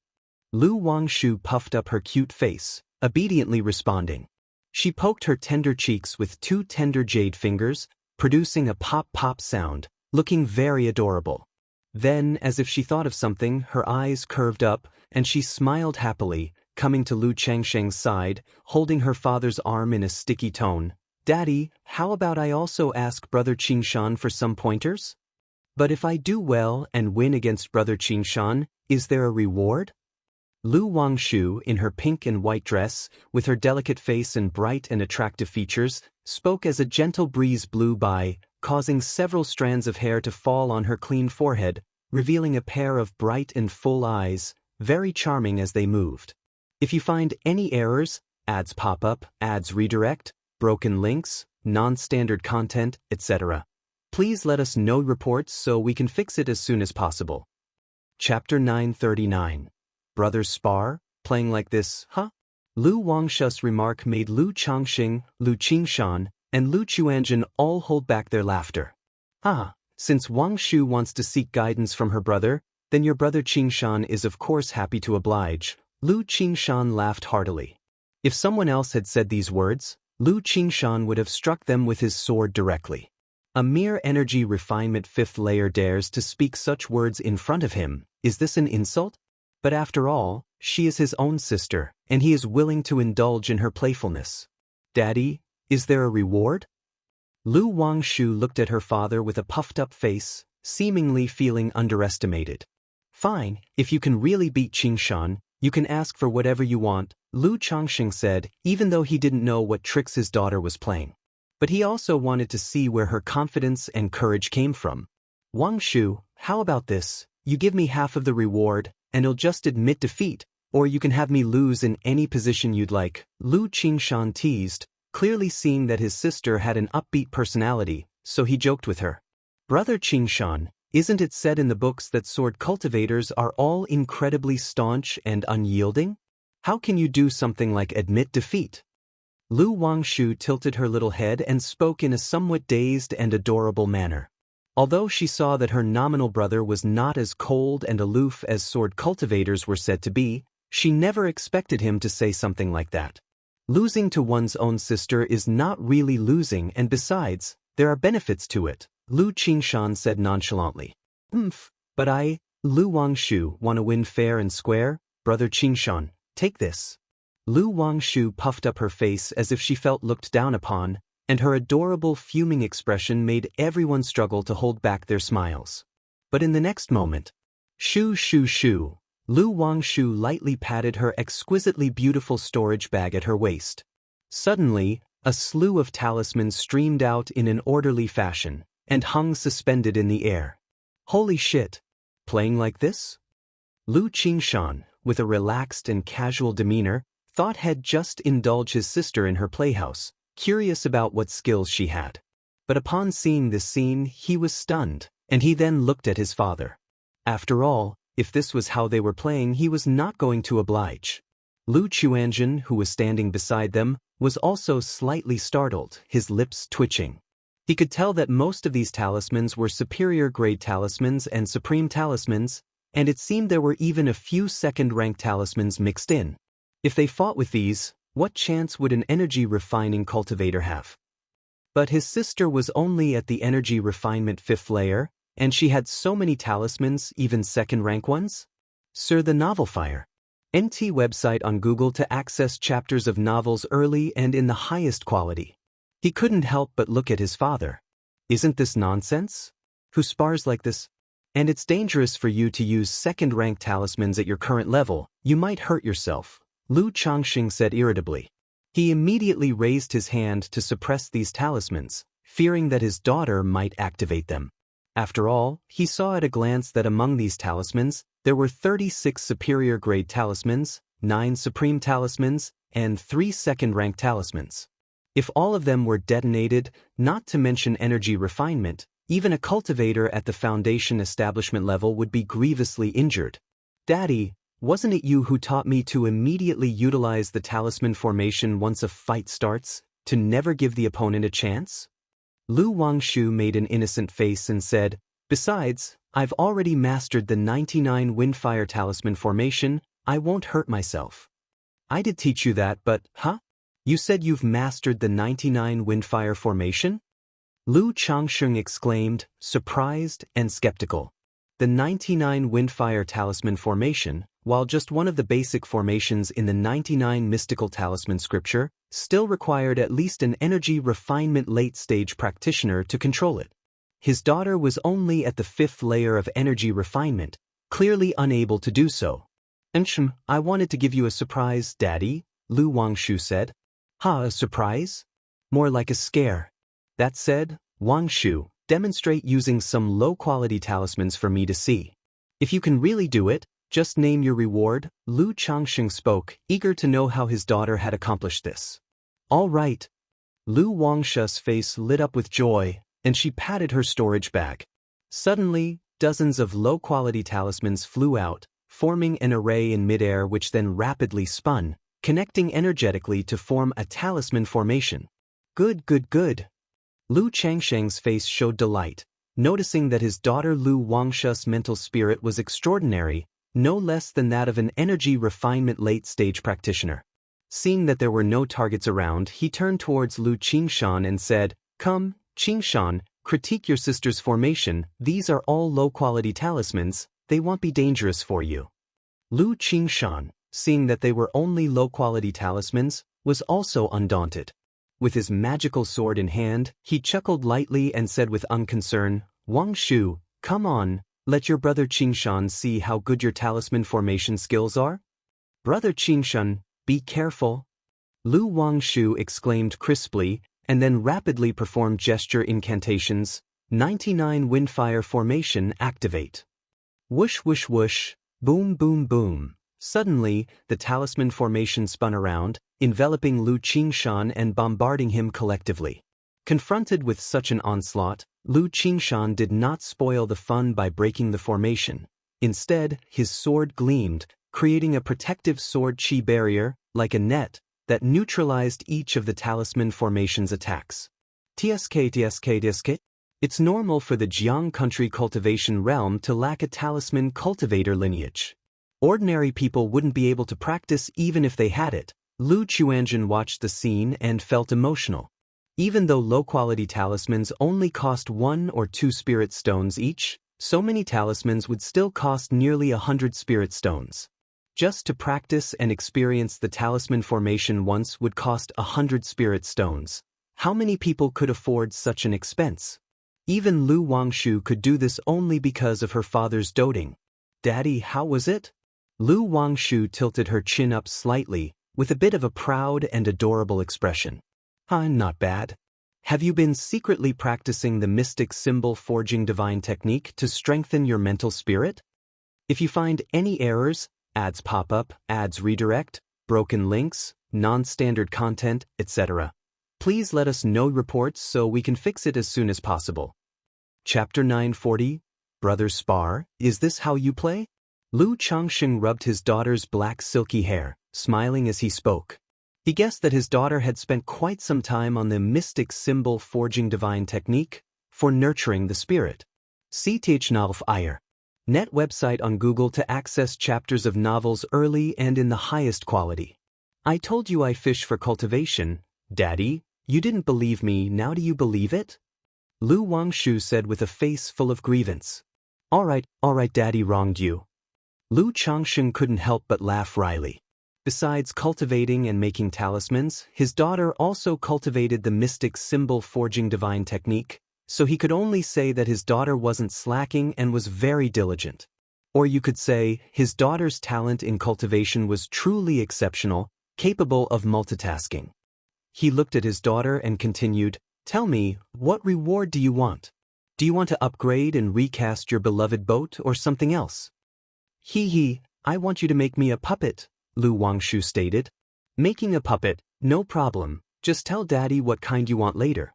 S1: Lu Wangshu puffed up her cute face, obediently responding. She poked her tender cheeks with 2 tender jade fingers, producing a pop-pop sound, looking very adorable. Then, as if she thought of something, her eyes curved up, and she smiled happily, coming to Lu Changxing's side, holding her father's arm in a sticky tone. Daddy, how about I also ask Brother Qingshan for some pointers? But if I do well and win against Brother Qingshan, is there a reward? Lu Wangshu, in her pink and white dress, with her delicate face and bright and attractive features, spoke as a gentle breeze blew by, causing several strands of hair to fall on her clean forehead, revealing a pair of bright and full eyes, very charming as they moved. If you find any errors, ads pop up, ads redirect, broken links, non-standard content, etc., Please let us know reports so we can fix it as soon as possible. Chapter 939. Brothers spar? Playing like this, huh? Lu Wangshu's remark made Lu Changxing, Lu Qingshan, and Lu Chuanjin all hold back their laughter. Since Wang Shu wants to seek guidance from her brother, then your brother Qingshan is of course happy to oblige. Lu Qingshan laughed heartily. If someone else had said these words, Lu Qingshan would have struck them with his sword directly. A mere energy refinement 5th layer dares to speak such words in front of him. Is this an insult? But after all, she is his own sister, and he is willing to indulge in her playfulness. Daddy, is there a reward? Lu Wangshu looked at her father with a puffed-up face, seemingly feeling underestimated. Fine, if you can really beat Qingshan, you can ask for whatever you want, Lu Changxing said, even though he didn't know what tricks his daughter was playing. But he also wanted to see where her confidence and courage came from. Wangshu, how about this? You give me half of the reward, and I'll just admit defeat, or you can have me lose in any position you'd like, Lu Qingshan teased, clearly seeing that his sister had an upbeat personality, so he joked with her. Brother Qingshan, isn't it said in the books that sword cultivators are all incredibly staunch and unyielding? How can you do something like admit defeat? Lu Wangshu tilted her little head and spoke in a somewhat dazed and adorable manner. Although she saw that her nominal brother was not as cold and aloof as sword cultivators were said to be, she never expected him to say something like that. Losing to one's own sister is not really losing, and besides, there are benefits to it, Lu Qingshan said nonchalantly. But I, Lu Wangshu, want to win fair and square, brother Qingshan, take this. Lu Wangshu puffed up her face as if she felt looked down upon, and her adorable fuming expression made everyone struggle to hold back their smiles. But in the next moment, shoo shoo shoo, Lu Wangshu lightly patted her exquisitely beautiful storage bag at her waist. Suddenly, a slew of talismans streamed out in an orderly fashion, and hung suspended in the air. Holy shit! Playing like this? Lu Qingshan, with a relaxed and casual demeanor, thought had just indulged his sister in her playhouse, curious about what skills she had. But upon seeing this scene, he was stunned, and he then looked at his father. After all, if this was how they were playing, he was not going to oblige. Lu Chuanjin, who was standing beside them, was also slightly startled, his lips twitching. He could tell that most of these talismans were superior-grade talismans and supreme talismans, and it seemed there were even a few second-rank talismans mixed in. If they fought with these, what chance would an energy-refining cultivator have? But his sister was only at the energy refinement 5th layer, and she had so many talismans, even second-rank ones? Sir, the novel fire. NT website on Google to access chapters of novels early and in the highest quality. He couldn't help but look at his father. Isn't this nonsense? Who spars like this? And it's dangerous for you to use second-rank talismans at your current level. You might hurt yourself, Lu Changxing said irritably. He immediately raised his hand to suppress these talismans, fearing that his daughter might activate them. After all, he saw at a glance that among these talismans, there were 36 superior-grade talismans, 9 supreme talismans, and 3 second-rank talismans. If all of them were detonated, not to mention energy refinement, even a cultivator at the foundation establishment level would be grievously injured. Daddy, wasn't it you who taught me to immediately utilize the talisman formation once a fight starts, to never give the opponent a chance? Lu Wangshu made an innocent face and said, besides, I've already mastered the 99 Windfire talisman formation, I won't hurt myself. I did teach you that, but, You said you've mastered the 99 Windfire formation? Lu Changxing exclaimed, surprised and skeptical. The 99 Windfire talisman formation, while just one of the basic formations in the 99 mystical talisman scripture, still required at least an energy refinement late-stage practitioner to control it. His daughter was only at the 5th layer of energy refinement, clearly unable to do so. I wanted to give you a surprise, Daddy, Lu Wangshu said. A surprise? More like a scare. That said, Wangshu, demonstrate using some low-quality talismans for me to see. If you can really do it, just name your reward, Lu Changxing spoke, eager to know how his daughter had accomplished this. All right. Lu Wangshu's face lit up with joy, and she patted her storage bag. Suddenly, dozens of low-quality talismans flew out, forming an array in midair which then rapidly spun, connecting energetically to form a talisman formation. Good, good, good. Lu Changsheng's face showed delight, noticing that his daughter Lu Wangshu's mental spirit was extraordinary, no less than that of an energy refinement late-stage practitioner. Seeing that there were no targets around, he turned towards Lu Qingshan and said, "Come, Qingshan, critique your sister's formation. These are all low-quality talismans, they won't be dangerous for you." Lu Qingshan, seeing that they were only low-quality talismans, was also undaunted. With his magical sword in hand, he chuckled lightly and said with unconcern, "Wang Shu, come on, let your brother Qingshan see how good your talisman formation skills are." "Brother Qingshan, be careful." Lu Wangshu exclaimed crisply, and then rapidly performed gesture incantations. 99 Windfire Formation activate. Whoosh whoosh whoosh, boom boom boom. Suddenly, the talisman formation spun around, enveloping Lu Qingshan and bombarding him collectively. Confronted with such an onslaught, Lu Qingshan did not spoil the fun by breaking the formation. Instead, his sword gleamed, creating a protective sword chi barrier, like a net, that neutralized each of the talisman formation's attacks. TSK. It's normal for the Jiang country cultivation realm to lack a talisman cultivator lineage. Ordinary people wouldn't be able to practice even if they had it. Lu Chuanjun watched the scene and felt emotional. Even though low-quality talismans only cost 1 or 2 spirit stones each, so many talismans would still cost nearly 100 spirit stones. Just to practice and experience the talisman formation once would cost 100 spirit stones. How many people could afford such an expense? Even Lu Wangshu could do this only because of her father's doting. "Daddy, how was it?" Lu Wangshu tilted her chin up slightly, with a bit of a proud and adorable expression. Not bad. Have you been secretly practicing the mystic symbol forging divine technique to strengthen your mental spirit? If you find any errors, ads pop up, ads redirect, broken links, non-standard content, etc., please let us know reports so we can fix it as soon as possible. Chapter 940, Brother Spar, is this how you play? Lu Changsheng rubbed his daughter's black silky hair, smiling as he spoke. He guessed that his daughter had spent quite some time on the mystic symbol forging divine technique for nurturing the spirit. See Tachnalf Iyer. Net website on Google to access chapters of novels early and in the highest quality. I told you I fish for cultivation, Daddy. You didn't believe me, now do you believe it? Lu Wangshu said with a face full of grievance. All right, Daddy wronged you. Lu Changsheng couldn't help but laugh wryly. Besides cultivating and making talismans, his daughter also cultivated the mystic symbol forging divine technique, so he could only say that his daughter wasn't slacking and was very diligent. Or you could say, his daughter's talent in cultivation was truly exceptional, capable of multitasking. He looked at his daughter and continued, "Tell me, what reward do you want? Do you want to upgrade and recast your beloved boat or something else?" I want you to make me a puppet, Lu Wangshu stated. "Making a puppet, no problem, just tell Daddy what kind you want later."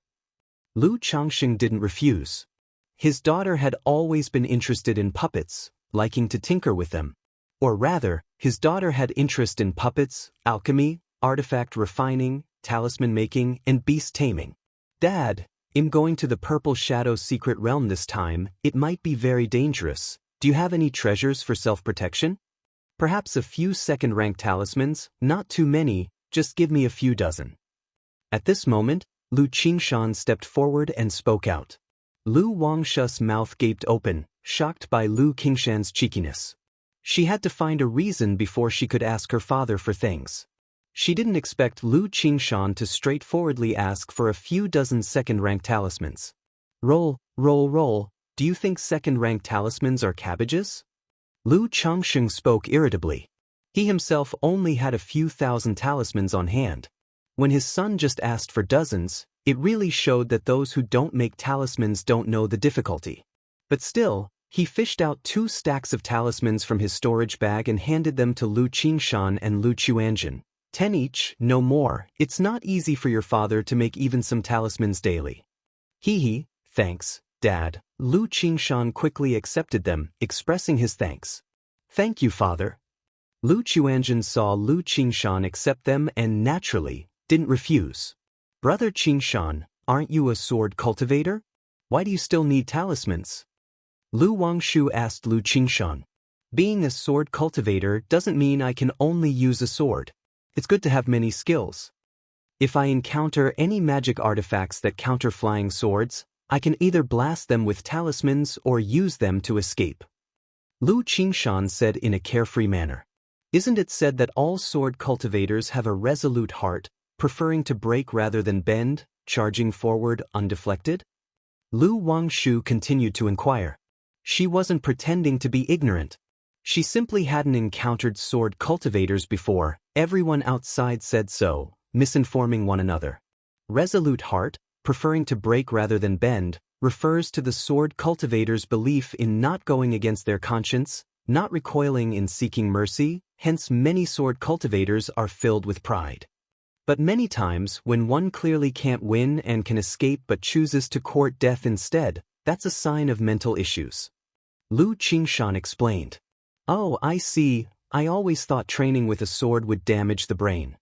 S1: Lu Changsheng didn't refuse. His daughter had always been interested in puppets, liking to tinker with them. Or rather, his daughter had interest in puppets, alchemy, artifact refining, talisman making, and beast taming. "Dad, I'm going to the Purple Shadow secret realm this time, it might be very dangerous. Do you have any treasures for self-protection? Perhaps a few second-rank talismans, not too many, just give me a few dozen." At this moment, Lu Qingshan stepped forward and spoke out. Lu Wangshu's mouth gaped open, shocked by Lu Qingshan's cheekiness. She had to find a reason before she could ask her father for things. She didn't expect Lu Qingshan to straightforwardly ask for a few dozen second-rank talismans. Roll. Do you think second-rank talismans are cabbages? Lu Changsheng spoke irritably. He himself only had a few thousand talismans on hand. When his son just asked for dozens, it really showed that those who don't make talismans don't know the difficulty. But still, he fished out 2 stacks of talismans from his storage bag and handed them to Lu Qingshan and Lu Chuanjun. 10 each, no more. It's not easy for your father to make even some talismans daily. Thanks, Dad. Lu Qingshan quickly accepted them, expressing his thanks. Thank you, Father. Lu Chuanjun saw Lu Qingshan accept them and naturally didn't refuse. Brother Qingshan, aren't you a sword cultivator? Why do you still need talismans? Lu Wangshu asked Lu Qingshan. Being a sword cultivator doesn't mean I can only use a sword. It's good to have many skills. If I encounter any magic artifacts that counter flying swords, I can either blast them with talismans or use them to escape. Lu Qingshan said in a carefree manner. Isn't it said that all sword cultivators have a resolute heart, preferring to break rather than bend, charging forward undeflected? Lu Wangshu continued to inquire. She wasn't pretending to be ignorant. She simply hadn't encountered sword cultivators before. Everyone outside said so, misinforming one another. Resolute heart, preferring to break rather than bend, refers to the sword cultivator's belief in not going against their conscience, not recoiling in seeking mercy. Hence many sword cultivators are filled with pride. But many times, when one clearly can't win and can escape but chooses to court death instead, that's a sign of mental issues. Lu Qingshan explained. Oh, I see. I always thought training with a sword would damage the brain.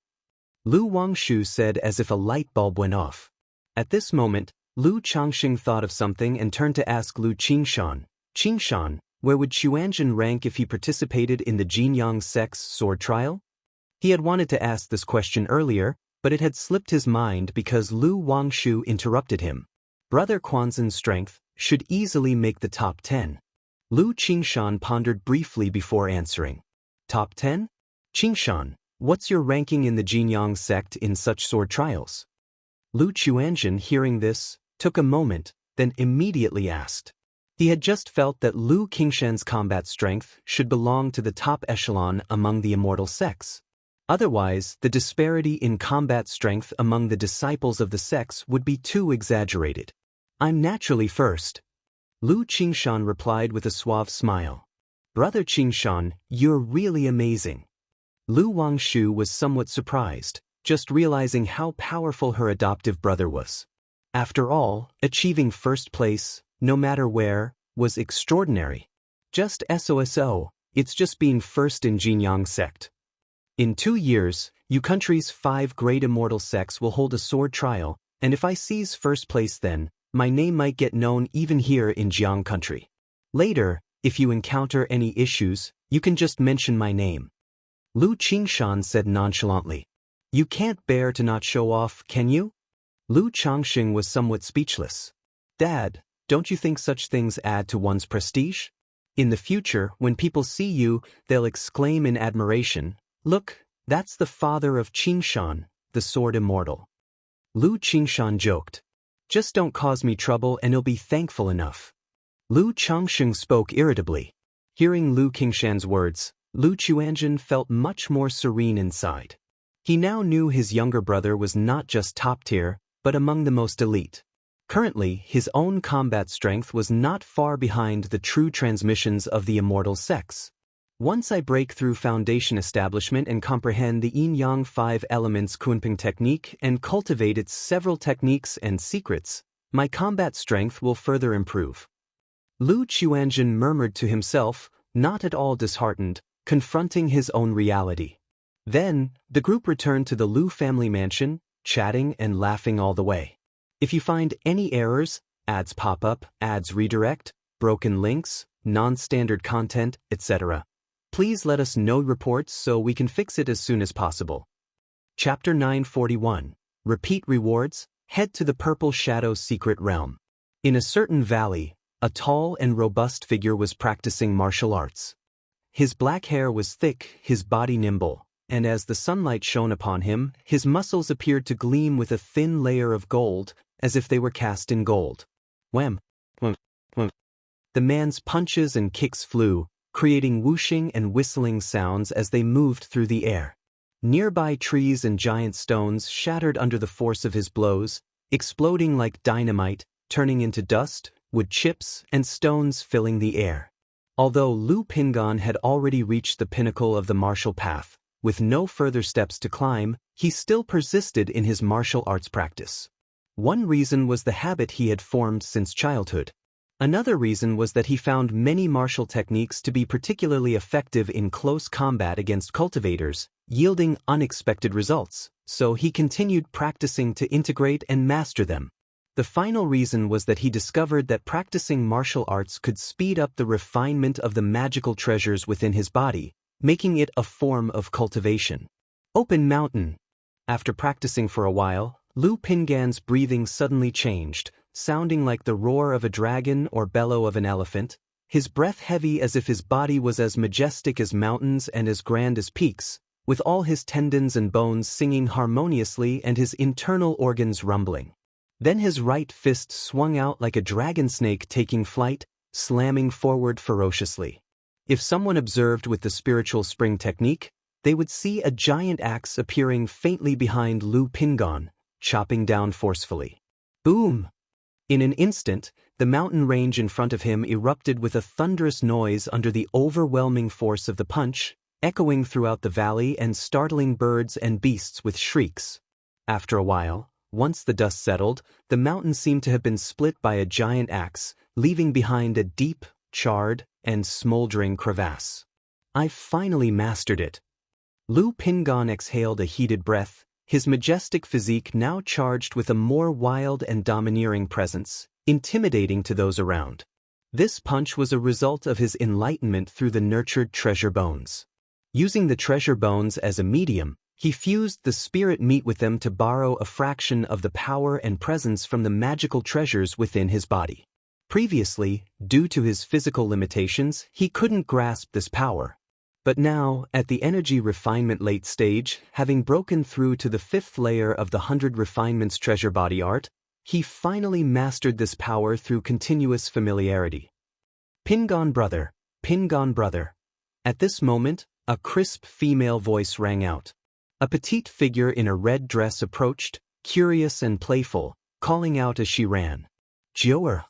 S1: Lu Wangshu said as if a light bulb went off. At this moment, Lu Changxing thought of something and turned to ask Lu Qingshan. Qingshan, where would Xuanzhen rank if he participated in the Jinyang sect's sword trial? He had wanted to ask this question earlier, but it had slipped his mind because Lu Wangshu interrupted him. Brother Quanzhen's strength should easily make the top 10. Lu Qingshan pondered briefly before answering. Top 10? Qingshan, what's your ranking in the Jinyang sect in such sword trials? Lu Chuanzhen, hearing this, took a moment, then immediately asked. He had just felt that Lu Qingshan's combat strength should belong to the top echelon among the immortal sects. Otherwise, the disparity in combat strength among the disciples of the sects would be too exaggerated. I'm naturally first. Lu Qingshan replied with a suave smile. Brother Qingshan, you're really amazing. Lu Wangshu was somewhat surprised, just realizing how powerful her adoptive brother was. After all, achieving first place, no matter where, was extraordinary. Just SOSO, it's just being first in Jinyang sect. In 2 years, you country's 5 great immortal sects will hold a sword trial, and if I seize first place then, my name might get known even here in Jiang country. Later, if you encounter any issues, you can just mention my name. Lu Qingshan said nonchalantly. You can't bear to not show off, can you? Lu Changxing was somewhat speechless. Dad, don't you think such things add to one's prestige? In the future, when people see you, they'll exclaim in admiration, look, that's the father of Qingshan, the sword immortal. Lu Qingshan joked. Just don't cause me trouble and he'll be thankful enough. Lu Changxing spoke irritably. Hearing Lu Qingshan's words, Lu Chuanzhen felt much more serene inside. He now knew his younger brother was not just top tier, but among the most elite. Currently, his own combat strength was not far behind the true transmissions of the immortal sects. Once I break through foundation establishment and comprehend the yin-yang 5 elements Kunping technique and cultivate its several techniques and secrets, my combat strength will further improve. Lu Chuanzhen murmured to himself, not at all disheartened, confronting his own reality. Then, the group returned to the Lu family mansion, chatting and laughing all the way. If you find any errors, ads pop up, ads redirect, broken links, non-standard content, etc., please let us know reports so we can fix it as soon as possible. Chapter 941. Repeat rewards, head to the Purple Shadow's secret realm. In a certain valley, a tall and robust figure was practicing martial arts. His black hair was thick, his body nimble, and as the sunlight shone upon him, his muscles appeared to gleam with a thin layer of gold, as if they were cast in gold. Wham! Wham! Wham! The man's punches and kicks flew, creating whooshing and whistling sounds as they moved through the air. Nearby trees and giant stones shattered under the force of his blows, exploding like dynamite, turning into dust, wood chips, and stones filling the air. Although Lu Pingan had already reached the pinnacle of the martial path, with no further steps to climb, he still persisted in his martial arts practice. One reason was the habit he had formed since childhood. Another reason was that he found many martial techniques to be particularly effective in close combat against cultivators, yielding unexpected results, so he continued practicing to integrate and master them. The final reason was that he discovered that practicing martial arts could speed up the refinement of the magical treasures within his body, making it a form of cultivation. Open Mountain. After practicing for a while, Lu Pingan's breathing suddenly changed, sounding like the roar of a dragon or bellow of an elephant, his breath heavy as if his body was as majestic as mountains and as grand as peaks, with all his tendons and bones singing harmoniously and his internal organs rumbling. Then his right fist swung out like a dragon snake taking flight, slamming forward ferociously. If someone observed with the spiritual spring technique, they would see a giant axe appearing faintly behind Lu Pingan, chopping down forcefully. Boom! In an instant, the mountain range in front of him erupted with a thunderous noise under the overwhelming force of the punch, echoing throughout the valley and startling birds and beasts with shrieks. After a while, once the dust settled, the mountain seemed to have been split by a giant axe, leaving behind a deep, charred, and smoldering crevasse. I've finally mastered it. Lu Pingan exhaled a heated breath, his majestic physique now charged with a more wild and domineering presence, intimidating to those around. This punch was a result of his enlightenment through the nurtured treasure bones. Using the treasure bones as a medium, he fused the spirit meat with them to borrow a fraction of the power and presence from the magical treasures within his body. Previously, due to his physical limitations, he couldn't grasp this power. But now, at the energy refinement late stage, having broken through to the 5th layer of the 100 Refinements treasure body art, he finally mastered this power through continuous familiarity. Pingan brother, Pingan brother. At this moment, a crisp female voice rang out. A petite figure in a red dress approached, curious and playful, calling out as she ran. Jiaoer.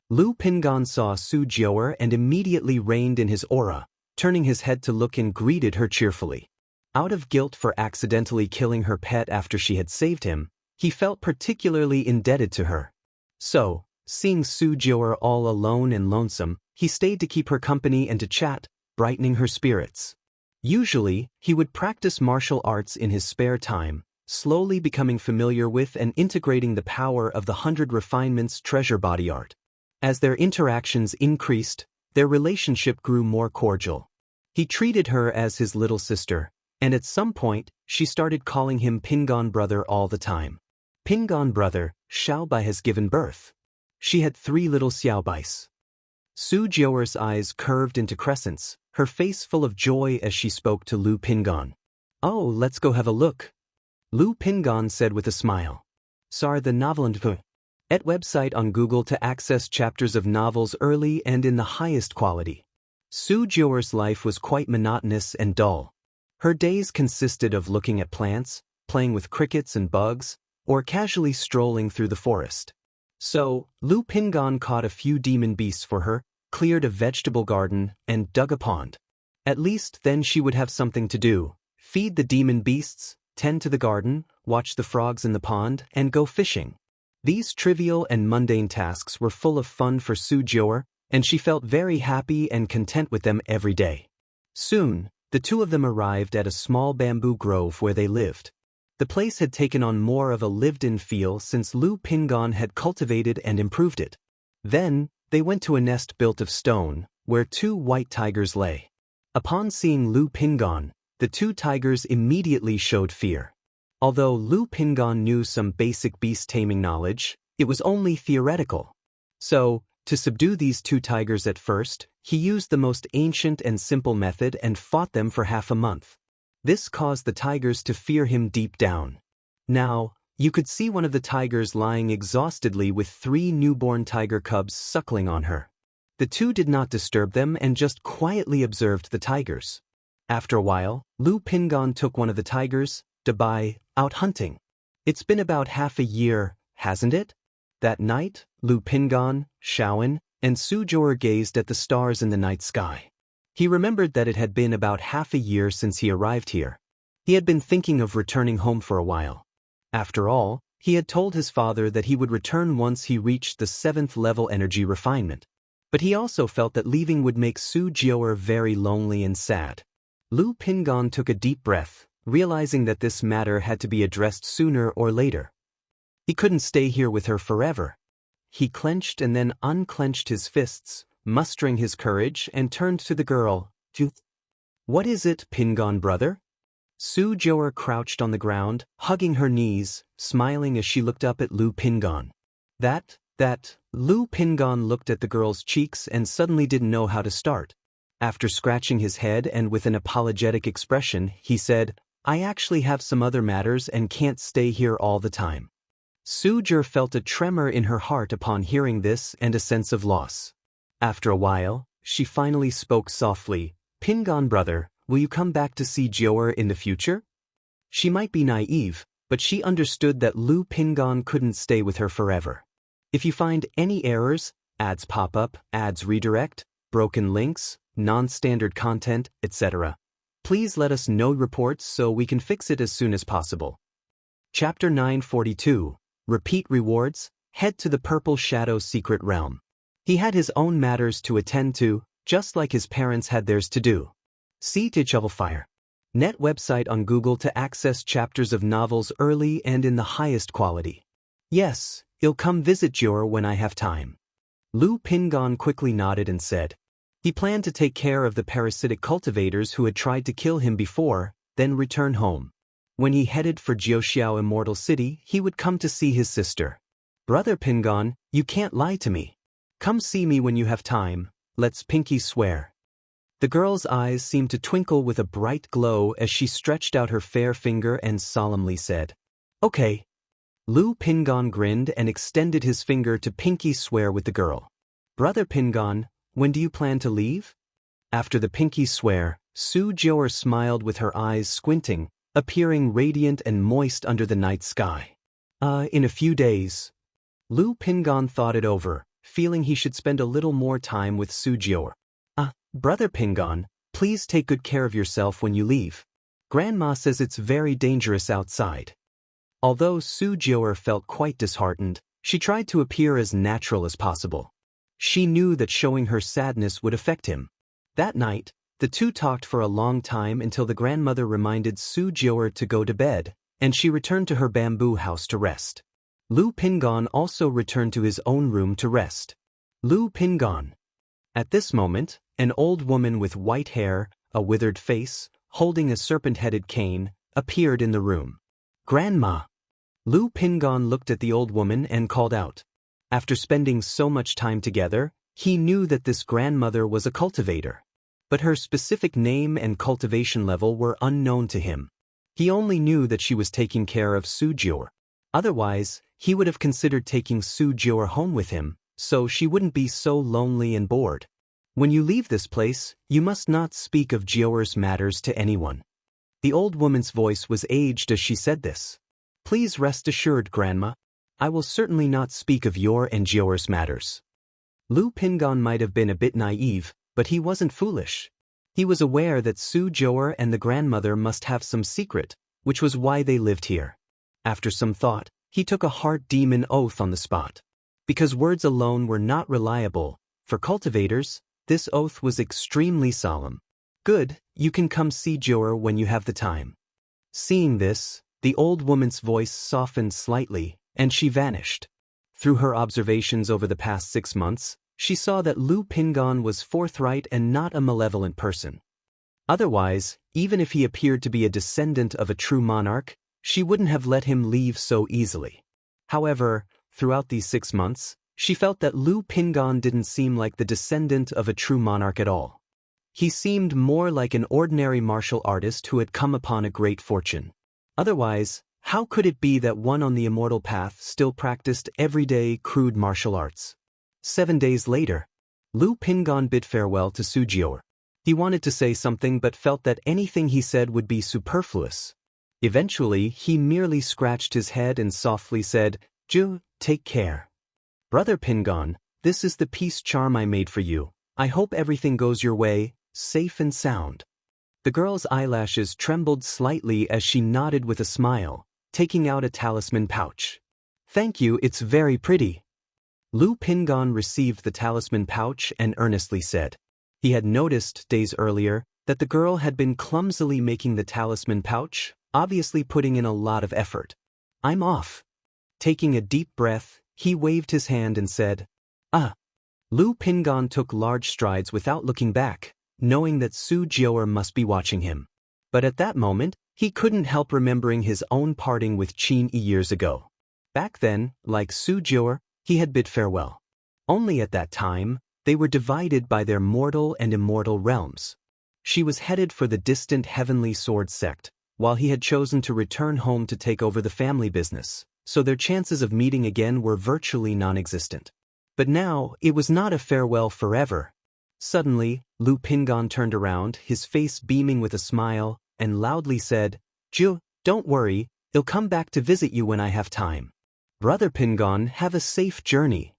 S1: Lu Pingan saw Su Jiaoer and immediately reined in his aura, turning his head to look and greeted her cheerfully. Out of guilt for accidentally killing her pet after she had saved him, he felt particularly indebted to her. So, seeing Su Jiaoer all alone and lonesome, he stayed to keep her company and to chat, brightening her spirits. Usually, he would practice martial arts in his spare time, slowly becoming familiar with and integrating the power of the 100 Refinements treasure body art. As their interactions increased, their relationship grew more cordial. He treated her as his little sister, and at some point, she started calling him Pingan brother all the time. Pingan brother, Xiaobai has given birth. She had 3 little Xiaobais. Su Jiaoer's eyes curved into crescents, her face full of joy as she spoke to Lu Pingan. Oh, let's go have a look. Lu Pingan said with a smile. Sar the novelant at website on Google to access chapters of novels early and in the highest quality. Su Jiaoer's life was quite monotonous and dull. Her days consisted of looking at plants, playing with crickets and bugs, or casually strolling through the forest. So, Lu Pingan caught a few demon beasts for her, cleared a vegetable garden, and dug a pond. At least then she would have something to do: feed the demon beasts, tend to the garden, watch the frogs in the pond, and go fishing. These trivial and mundane tasks were full of fun for Su Jiaoer, and she felt very happy and content with them every day. Soon, the two of them arrived at a small bamboo grove where they lived. The place had taken on more of a lived-in feel since Lu Pingan had cultivated and improved it. Then, they went to a nest built of stone, where 2 white tigers lay. Upon seeing Lu Pingan, the 2 tigers immediately showed fear. Although Lu Pingan knew some basic beast-taming knowledge, it was only theoretical. So, to subdue these 2 tigers at first, he used the most ancient and simple method and fought them for half a month. This caused the tigers to fear him deep down. Now, you could see one of the tigers lying exhaustedly with 3 newborn tiger cubs suckling on her. The 2 did not disturb them and just quietly observed the tigers. After a while, Lu Pingan took one of the tigers, Dabai, out hunting. It's been about half a year, hasn't it? That night, Lu Pingan, Xiaoan, and Su Jiaoer gazed at the stars in the night sky. He remembered that it had been about half a year since he arrived here. He had been thinking of returning home for a while. After all, He had told his father that he would return once he reached the 7th level energy refinement. But he also felt that leaving would make Su Jiuer very lonely and sad. Lu Pingon took a deep breath, realizing that this matter had to be addressed sooner or later. He couldn't stay here with her forever. He clenched and then unclenched his fists, mustering his courage, and turned to the girl. "What is it, Pingon brother?" Su Jiuer crouched on the ground, hugging her knees, smiling as she looked up at Lu Pingon. That, Lu Pingon looked at the girl's cheeks and suddenly didn't know how to start. After scratching his head and with an apologetic expression, he said, "I actually have some other matters and can't stay here all the time." Su Jiuer felt a tremor in her heart upon hearing this and a sense of loss. After a while, she finally spoke softly, "Pingon brother, will you come back to see Jiuer in the future?" She might be naive, but she understood that Lu Pingon couldn't stay with her forever. If you find any errors, ads pop up, ads redirect, broken links, non-standard content, etc., please let us know reports so we can fix it as soon as possible. Chapter 942. Repeat rewards, head to the Purple Shadow Secret Realm. He had his own matters to attend to, just like his parents had theirs to do. See Shovelfire. Net website on Google to access chapters of novels early and in the highest quality. Yes, I'll come visit Jiuer when I have time. Lu Pingon quickly nodded and said. He planned to take care of the parasitic cultivators who had tried to kill him before, then return home. When he headed for Jiuxiao Immortal City, he would come to see his sister. "Brother Pingon, you can't lie to me. Come see me when you have time, let's pinky swear." The girl's eyes seemed to twinkle with a bright glow as she stretched out her fair finger and solemnly said, "Okay." Lu Pingon grinned and extended his finger to pinky swear with the girl. "Brother Pingon, when do you plan to leave?" After the pinky swear, Su Jiuer smiled with her eyes squinting, appearing radiant and moist under the night sky. In a few days." Lu Pingon thought it over, feeling he should spend a little more time with Su Jiuer. Brother Pingon, please take good care of yourself when you leave. Grandma says it's very dangerous outside." Although Su Jiuer felt quite disheartened, she tried to appear as natural as possible. She knew that showing her sadness would affect him. That night, the two talked for a long time until the grandmother reminded Su Jiuer to go to bed, and she returned to her bamboo house to rest. Lu Pingon also returned to his own room to rest. Lu Pingon. At this moment, an old woman with white hair, a withered face, holding a serpent-headed cane, appeared in the room. "Grandma." Lu Pingon looked at the old woman and called out. After spending so much time together, he knew that this grandmother was a cultivator. But her specific name and cultivation level were unknown to him. He only knew that she was taking care of Su Jiuer. Otherwise, he would have considered taking Su Jiuer home with him, so she wouldn't be so lonely and bored. "When you leave this place, you must not speak of Jiuer's matters to anyone." The old woman's voice was aged as she said this. "Please rest assured, Grandma. I will certainly not speak of your and Jiuer's matters." Lu Pingon might have been a bit naive, but he wasn't foolish. He was aware that Su Jiuer and the grandmother must have some secret, which was why they lived here. After some thought, he took a heart demon oath on the spot. Because words alone were not reliable, for cultivators, this oath was extremely solemn. "Good, you can come see Jiuer when you have the time." Seeing this, the old woman's voice softened slightly, and she vanished. Through her observations over the past 6 months, she saw that Lu Pingon was forthright and not a malevolent person. Otherwise, even if he appeared to be a descendant of a true monarch, she wouldn't have let him leave so easily. However, throughout these 6 months, she felt that Lu Pingon didn't seem like the descendant of a true monarch at all. He seemed more like an ordinary martial artist who had come upon a great fortune. Otherwise, how could it be that one on the immortal path still practiced everyday, crude martial arts? 7 days later, Lu Pingon bid farewell to Su Jiuer. He wanted to say something but felt that anything he said would be superfluous. Eventually, he merely scratched his head and softly said, "Jiu, take care. Brother Pingon, this is the peace charm I made for you. I hope everything goes your way, safe and sound." The girl's eyelashes trembled slightly as she nodded with a smile, taking out a talisman pouch. Thank you, it's very pretty. Lu Pingon received the talisman pouch and earnestly said. He had noticed, days earlier, that the girl had been clumsily making the talisman pouch, obviously putting in a lot of effort. I'm off. Taking a deep breath, he waved his hand and said, "Ah." Lu Pingon took large strides without looking back, knowing that Su Jiuer must be watching him. But at that moment, he couldn't help remembering his own parting with Qin Yi years ago. Back then, like Su Jiuer, he had bid farewell. Only at that time, they were divided by their mortal and immortal realms. She was headed for the distant Heavenly Sword sect, while he had chosen to return home to take over the family business, so their chances of meeting again were virtually non-existent. But now, it was not a farewell forever. Suddenly, Lu Pingon turned around, his face beaming with a smile, and loudly said, "Ju, don't worry, I'll come back to visit you when I have time. Brother Pingon, have a safe journey."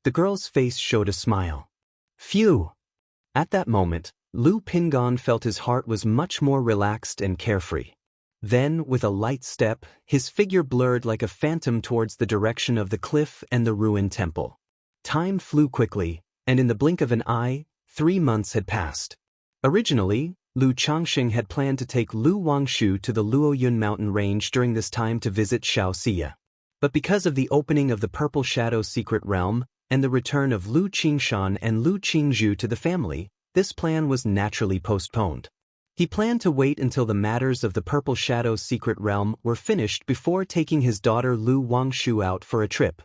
S1: The girl's face showed a smile. Phew! At that moment, Lu Pingon felt his heart was much more relaxed and carefree. Then, with a light step, his figure blurred like a phantom towards the direction of the cliff and the ruined temple. Time flew quickly, and in the blink of an eye, 3 months had passed. Originally, Lu Changxing had planned to take Lu Wangshu to the Luoyun mountain range during this time to visit Xiaoxia. But because of the opening of the Purple Shadow secret realm, and the return of Lu Qingshan and Lu Qingzhu to the family, this plan was naturally postponed. He planned to wait until the matters of the Purple Shadow secret realm were finished before taking his daughter Lu Wangshu out for a trip.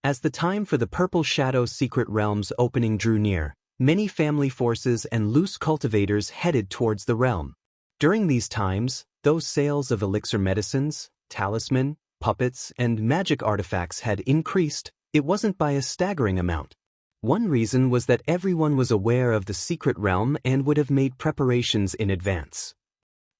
S1: As the time for the Purple Shadow secret realm's opening drew near, many family forces and loose cultivators headed towards the realm. During these times, those sales of elixir medicines, talisman, puppets, and magic artifacts had increased. It wasn't by a staggering amount. One reason was that everyone was aware of the secret realm and would have made preparations in advance.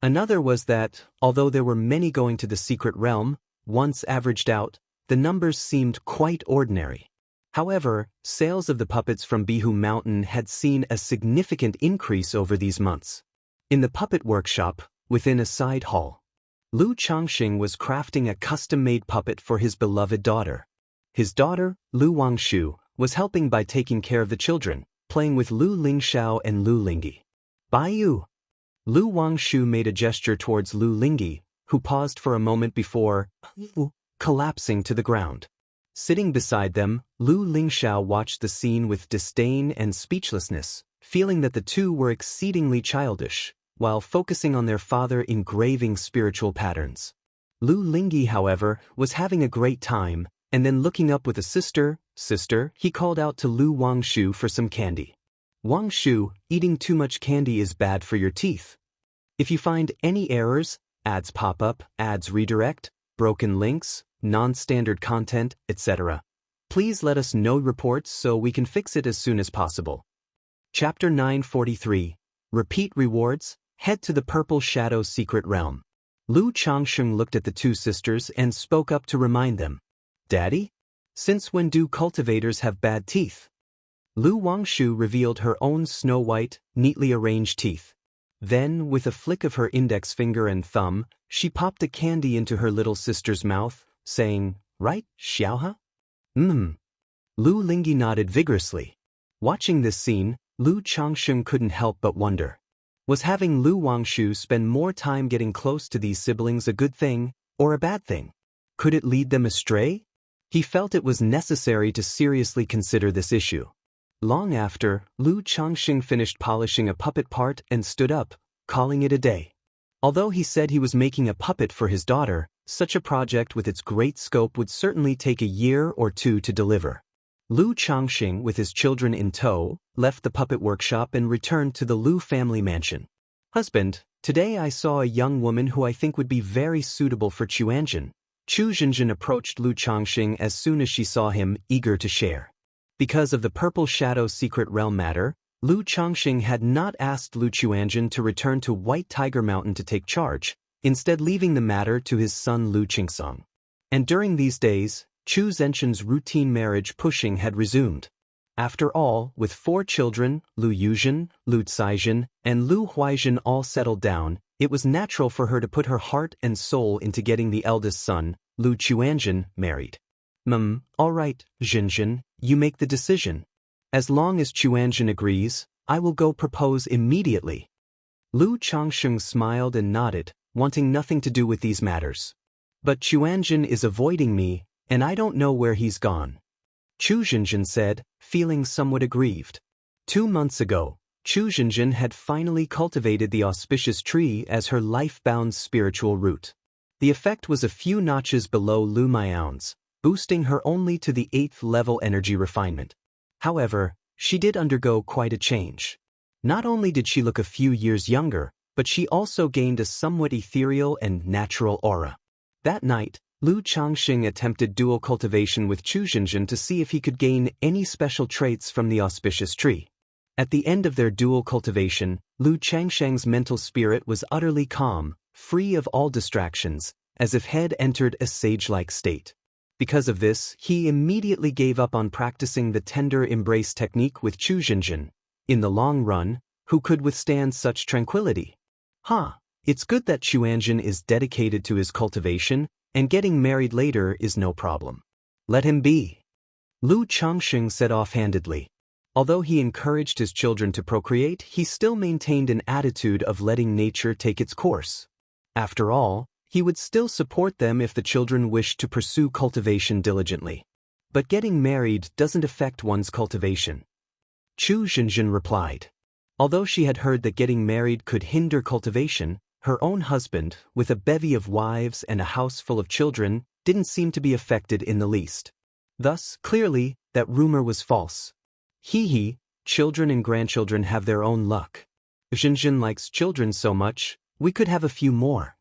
S1: Another was that, although there were many going to the secret realm, once averaged out, the numbers seemed quite ordinary. However, sales of the puppets from Bihu Mountain had seen a significant increase over these months. In the puppet workshop, within a side hall, Lu Changxing was crafting a custom-made puppet for his beloved daughter. His daughter, Lu Wangshu, was helping by taking care of the children, playing with Lu Lingxiao and Lu Lingyi. "Baiyu." Lu Wangshu made a gesture towards Lu Lingyi, who paused for a moment before collapsing to the ground. Sitting beside them, Lu Lingxiao watched the scene with disdain and speechlessness, feeling that the two were exceedingly childish, while focusing on their father engraving spiritual patterns. Lu Lingyi, however, was having a great time, and then looking up with a sister, he called out to Lu Wangshu for some candy. "Wangshu, eating too much candy is bad for your teeth. If you find any errors, ads pop up, ads redirect, broken links, non-standard content, etc., please let us know reports so we can fix it as soon as possible." Chapter 943. Repeat rewards, head to the Purple Shadow secret realm. Lu Changxing looked at the two sisters and spoke up to remind them. "Daddy? Since when do cultivators have bad teeth?" Lu Wangshu revealed her own snow-white, neatly arranged teeth. Then, with a flick of her index finger and thumb, she popped a candy into her little sister's mouth, saying, "Right, Xiaoha?" Lu Lingyi nodded vigorously. Watching this scene, Lu Changxing couldn't help but wonder. Was having Lu Wangshu spend more time getting close to these siblings a good thing, or a bad thing? Could it lead them astray? He felt it was necessary to seriously consider this issue. Long after, Lu Changxing finished polishing a puppet part and stood up, calling it a day. Although he said he was making a puppet for his daughter, such a project with its great scope would certainly take a year or two to deliver. Lu Changxing, with his children in tow, left the puppet workshop and returned to the Lu family mansion. "Husband, today I saw a young woman who I think would be very suitable for Chuanjin." Chu Zhenjin approached Lu Changxing as soon as she saw him, eager to share. Because of the Purple Shadow secret realm matter, Lu Changxing had not asked Lu Chuanjin to return to White Tiger Mountain to take charge, instead leaving the matter to his son Lu Qingsong. And during these days, Chu Zhenjin's routine marriage pushing had resumed. After all, with 4 children, Lu Yuzhen, Lu Caizhen, and Lu Huaizhen all settled down, it was natural for her to put her heart and soul into getting the eldest son, Lu Chuanjin, married. All right, Xinxin, you make the decision. As long as Chuanjin agrees, I will go propose immediately. Lu Changsheng smiled and nodded, wanting nothing to do with these matters. But Chuanjin is avoiding me, and I don't know where he's gone. Chu Xinxin said, feeling somewhat aggrieved. 2 months ago, Chu Xinxin had finally cultivated the auspicious tree as her life-bound spiritual root. The effect was a few notches below Lu Miao's, boosting her only to the 8th level energy refinement. However, she did undergo quite a change. Not only did she look a few years younger, but she also gained a somewhat ethereal and natural aura. That night, Lu Changxing attempted dual cultivation with Chu Xinxin to see if he could gain any special traits from the auspicious tree. At the end of their dual cultivation, Lu Changsheng's mental spirit was utterly calm, free of all distractions, as if had entered a sage-like state. Because of this, he immediately gave up on practicing the tender embrace technique with Chu Xinxin. In the long run, who could withstand such tranquility? It's good that Chuanjin is dedicated to his cultivation, and getting married later is no problem. Let him be. Lu Changxing said offhandedly. Although he encouraged his children to procreate, he still maintained an attitude of letting nature take its course. After all, he would still support them if the children wished to pursue cultivation diligently. But getting married doesn't affect one's cultivation. Chu Xinxin replied. Although she had heard that getting married could hinder cultivation, her own husband, with a bevy of wives and a house full of children, didn't seem to be affected in the least. Thus, clearly, that rumor was false. Children and grandchildren have their own luck. Xinxin likes children so much, we could have a few more.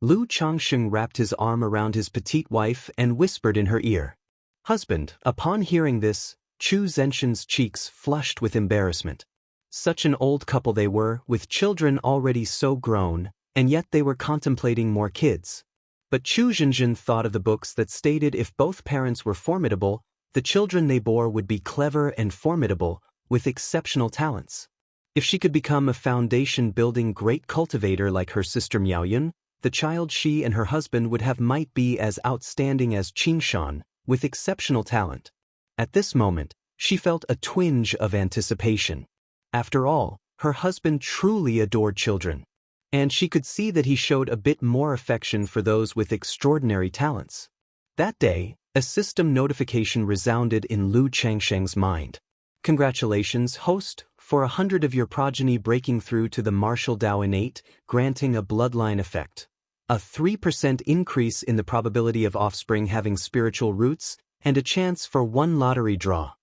S1: Lu Changxing wrapped his arm around his petite wife and whispered in her ear. Husband. Upon hearing this, Chu Zhenxin's cheeks flushed with embarrassment. Such an old couple they were, with children already so grown, and yet they were contemplating more kids. But Chu Xinxin thought of the books that stated if both parents were formidable, the children they bore would be clever and formidable, with exceptional talents. If she could become a foundation-building great cultivator like her sister Miaoyun, the child she and her husband would have might be as outstanding as Qingshan, with exceptional talent. At this moment, she felt a twinge of anticipation. After all, her husband truly adored children. And she could see that he showed a bit more affection for those with extraordinary talents. That day, a system notification resounded in Lu Changsheng's mind. Congratulations, host, for 100 of your progeny breaking through to the martial Dao innate, granting a bloodline effect. A 3% increase in the probability of offspring having spiritual roots, and a chance for 1 lottery draw.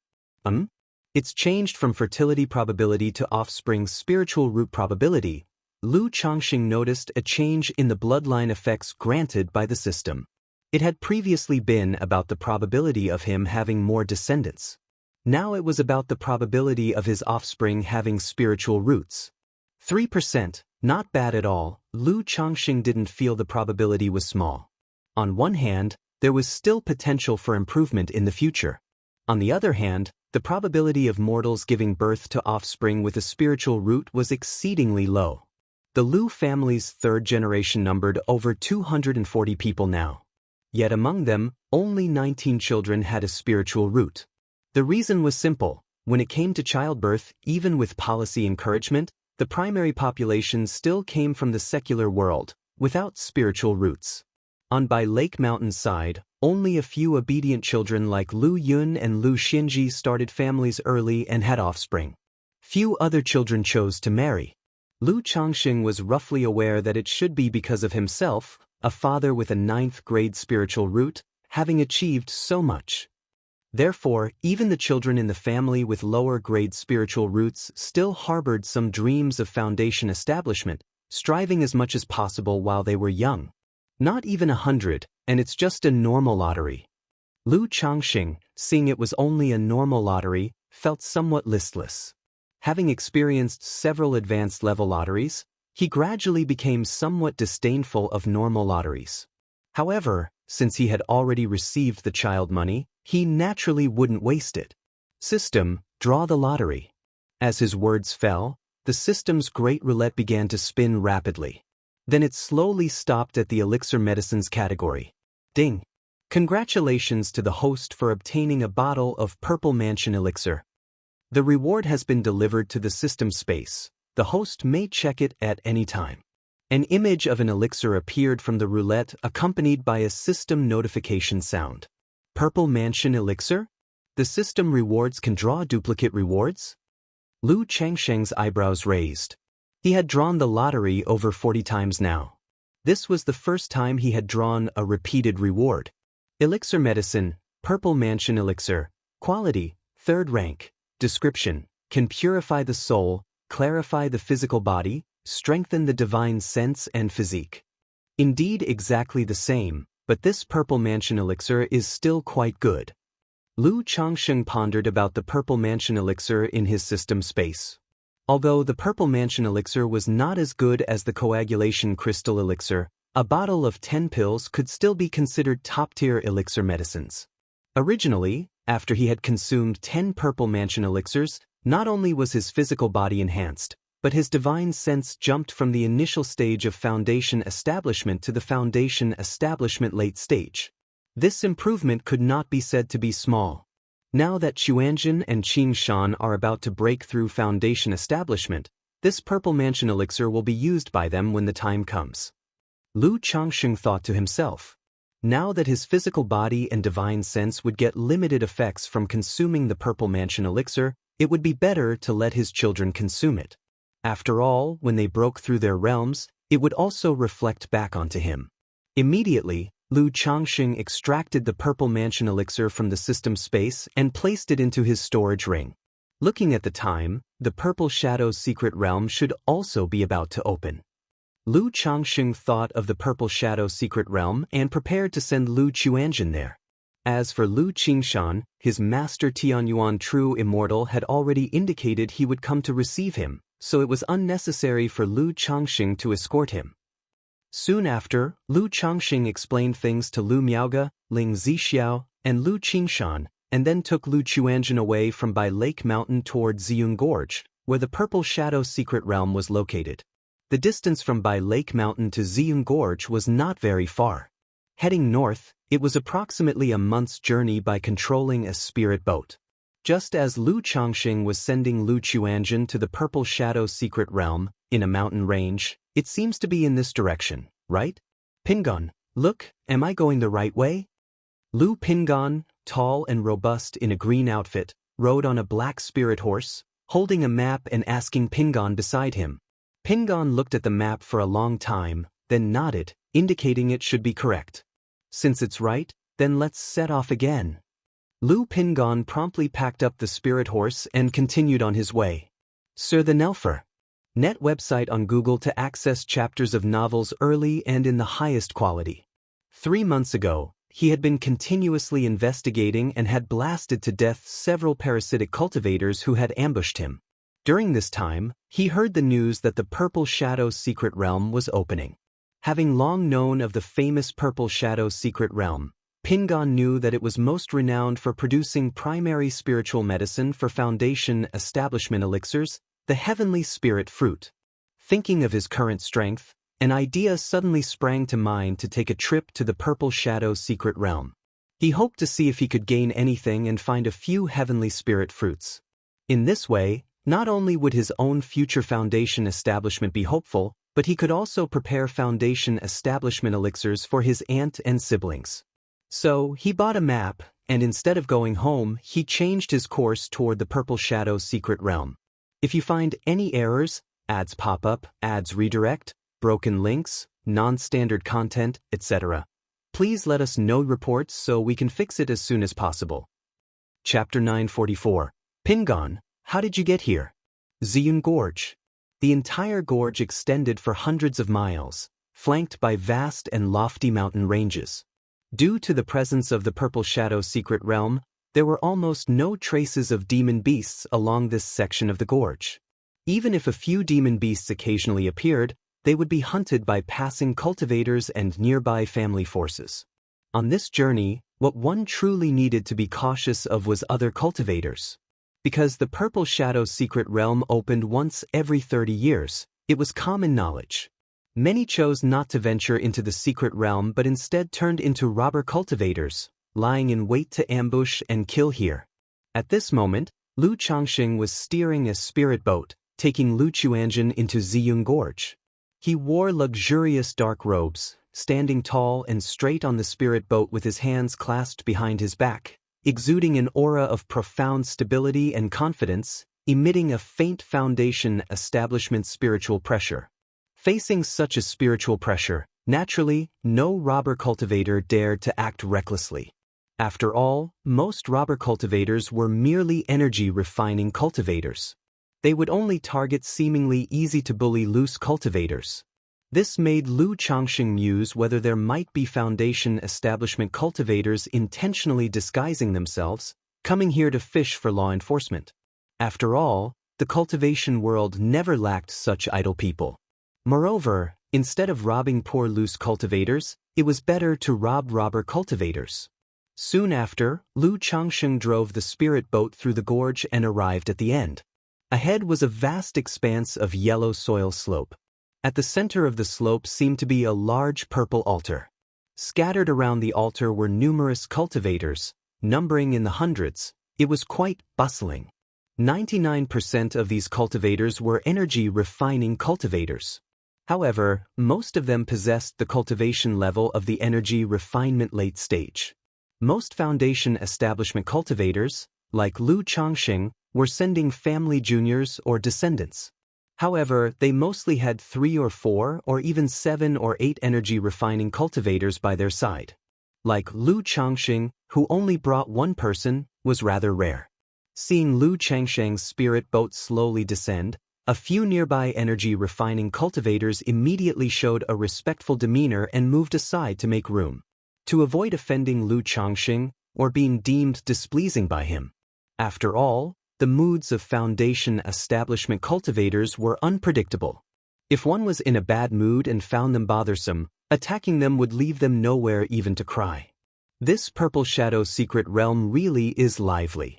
S1: It's changed from fertility probability to offspring spiritual root probability. Lu Changxing noticed a change in the bloodline effects granted by the system. It had previously been about the probability of him having more descendants. Now it was about the probability of his offspring having spiritual roots. 3%, not bad at all. Lu Changxing didn't feel the probability was small. On one hand, there was still potential for improvement in the future. On the other hand, the probability of mortals giving birth to offspring with a spiritual root was exceedingly low. The Lu family's 3rd generation numbered over 240 people now. Yet among them, only 19 children had a spiritual root. The reason was simple. When it came to childbirth, even with policy encouragement, the primary population still came from the secular world, without spiritual roots. On Bai Lake Mountain's side, only a few obedient children like Lu Yun and Lu Xinji started families early and had offspring. Few other children chose to marry. Lu Changxing was roughly aware that it should be because of himself, a father with a 9th grade spiritual root, having achieved so much. Therefore, even the children in the family with lower grade spiritual roots still harbored some dreams of foundation establishment, striving as much as possible while they were young. Not even 100, and it's just a normal lottery. Lu Changxing, seeing it was only a normal lottery, felt somewhat listless. Having experienced several advanced level lotteries, he gradually became somewhat disdainful of normal lotteries. However, since he had already received the child money, he naturally wouldn't waste it. System, draw the lottery. As his words fell, the system's great roulette began to spin rapidly. Then it slowly stopped at the elixir medicines category. Ding! Congratulations to the host for obtaining a bottle of Purple Mansion Elixir. The reward has been delivered to the system space. The host may check it at any time. An image of an elixir appeared from the roulette accompanied by a system notification sound. Purple Mansion Elixir? The system rewards can draw duplicate rewards? Lu Changsheng's eyebrows raised. He had drawn the lottery over 40 times now. This was the first time he had drawn a repeated reward. Elixir Medicine, Purple Mansion Elixir, Quality, 3rd rank, Description, can purify the soul, clarify the physical body, strengthen the divine sense and physique. Indeed exactly the same, but this Purple Mansion Elixir is still quite good. Lu Changsheng pondered about the Purple Mansion Elixir in his system space. Although the Purple Mansion Elixir was not as good as the Coagulation Crystal Elixir, a bottle of 10 pills could still be considered top-tier elixir medicines. Originally, after he had consumed 10 Purple Mansion Elixirs, not only was his physical body enhanced, but his divine sense jumped from the initial stage of Foundation Establishment to the Foundation Establishment late stage. This improvement could not be said to be small. Now that Xuanzhen and Qingshan are about to break through Foundation Establishment, this Purple Mansion Elixir will be used by them when the time comes. Lu Changsheng thought to himself. Now that his physical body and divine sense would get limited effects from consuming the Purple Mansion Elixir, it would be better to let his children consume it. After all, when they broke through their realms, it would also reflect back onto him. Immediately, Lu Changsheng extracted the Purple Mansion Elixir from the system space and placed it into his storage ring. Looking at the time, the Purple Shadow's secret realm should also be about to open. Lu Changsheng thought of the Purple Shadow secret realm and prepared to send Lu Xuanzhen there. As for Lu Qingshan, his master Tianyuan True Immortal had already indicated he would come to receive him, so it was unnecessary for Lu Changsheng to escort him. Soon after, Lu Changsheng explained things to Lu Miaoge, Ling Zixiao, and Lu Qingshan, and then took Lu Xuanzhen away from by Lake Mountain toward Ziyun Gorge, where the Purple Shadow secret realm was located. The distance from by Lake Mountain to Ziyun Gorge was not very far. Heading north, it was approximately a month's journey by controlling a spirit boat. Just as Lu Changsheng was sending Lu Xuanzhen to the Purple Shadow secret realm, in a mountain range, it seems to be in this direction, right? Pingon, look, am I going the right way? Lu Pingon, tall and robust in a green outfit, rode on a black spirit horse, holding a map and asking Pingon beside him. Pingon looked at the map for a long time, then nodded, indicating it should be correct. Since it's right, then let's set off again. Lu Pingon promptly packed up the spirit horse and continued on his way. Sir the Nelfer. Net website on Google to access chapters of novels early and in the highest quality. 3 months ago, he had been continuously investigating and had blasted to death several parasitic cultivators who had ambushed him. During this time, he heard the news that the Purple Shadow secret realm was opening. Having long known of the famous Purple Shadow secret realm, Pingon knew that it was most renowned for producing primary spiritual medicine for Foundation Establishment elixirs, the heavenly spirit fruit. Thinking of his current strength, an idea suddenly sprang to mind to take a trip to the Purple Shadow secret realm. He hoped to see if he could gain anything and find a few heavenly spirit fruits. In this way, not only would his own future Foundation Establishment be hopeful, but he could also prepare Foundation Establishment elixirs for his aunt and siblings. So, he bought a map, and instead of going home, he changed his course toward the Purple Shadow secret realm. If you find any errors, ads pop up, ads redirect, broken links, non-standard content, etc., please let us know reports so we can fix it as soon as possible. Chapter 944. Pingon, how did you get here? Ziyun Gorge. The entire gorge extended for hundreds of miles, flanked by vast and lofty mountain ranges. Due to the presence of the Purple Shadow secret realm, there were almost no traces of demon beasts along this section of the gorge. Even if a few demon beasts occasionally appeared, they would be hunted by passing cultivators and nearby family forces. On this journey, what one truly needed to be cautious of was other cultivators. Because the Purple Shadow secret realm opened once every 30 years, it was common knowledge. Many chose not to venture into the secret realm but instead turned into robber cultivators, lying in wait to ambush and kill here. At this moment, Lu Changxing was steering a spirit boat, taking Lu Chuanjin into Ziyun Gorge. He wore luxurious dark robes, standing tall and straight on the spirit boat with his hands clasped behind his back, exuding an aura of profound stability and confidence, emitting a faint foundation establishment spiritual pressure. Facing such a spiritual pressure, naturally, no robber cultivator dared to act recklessly. After all, most robber cultivators were merely energy-refining cultivators. They would only target seemingly easy-to-bully loose cultivators. This made Lu Changxing muse whether there might be foundation establishment cultivators intentionally disguising themselves, coming here to fish for law enforcement. After all, the cultivation world never lacked such idle people. Moreover, instead of robbing poor loose cultivators, it was better to rob robber cultivators. Soon after, Lu Changxing drove the spirit boat through the gorge and arrived at the end. Ahead was a vast expanse of yellow soil slope. At the center of the slope seemed to be a large purple altar. Scattered around the altar were numerous cultivators, numbering in the hundreds. It was quite bustling. 99% of these cultivators were energy-refining cultivators. However, most of them possessed the cultivation level of the energy refinement late stage. Most foundation establishment cultivators, like Lu Changxing, were sending family juniors or descendants. However, they mostly had 3 or 4 or even 7 or 8 energy refining cultivators by their side. Like Lu Changxing, who only brought one person, was rather rare. Seeing Lu Changxing's spirit boat slowly descend, a few nearby energy refining cultivators immediately showed a respectful demeanor and moved aside to make room, to avoid offending Lu Changxing or being deemed displeasing by him. After all, the moods of foundation establishment cultivators were unpredictable. If one was in a bad mood and found them bothersome, attacking them would leave them nowhere even to cry. This purple shadow secret realm really is lively.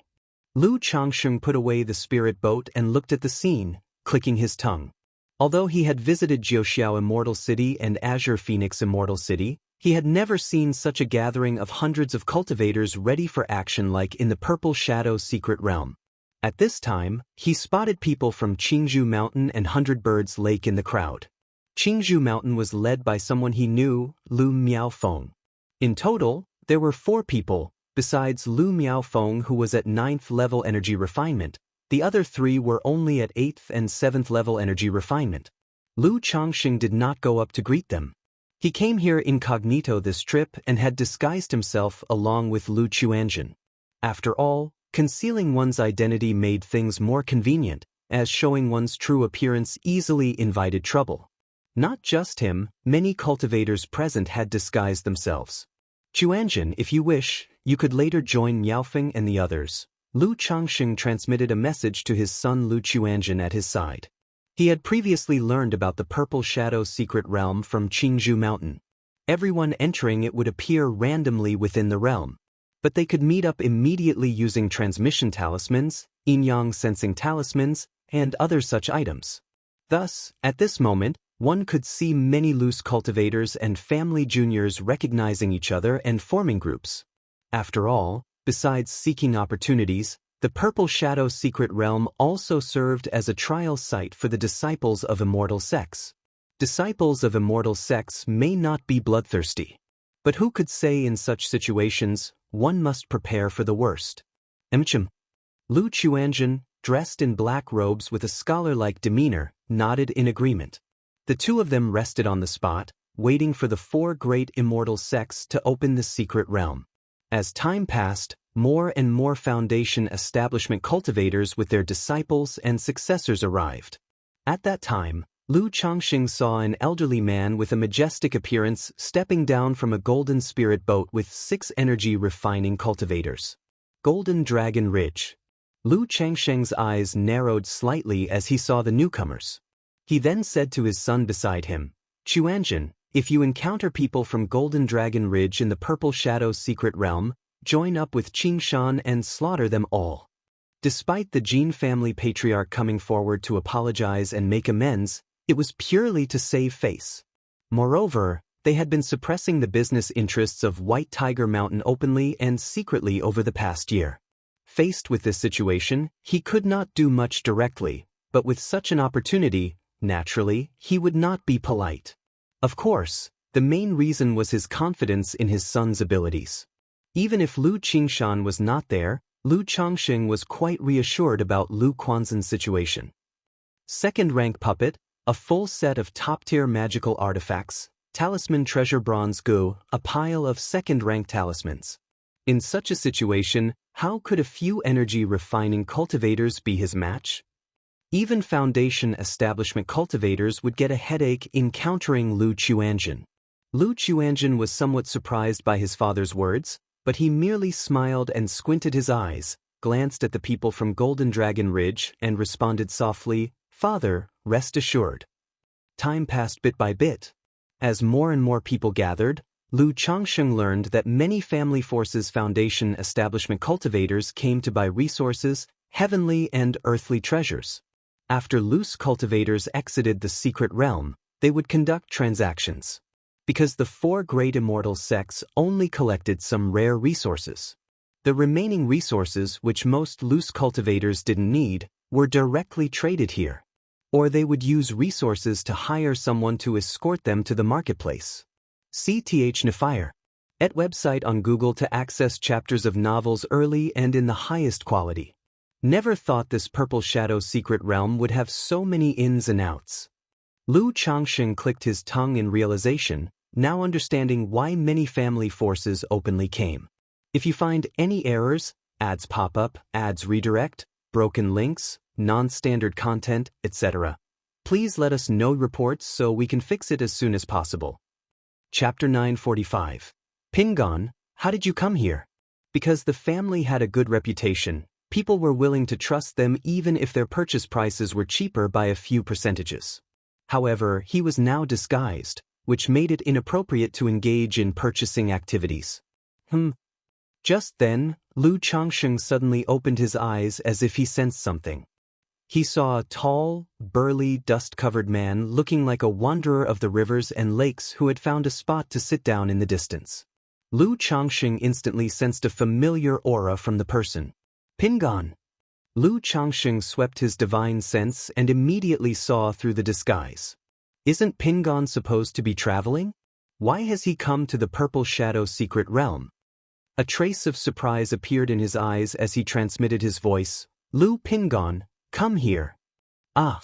S1: Lu Changxing put away the spirit boat and looked at the scene, clicking his tongue. Although he had visited Jiuxiao Immortal City and Azure Phoenix Immortal City, he had never seen such a gathering of hundreds of cultivators ready for action like in the purple shadow secret realm. At this time, he spotted people from Qingzhou Mountain and Hundred Birds Lake in the crowd. Qingzhou Mountain was led by someone he knew, Lu Miaofeng. In total, there were 4 people, besides Lu Miaofeng who was at 9th level energy refinement. The other 3 were only at 8th and 7th level energy refinement. Lu Changxing did not go up to greet them. He came here incognito this trip and had disguised himself along with Lu Chuanjin. After all, concealing one's identity made things more convenient, as showing one's true appearance easily invited trouble. Not just him, many cultivators present had disguised themselves. Chuanjin, if you wish, you could later join Miaofeng and the others. Lu Changxing transmitted a message to his son Lu Chuanjin at his side. He had previously learned about the Purple Shadow secret realm from Qingzhou Mountain. Everyone entering it would appear randomly within the realm, but they could meet up immediately using transmission talismans, yin-yang sensing talismans, and other such items. Thus, at this moment, one could see many loose cultivators and family juniors recognizing each other and forming groups. After all, besides seeking opportunities, the Purple Shadow secret realm also served as a trial site for the disciples of immortal sects. Disciples of immortal sects may not be bloodthirsty, but who could say in such situations, one must prepare for the worst? Lu Chuanjin, dressed in black robes with a scholar-like demeanor, nodded in agreement. The 2 of them rested on the spot, waiting for the 4 great immortal sects to open the secret realm. As time passed, more and more foundation establishment cultivators with their disciples and successors arrived. At that time, Lu Changxing saw an elderly man with a majestic appearance stepping down from a golden spirit boat with 6 energy refining cultivators. Golden Dragon Ridge. Lu Changxing's eyes narrowed slightly as he saw the newcomers. He then said to his son beside him, Chuanjin, if you encounter people from Golden Dragon Ridge in the Purple Shadow secret realm, join up with Qingshan and slaughter them all. Despite the Jin family patriarch coming forward to apologize and make amends, it was purely to save face. Moreover, they had been suppressing the business interests of White Tiger Mountain openly and secretly over the past year. Faced with this situation, he could not do much directly, but with such an opportunity, naturally, he would not be polite. Of course, the main reason was his confidence in his son's abilities. Even if Lu Qingshan was not there, Lu Chongqing was quite reassured about Lu Quanzhen's situation. Second-rank puppet, a full set of top-tier magical artifacts, talisman treasure bronze gu, a pile of second-rank talismans. In such a situation, how could a few energy-refining cultivators be his match? Even foundation establishment cultivators would get a headache encountering Lu Chuanjin. Lu Chuanjin was somewhat surprised by his father's words, but he merely smiled and squinted his eyes, glanced at the people from Golden Dragon Ridge, and responded softly, "Father, rest assured." Time passed bit by bit. As more and more people gathered, Lu Chongsheng learned that many Family Forces Foundation establishment cultivators came to buy resources, heavenly and earthly treasures. After loose cultivators exited the secret realm, they would conduct transactions. Because the four great immortal sects only collected some rare resources. The remaining resources, which most loose cultivators didn't need, were directly traded here. Or they would use resources to hire someone to escort them to the marketplace. CTH Nefire. Et website on Google to access chapters of novels early and in the highest quality. Never thought this Purple Shadow secret realm would have so many ins and outs. Lu Chongsheng clicked his tongue in realization, now understanding why many family forces openly came. If you find any errors, ads pop up, ads redirect, broken links, non-standard content, etc., please let us know reports so we can fix it as soon as possible. Chapter 945. Pingon, how did you come here? Because the family had a good reputation, people were willing to trust them even if their purchase prices were cheaper by a few percentages. However, he was now disguised, which made it inappropriate to engage in purchasing activities. Just then, Lu Chongsheng suddenly opened his eyes as if he sensed something. He saw a tall, burly, dust-covered man looking like a wanderer of the rivers and lakes who had found a spot to sit down in the distance. Lu Chongsheng instantly sensed a familiar aura from the person. Pingon! Lu Chongsheng swept his divine sense and immediately saw through the disguise. Isn't Pingon supposed to be traveling? Why has he come to the Purple Shadow secret realm? A trace of surprise appeared in his eyes as he transmitted his voice. Lu Pingon, come here. Ah!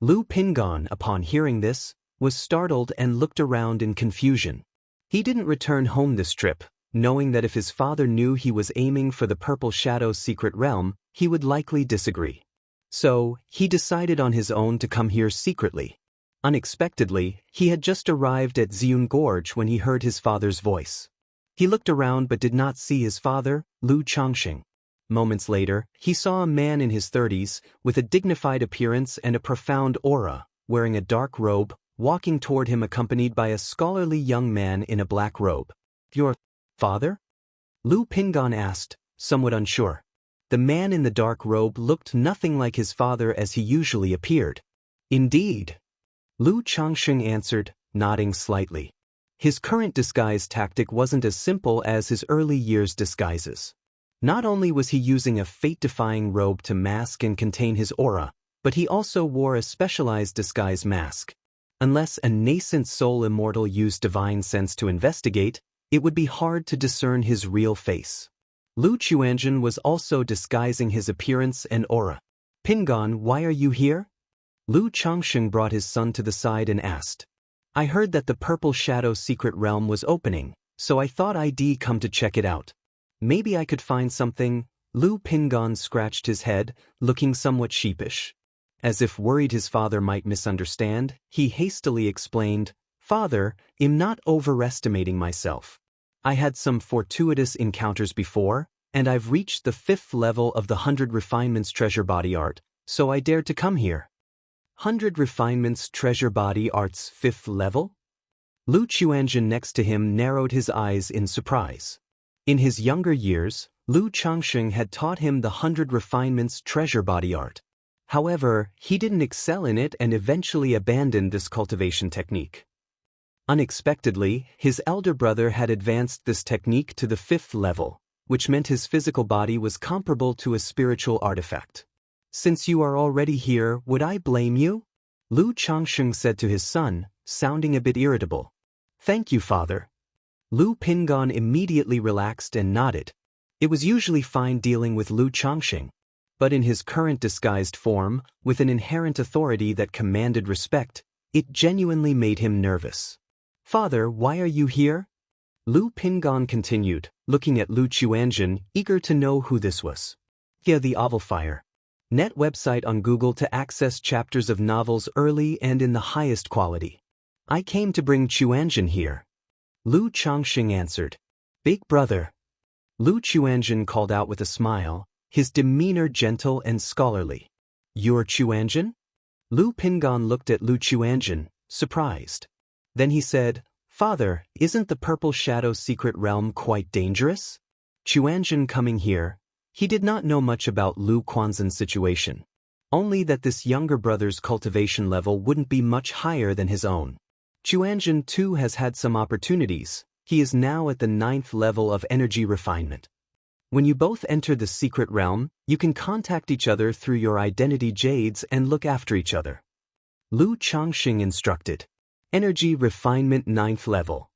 S1: Lu Pingon, upon hearing this, was startled and looked around in confusion. He didn't return home this trip, knowing that if his father knew he was aiming for the Purple Shadow secret realm, he would likely disagree. So, he decided on his own to come here secretly. Unexpectedly, he had just arrived at Ziyun Gorge when he heard his father's voice. He looked around but did not see his father, Lu Chongsheng. Moments later, he saw a man in his 30s, with a dignified appearance and a profound aura, wearing a dark robe, walking toward him accompanied by a scholarly young man in a black robe. Your father? Lu Pingon asked, somewhat unsure. The man in the dark robe looked nothing like his father as he usually appeared. Indeed. Lu Chongsheng answered, nodding slightly. His current disguise tactic wasn't as simple as his early years' disguises. Not only was he using a fate-defying robe to mask and contain his aura, but he also wore a specialized disguise mask. Unless a nascent soul immortal used divine sense to investigate, it would be hard to discern his real face. Lu Chuanjin was also disguising his appearance and aura. Pingon, why are you here? Lu Chongsheng brought his son to the side and asked. I heard that the Purple Shadow secret realm was opening, so I thought I'd come to check it out. Maybe I could find something. Lu Pingon scratched his head, looking somewhat sheepish. As if worried his father might misunderstand, he hastily explained, Father, I'm not overestimating myself. I had some fortuitous encounters before, and I've reached the 5th level of the 100 Refinements Treasure Body Art, so I dared to come here. 100 Refinements Treasure Body Art's 5th level? Lu Chuanjin next to him narrowed his eyes in surprise. In his younger years, Lu Chongsheng had taught him the 100 Refinements Treasure Body Art. However, he didn't excel in it and eventually abandoned this cultivation technique. Unexpectedly, his elder brother had advanced this technique to the 5th level, which meant his physical body was comparable to a spiritual artifact. Since you are already here, would I blame you? Lu Changsheng said to his son, sounding a bit irritable. Thank you, father. Lu Pingon immediately relaxed and nodded. It was usually fine dealing with Lu Changsheng, but in his current disguised form, with an inherent authority that commanded respect, it genuinely made him nervous. Father, why are you here? Lu Pingon continued, looking at Lu Chuanjin, eager to know who this was. Via the Ovalfire Net website on Google to access chapters of novels early and in the highest quality. I came to bring Chuanjin here. Lu Changsheng answered. Big brother. Lu Chuanjin called out with a smile, his demeanor gentle and scholarly. You're Chuanjin? Lu Pingon looked at Lu Chuanjin, surprised. Then he said, Father, isn't the Purple Shadow secret realm quite dangerous? Chuanjin coming here, he did not know much about Lu Quanzhen's situation. Only that this younger brother's cultivation level wouldn't be much higher than his own. Chuanjin too has had some opportunities. He is now at the 9th level of energy refinement. When you both enter the secret realm, you can contact each other through your identity jades and look after each other. Lu Changsheng instructed. Energy refinement 9th level.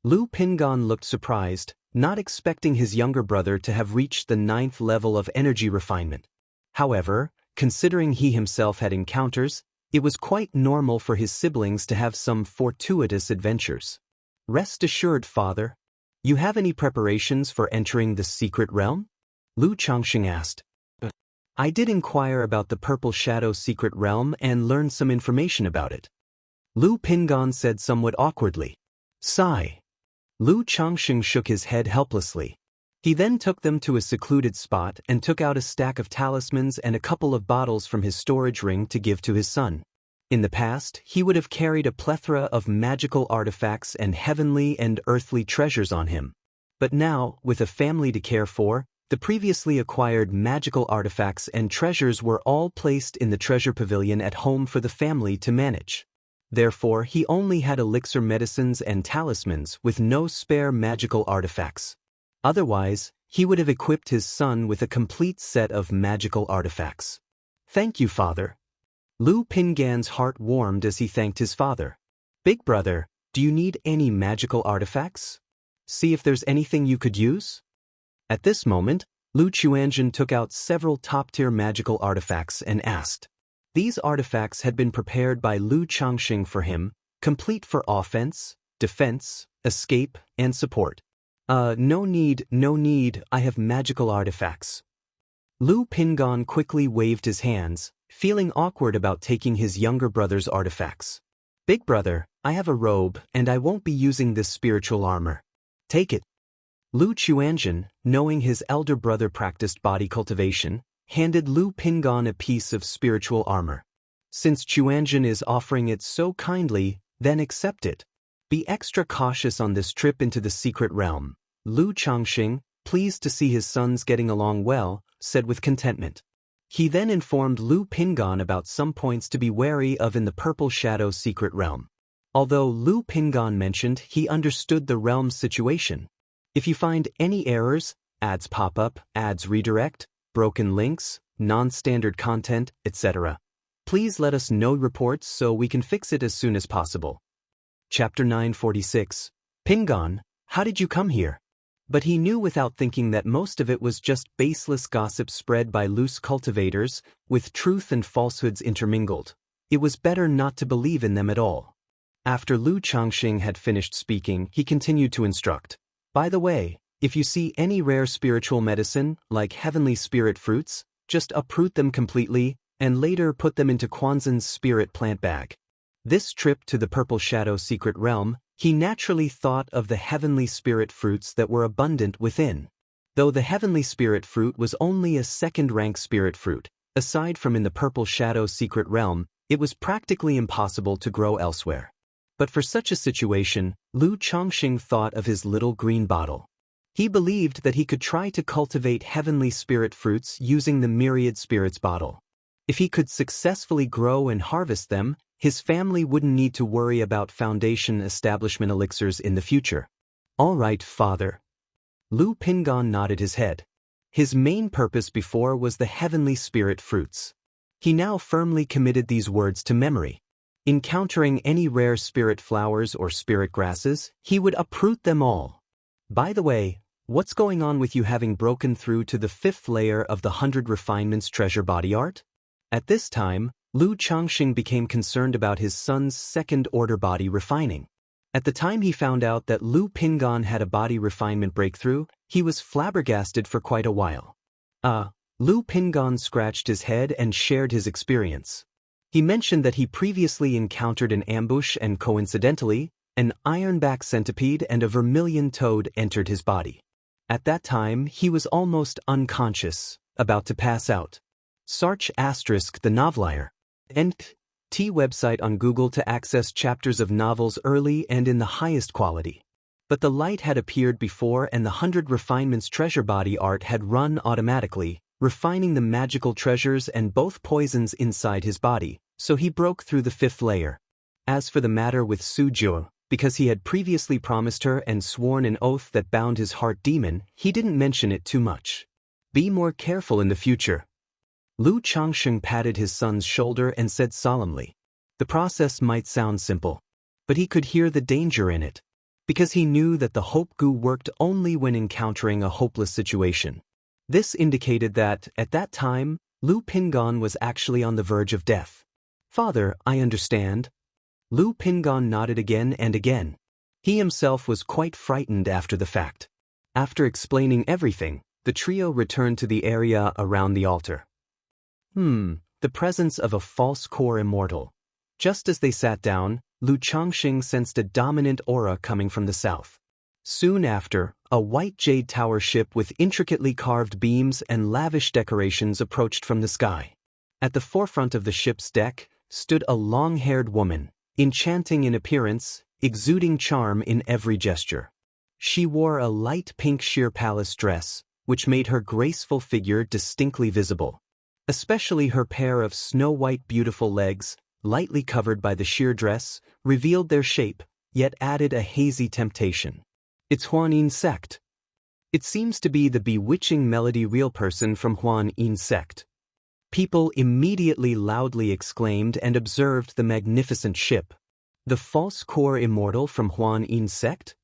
S1: Lu Pingon looked surprised, not expecting his younger brother to have reached the 9th level of energy refinement. However, considering he himself had encounters, it was quite normal for his siblings to have some fortuitous adventures. Rest assured, father. You have any preparations for entering the secret realm? Lu Changsheng asked. I did inquire about the Purple Shadow secret realm and learned some information about it. Lu Pingon said somewhat awkwardly. Sigh. Lu Changsheng shook his head helplessly. He then took them to a secluded spot and took out a stack of talismans and a couple of bottles from his storage ring to give to his son. In the past, he would have carried a plethora of magical artifacts and heavenly and earthly treasures on him. But now, with a family to care for, the previously acquired magical artifacts and treasures were all placed in the treasure pavilion at home for the family to manage. Therefore, he only had elixir medicines and talismans with no spare magical artifacts. Otherwise, he would have equipped his son with a complete set of magical artifacts. Thank you, father. Lu Pingan's heart warmed as he thanked his father. Big brother, do you need any magical artifacts? See if there's anything you could use? At this moment, Lu Chuanjin took out several top-tier magical artifacts and asked. These artifacts had been prepared by Lu Changsheng for him, complete for offense, defense, escape, and support. No need, I have magical artifacts. Lu Pingon quickly waved his hands, feeling awkward about taking his younger brother's artifacts. Big brother, I have a robe and I won't be using this spiritual armor. Take it. Lu Chuanjin, knowing his elder brother practiced body cultivation, handed Lu Pingon a piece of spiritual armor. Since Chuanjin is offering it so kindly, then accept it. Be extra cautious on this trip into the secret realm. Lu Changsheng, pleased to see his sons getting along well, said with contentment. He then informed Lu Pingon about some points to be wary of in the Purple Shadow secret realm. Although Lu Pingon mentioned he understood the realm's situation. If you find any errors, ads pop up, ads redirect, broken links, non-standard content, etc., please let us know reports so we can fix it as soon as possible. Chapter 946. Pingon, how did you come here? But he knew without thinking that most of it was just baseless gossip spread by loose cultivators, with truth and falsehoods intermingled. It was better not to believe in them at all. After Lu Changsheng had finished speaking, he continued to instruct. By the way, if you see any rare spiritual medicine, like heavenly spirit fruits, just uproot them completely, and later put them into Quanzhen's spirit plant bag. This trip to the Purple Shadow secret realm, he naturally thought of the heavenly spirit fruits that were abundant within. Though the heavenly spirit fruit was only a second-rank spirit fruit, aside from in the Purple Shadow secret realm, it was practically impossible to grow elsewhere. But for such a situation, Lu Changsheng thought of his little green bottle. He believed that he could try to cultivate heavenly spirit fruits using the myriad spirits bottle. If he could successfully grow and harvest them, His family wouldn't need to worry about foundation establishment elixirs in the future. All right, father. Lu Pingon nodded his head. His main purpose before was the heavenly spirit fruits. He now firmly committed these words to memory. Encountering any rare spirit flowers or spirit grasses, he would uproot them all. By the way, what's going on with you having broken through to the 5th layer of the 100 Refinements treasure body art? At this time, Lu Changxing became concerned about his son's second-order body refining. At the time he found out that Lu Pingon had a body refinement breakthrough, he was flabbergasted for quite a while. Lu Pingon scratched his head and shared his experience. He mentioned that he previously encountered an ambush and coincidentally, an ironback centipede and a vermilion toad entered his body. At that time, he was almost unconscious, about to pass out. Search * the novelier. T website on Google to access chapters of novels early and in the highest quality. But the light had appeared before and the 100 Refinements treasure body art had run automatically, refining the magical treasures and both poisons inside his body, so he broke through the 5th layer. As for the matter with Su Jue, because he had previously promised her and sworn an oath that bound his heart demon, he didn't mention it too much. Be more careful in the future. Lu Changxing patted his son's shoulder and said solemnly. The process might sound simple, but he could hear the danger in it, because he knew that the hope goo worked only when encountering a hopeless situation. This indicated that, at that time, Lu Pingon was actually on the verge of death. Father, I understand. Lu Pingon nodded again and again. He himself was quite frightened after the fact. After explaining everything, the trio returned to the area around the altar. The presence of a false core immortal. Just as they sat down, Lu Changxing sensed a dominant aura coming from the south. Soon after, a white jade tower ship with intricately carved beams and lavish decorations approached from the sky. At the forefront of the ship's deck stood a long-haired woman, enchanting in appearance, exuding charm in every gesture. She wore a light pink sheer palace dress, which made her graceful figure distinctly visible. Especially her pair of snow-white beautiful legs, lightly covered by the sheer dress, revealed their shape, yet added a hazy temptation. It's Huan Yin sect. It seems to be the bewitching melody real person from Huan Yin sect. People immediately loudly exclaimed and observed the magnificent ship. The false core immortal from Huan Yin sect?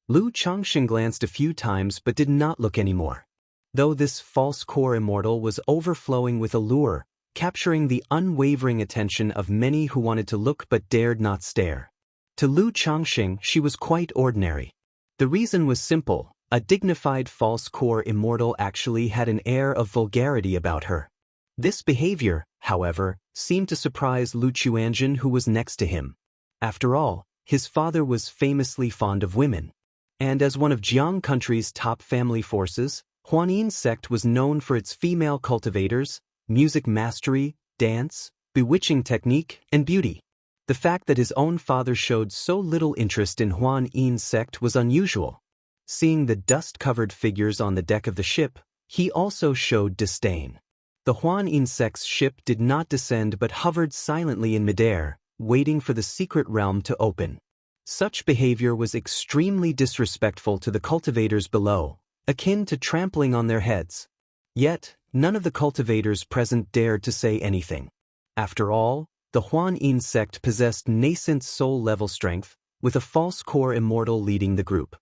S1: Lu Changxing glanced a few times but did not look anymore. Though this false core immortal was overflowing with allure, capturing the unwavering attention of many who wanted to look but dared not stare. To Lu Changxing, she was quite ordinary. The reason was simple: a dignified false core immortal actually had an air of vulgarity about her. This behavior, however, seemed to surprise Lu Chuanjin, who was next to him. After all, his father was famously fond of women. And as one of Jiang country's top family forces, Huan Yin sect was known for its female cultivators, music mastery, dance, bewitching technique, and beauty. The fact that his own father showed so little interest in Huan Yin sect was unusual. Seeing the dust-covered figures on the deck of the ship, he also showed disdain. The Huan Yin sect's ship did not descend but hovered silently in midair, waiting for the secret realm to open. Such behavior was extremely disrespectful to the cultivators below, akin to trampling on their heads. Yet, none of the cultivators present dared to say anything. After all, the Huan Yin sect possessed nascent soul-level strength, with a false core immortal leading the group.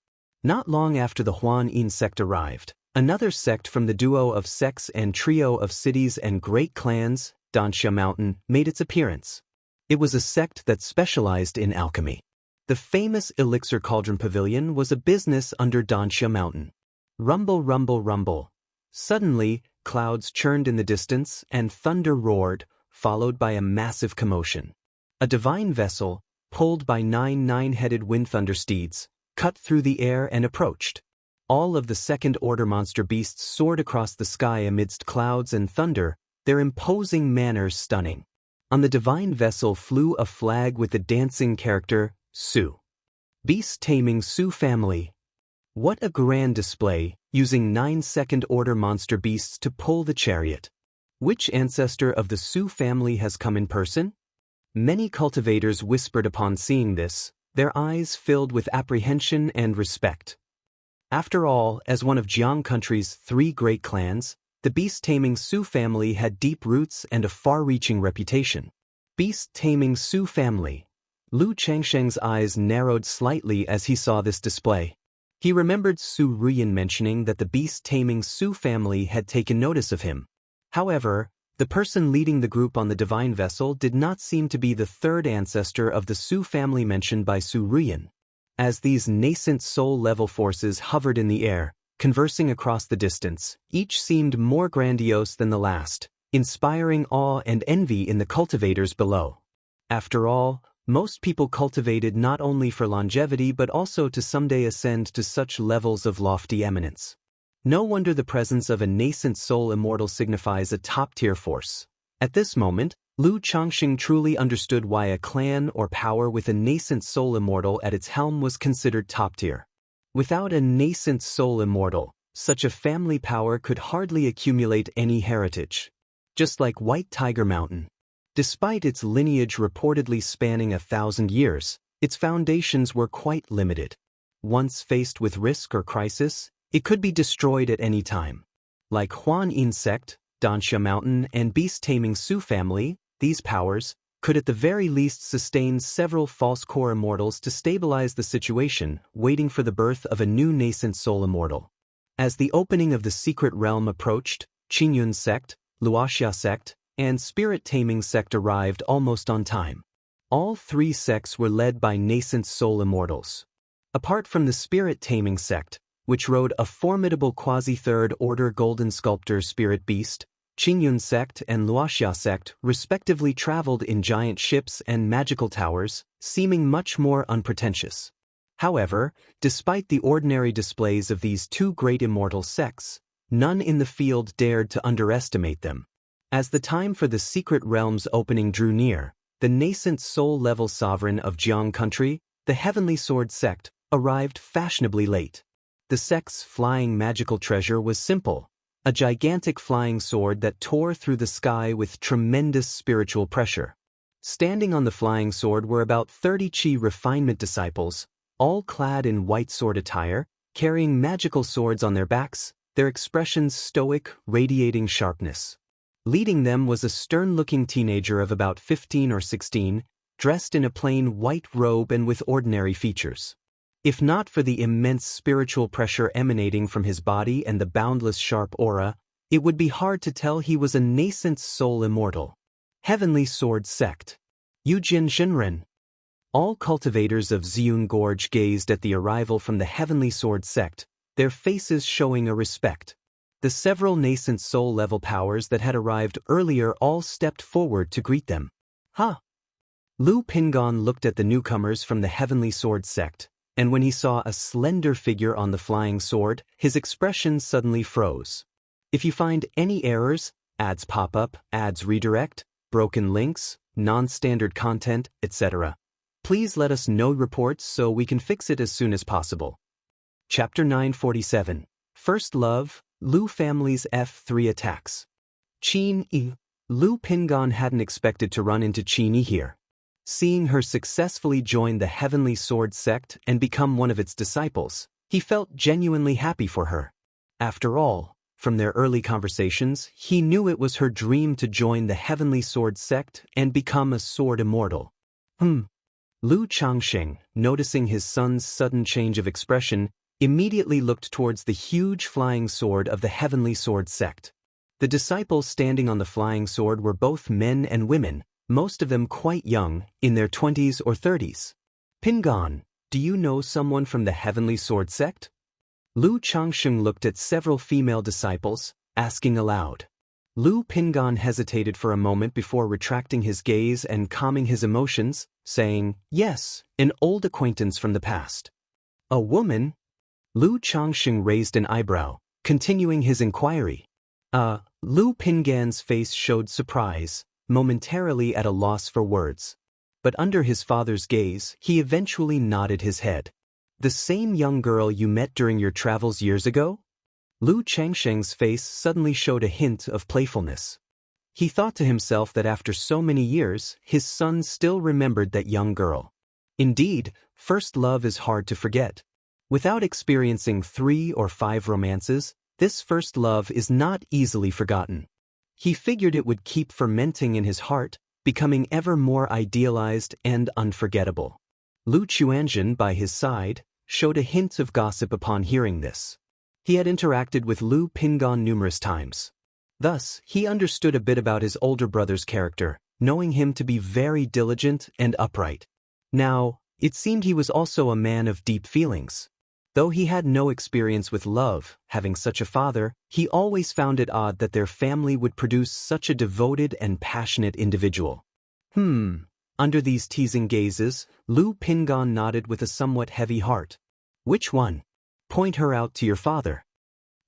S1: Not long after the Huan Yin sect arrived, another sect from the duo of sects and trio of cities and great clans, Xianxia Mountain, made its appearance. It was a sect that specialized in alchemy. The famous Elixir Cauldron Pavilion was a business under Xianxia Mountain. Rumble, rumble, rumble. Suddenly, clouds churned in the distance and thunder roared, followed by a massive commotion. A divine vessel, pulled by 9 nine-headed wind thunder steeds, cut through the air and approached. All of the second-order monster beasts soared across the sky amidst clouds and thunder, their imposing manners stunning. On the divine vessel flew a flag with the dancing character, Su. Beast-taming Su family. What a grand display, using 9 second-order monster beasts to pull the chariot. Which ancestor of the Su family has come in person? Many cultivators whispered upon seeing this, their eyes filled with apprehension and respect. After all, as one of Jiang country's 3 great clans, the beast-taming Su family had deep roots and a far-reaching reputation. Beast-taming Su family. Lu Changsheng's eyes narrowed slightly as he saw this display. He remembered Su Ruyan mentioning that the beast-taming Su family had taken notice of him. However, the person leading the group on the divine vessel did not seem to be the 3rd ancestor of the Su family mentioned by Su Ruyan. As these nascent soul-level forces hovered in the air, conversing across the distance, each seemed more grandiose than the last, inspiring awe and envy in the cultivators below. After all, most people cultivated not only for longevity but also to someday ascend to such levels of lofty eminence. No wonder the presence of a nascent soul immortal signifies a top-tier force. At this moment, Lu Changxing truly understood why a clan or power with a nascent soul immortal at its helm was considered top-tier. Without a nascent soul immortal, such a family power could hardly accumulate any heritage. Just like White Tiger Mountain. Despite its lineage reportedly spanning 1,000 years, its foundations were quite limited. Once faced with risk or crisis, it could be destroyed at any time. Like Huan Yin sect, Daoist Mountain, and beast-taming Su family, these powers could at the very least sustain several false core immortals to stabilize the situation, waiting for the birth of a new nascent soul immortal. As the opening of the secret realm approached, Qingyun sect, Luoxia sect, and spirit-taming sect arrived almost on time. All 3 sects were led by nascent soul immortals. Apart from the spirit-taming sect, which rode a formidable quasi-3rd order golden sculptor spirit beast, Qingyun sect and Luoxia sect respectively traveled in giant ships and magical towers, seeming much more unpretentious. However, despite the ordinary displays of these 2 great immortal sects, none in the field dared to underestimate them. As the time for the secret realm's opening drew near, the nascent soul-level sovereign of Jiang country, the Heavenly Sword sect, arrived fashionably late. The sect's flying magical treasure was simple. A gigantic flying sword that tore through the sky with tremendous spiritual pressure. Standing on the flying sword were about 30 Qi refinement disciples, all clad in white sword attire, carrying magical swords on their backs, their expressions stoic, radiating sharpness. Leading them was a stern-looking teenager of about 15 or 16, dressed in a plain white robe and with ordinary features. If not for the immense spiritual pressure emanating from his body and the boundless sharp aura, it would be hard to tell he was a nascent soul immortal. Heavenly Sword Sect. Yujin Shinren. All cultivators of Ziyun Gorge gazed at the arrival from the Heavenly Sword Sect, their faces showing a respect. The several nascent soul-level powers that had arrived earlier all stepped forward to greet them. Ha! Lu Pingon looked at the newcomers from the Heavenly Sword Sect, and when he saw a slender figure on the flying sword, his expression suddenly froze. If you find any errors, ads pop up, ads redirect, broken links, non-standard content, etc., please let us know reports so we can fix it as soon as possible. Chapter 947. First Love, Lu Family's F3 Attacks. Qin Yi. Lu Pingon hadn't expected to run into Qin Yi here. Seeing her successfully join the Heavenly Sword Sect and become one of its disciples, he felt genuinely happy for her. After all, from their early conversations, he knew it was her dream to join the Heavenly Sword Sect and become a sword immortal. Lu Changxing, noticing his son's sudden change of expression, immediately looked towards the huge flying sword of the Heavenly Sword Sect. The disciples standing on the flying sword were both men and women, most of them quite young, in their 20s or 30s. Pingon, do you know someone from the Heavenly Sword Sect? Lu Changxing looked at several female disciples, asking aloud. Lu Pingon hesitated for a moment before retracting his gaze and calming his emotions, saying, "Yes, an old acquaintance from the past." "A woman?" Lu Changxing raised an eyebrow, continuing his inquiry. Lu Pingan's face showed surprise, momentarily at a loss for words. But under his father's gaze, he eventually nodded his head. "The same young girl you met during your travels years ago?" Lu Changsheng's face suddenly showed a hint of playfulness. He thought to himself that after so many years, his son still remembered that young girl. Indeed, first love is hard to forget. Without experiencing 3 or 5 romances, this first love is not easily forgotten. He figured it would keep fermenting in his heart, becoming ever more idealized and unforgettable. Lu Chuanzhen, by his side, showed a hint of gossip upon hearing this. He had interacted with Lu Pingan numerous times. Thus, he understood a bit about his older brother's character, knowing him to be very diligent and upright. Now, it seemed he was also a man of deep feelings. Though he had no experience with love, having such a father, he always found it odd that their family would produce such a devoted and passionate individual. Under these teasing gazes, Lu Pingan nodded with a somewhat heavy heart. Which one? Point her out to your father.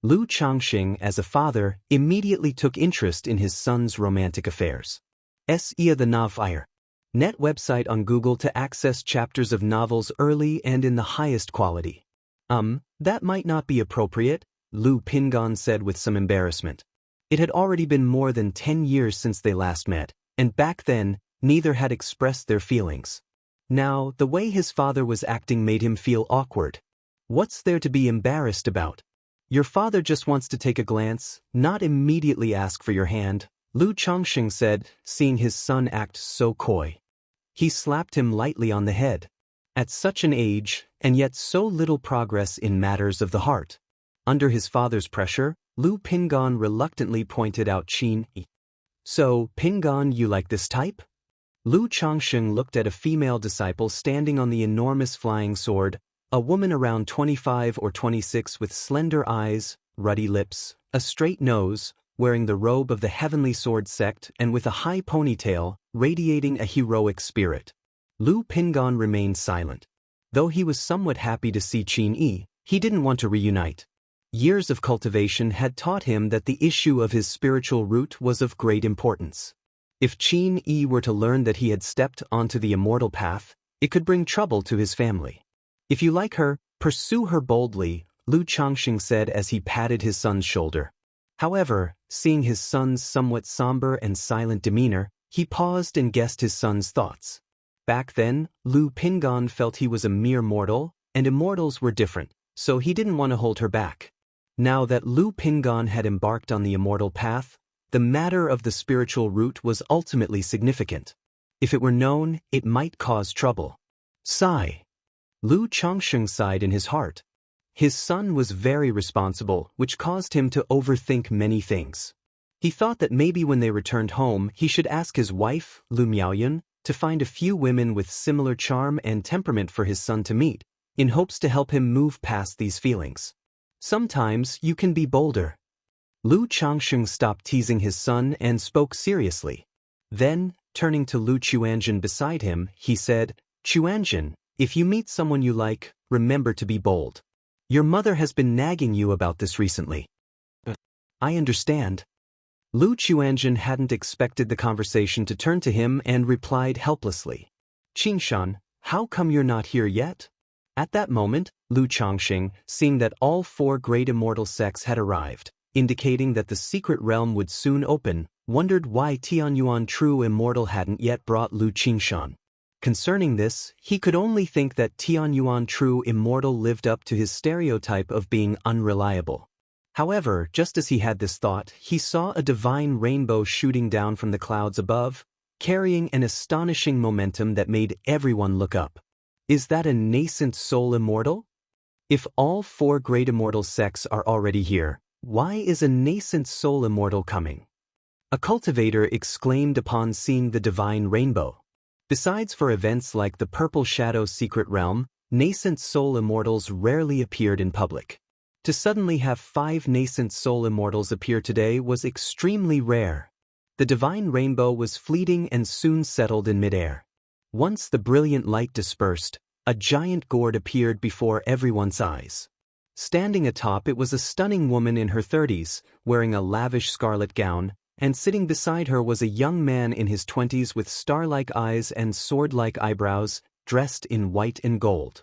S1: Lu Changxing, as a father, immediately took interest in his son's romantic affairs. S.E.A. the Novire. Net website on Google to access chapters of novels early and in the highest quality. That might not be appropriate, Lu Pingan said with some embarrassment. It had already been more than 10 years since they last met, and back then, neither had expressed their feelings. Now, the way his father was acting made him feel awkward. What's there to be embarrassed about? Your father just wants to take a glance, not immediately ask for your hand, Lu Changxing said, seeing his son act so coy. He slapped him lightly on the head. At such an age, and yet so little progress in matters of the heart. Under his father's pressure, Lu Pingan reluctantly pointed out Qin Yi. So, Pingan, you like this type? Lu Changxing looked at a female disciple standing on the enormous flying sword, a woman around 25 or 26 with slender eyes, ruddy lips, a straight nose, wearing the robe of the heavenly sword sect and with a high ponytail, radiating a heroic spirit. Lu Pingan remained silent. Though he was somewhat happy to see Qin Yi, he didn't want to reunite. Years of cultivation had taught him that the issue of his spiritual root was of great importance. If Qin Yi were to learn that he had stepped onto the immortal path, it could bring trouble to his family. If you like her, pursue her boldly, Lu Changxing said as he patted his son's shoulder. However, seeing his son's somewhat somber and silent demeanor, he paused and guessed his son's thoughts. Back then, Lu Pingan felt he was a mere mortal, and immortals were different, so he didn't want to hold her back. Now that Lu Pingan had embarked on the immortal path, the matter of the spiritual root was ultimately significant. If it were known, it might cause trouble. Sigh. Lu Changxing sighed in his heart. His son was very responsible, which caused him to overthink many things. He thought that maybe when they returned home, he should ask his wife, Lu Miaoyun, to find a few women with similar charm and temperament for his son to meet, in hopes to help him move past these feelings. Sometimes you can be bolder. Lu Changxing stopped teasing his son and spoke seriously. Then, turning to Lu Chuanzhen beside him, he said, Chuanzhen, if you meet someone you like, remember to be bold. Your mother has been nagging you about this recently. I understand. Lu Chuanzhen hadn't expected the conversation to turn to him and replied helplessly. Qingshan, how come you're not here yet? At that moment, Lu Changxing, seeing that all 4 great immortal sects had arrived, indicating that the secret realm would soon open, wondered why Tianyuan True Immortal hadn't yet brought Lu Qingshan. Concerning this, he could only think that Tianyuan True Immortal lived up to his stereotype of being unreliable. However, just as he had this thought, he saw a divine rainbow shooting down from the clouds above, carrying an astonishing momentum that made everyone look up. Is that a nascent soul immortal? If all 4 great immortal sects are already here, why is a nascent soul immortal coming? A cultivator exclaimed upon seeing the divine rainbow. Besides for events like the Purple Shadow Secret Realm, nascent soul immortals rarely appeared in public. To suddenly have 5 nascent soul immortals appear today was extremely rare. The divine rainbow was fleeting and soon settled in midair. Once the brilliant light dispersed, a giant gourd appeared before everyone's eyes. Standing atop it was a stunning woman in her 30s, wearing a lavish scarlet gown, and sitting beside her was a young man in his 20s with star-like eyes and sword-like eyebrows, dressed in white and gold.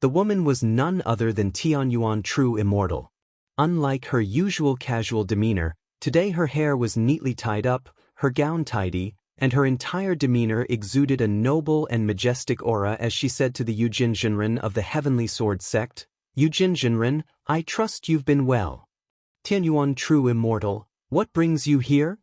S1: The woman was none other than Tianyuan True Immortal. Unlike her usual casual demeanor, today her hair was neatly tied up, her gown tidy, and her entire demeanor exuded a noble and majestic aura as she said to the Yujin Jinren of the Heavenly Sword sect, "Yujin Jinren, I trust you've been well. Tianyuan true immortal, what brings you here?"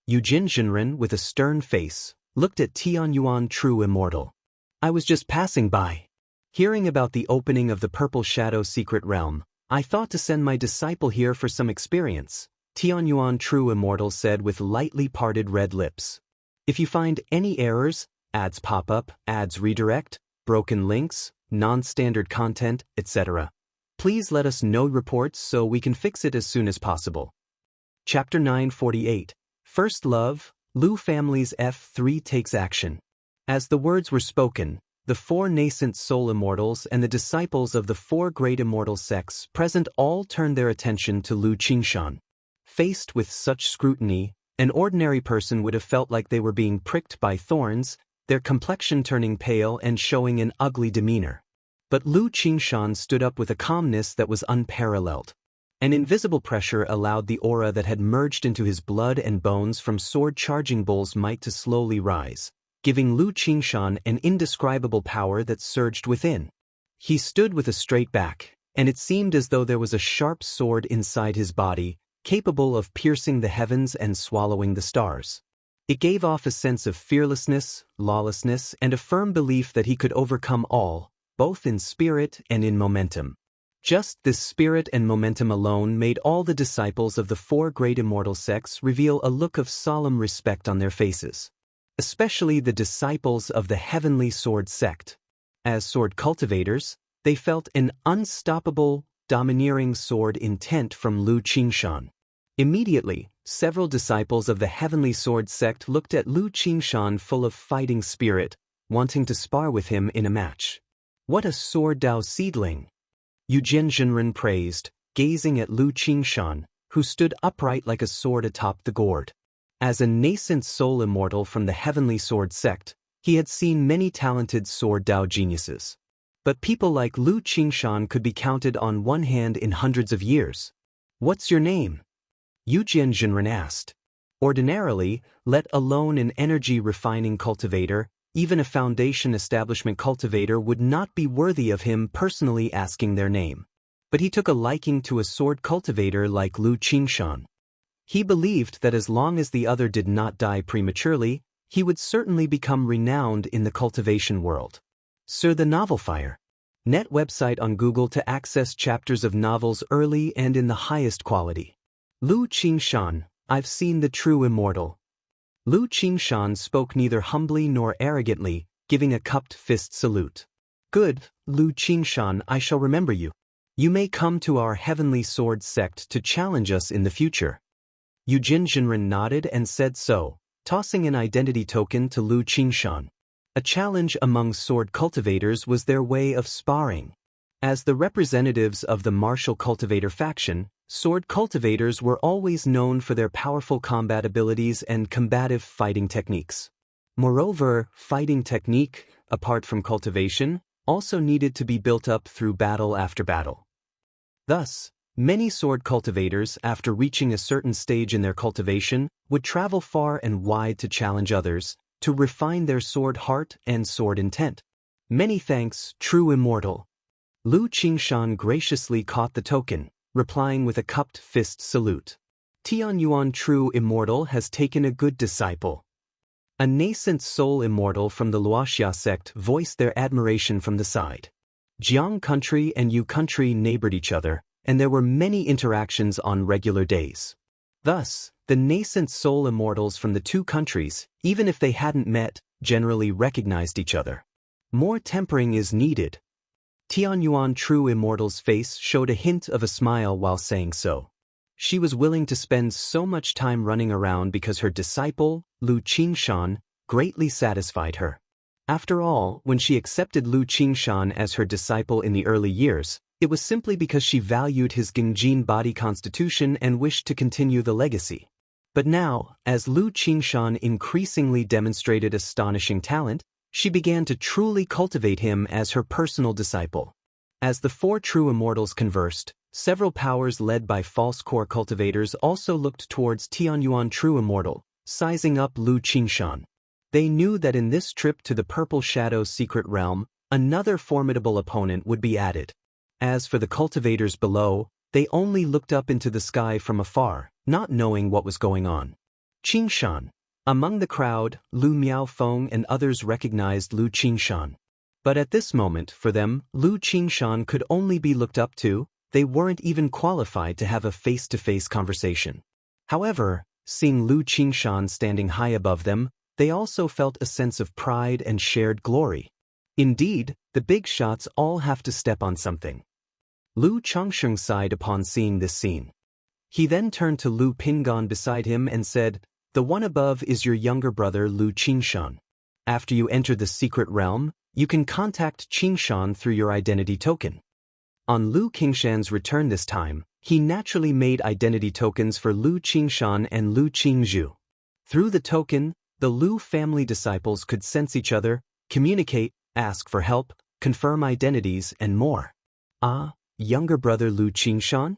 S1: Yujin Jinren, with a stern face, looked at Tianyuan true immortal. "I was just passing by. Hearing about the opening of the Purple Shadow secret realm, I thought to send my disciple here for some experience," Tianyuan true immortal said with lightly parted red lips. "If you find any errors, ads pop up, ads redirect, broken links, non-standard content, etc., please let us know reports so we can fix it as soon as possible." Chapter 948. First Love, Lu Family's F3 Takes Action. As the words were spoken, the four nascent soul immortals and the disciples of the four great immortal sects present all turned their attention to Lu Qingshan. Faced with such scrutiny, an ordinary person would have felt like they were being pricked by thorns, their complexion turning pale and showing an ugly demeanor. But Lu Qingshan stood up with a calmness that was unparalleled. An invisible pressure allowed the aura that had merged into his blood and bones from sword-charging bull's might to slowly rise, giving Lu Qingshan an indescribable power that surged within. He stood with a straight back, and it seemed as though there was a sharp sword inside his body, capable of piercing the heavens and swallowing the stars. It gave off a sense of fearlessness, lawlessness, and a firm belief that he could overcome all, both in spirit and in momentum. Just this spirit and momentum alone made all the disciples of the four great immortal sects reveal a look of solemn respect on their faces. Especially the disciples of the Heavenly Sword sect. As sword cultivators, they felt an unstoppable, domineering sword intent from Lu Qingshan. Immediately, several disciples of the Heavenly Sword sect looked at Lu Qingshan full of fighting spirit, wanting to spar with him in a match. "What a sword Dao seedling!" Yujin Jinren praised, gazing at Lu Qingshan, who stood upright like a sword atop the gourd. As a nascent soul immortal from the Heavenly Sword sect, he had seen many talented sword Dao geniuses. But people like Lu Qingshan could be counted on one hand in hundreds of years. "What's your name?" Yujin Jinren asked. Ordinarily, let alone an energy-refining cultivator, even a foundation establishment cultivator would not be worthy of him personally asking their name. But he took a liking to a sword cultivator like Lu Qingshan. He believed that as long as the other did not die prematurely, he would certainly become renowned in the cultivation world. Sir the Novel Fire. Net website on Google to access chapters of novels early and in the highest quality. Lu Qingshan, I've seen the true immortal. Lu Qingshan spoke neither humbly nor arrogantly, giving a cupped fist salute. "Good, Lu Qingshan, I shall remember you. You may come to our Heavenly Sword sect to challenge us in the future." Yujin Jinren nodded and said so, tossing an identity token to Lu Qingshan. A challenge among sword cultivators was their way of sparring. As the representatives of the martial cultivator faction, sword cultivators were always known for their powerful combat abilities and combative fighting techniques. Moreover, fighting technique, apart from cultivation, also needed to be built up through battle after battle. Thus, many sword cultivators, after reaching a certain stage in their cultivation, would travel far and wide to challenge others, to refine their sword heart and sword intent. "Many thanks, true immortal." Lu Qingshan graciously caught the token, replying with a cupped fist salute. "Tianyuan true immortal has taken a good disciple." A nascent soul immortal from the Wuxia sect voiced their admiration from the side. Jiang country and Yu country neighbored each other, and there were many interactions on regular days. Thus, the nascent soul immortals from the two countries, even if they hadn't met, generally recognized each other. More tempering is needed. Tianyuan true immortal's face showed a hint of a smile while saying so. She was willing to spend so much time running around because her disciple, Lu Qingshan, greatly satisfied her. After all, when she accepted Lu Qingshan as her disciple in the early years, it was simply because she valued his Gengjin body constitution and wished to continue the legacy. But now, as Lu Qingshan increasingly demonstrated astonishing talent, she began to truly cultivate him as her personal disciple. As the four true immortals conversed, several powers led by false core cultivators also looked towards Tianyuan true immortal, sizing up Lu Qingshan. They knew that in this trip to the Purple Shadow's secret realm, another formidable opponent would be added. As for the cultivators below, they only looked up into the sky from afar, not knowing what was going on. Qingshan. Among the crowd, Lu Miaofeng and others recognized Lu Qingshan. But at this moment, for them, Lu Qingshan could only be looked up to. They weren't even qualified to have a face-to-face conversation. However, seeing Lu Qingshan standing high above them, they also felt a sense of pride and shared glory. Indeed, the big shots all have to step on something. Lu Changsheng sighed upon seeing this scene. He then turned to Lu Pingan beside him and said, "The one above is your younger brother Lu Qingshan. After you enter the secret realm, you can contact Qingshan through your identity token." On Lu Qingshan's return this time, he naturally made identity tokens for Lu Qingshan and Lu Qingzhu. Through the token, the Lu family disciples could sense each other, communicate, ask for help, confirm identities, and more. Ah, younger brother Lu Qingshan?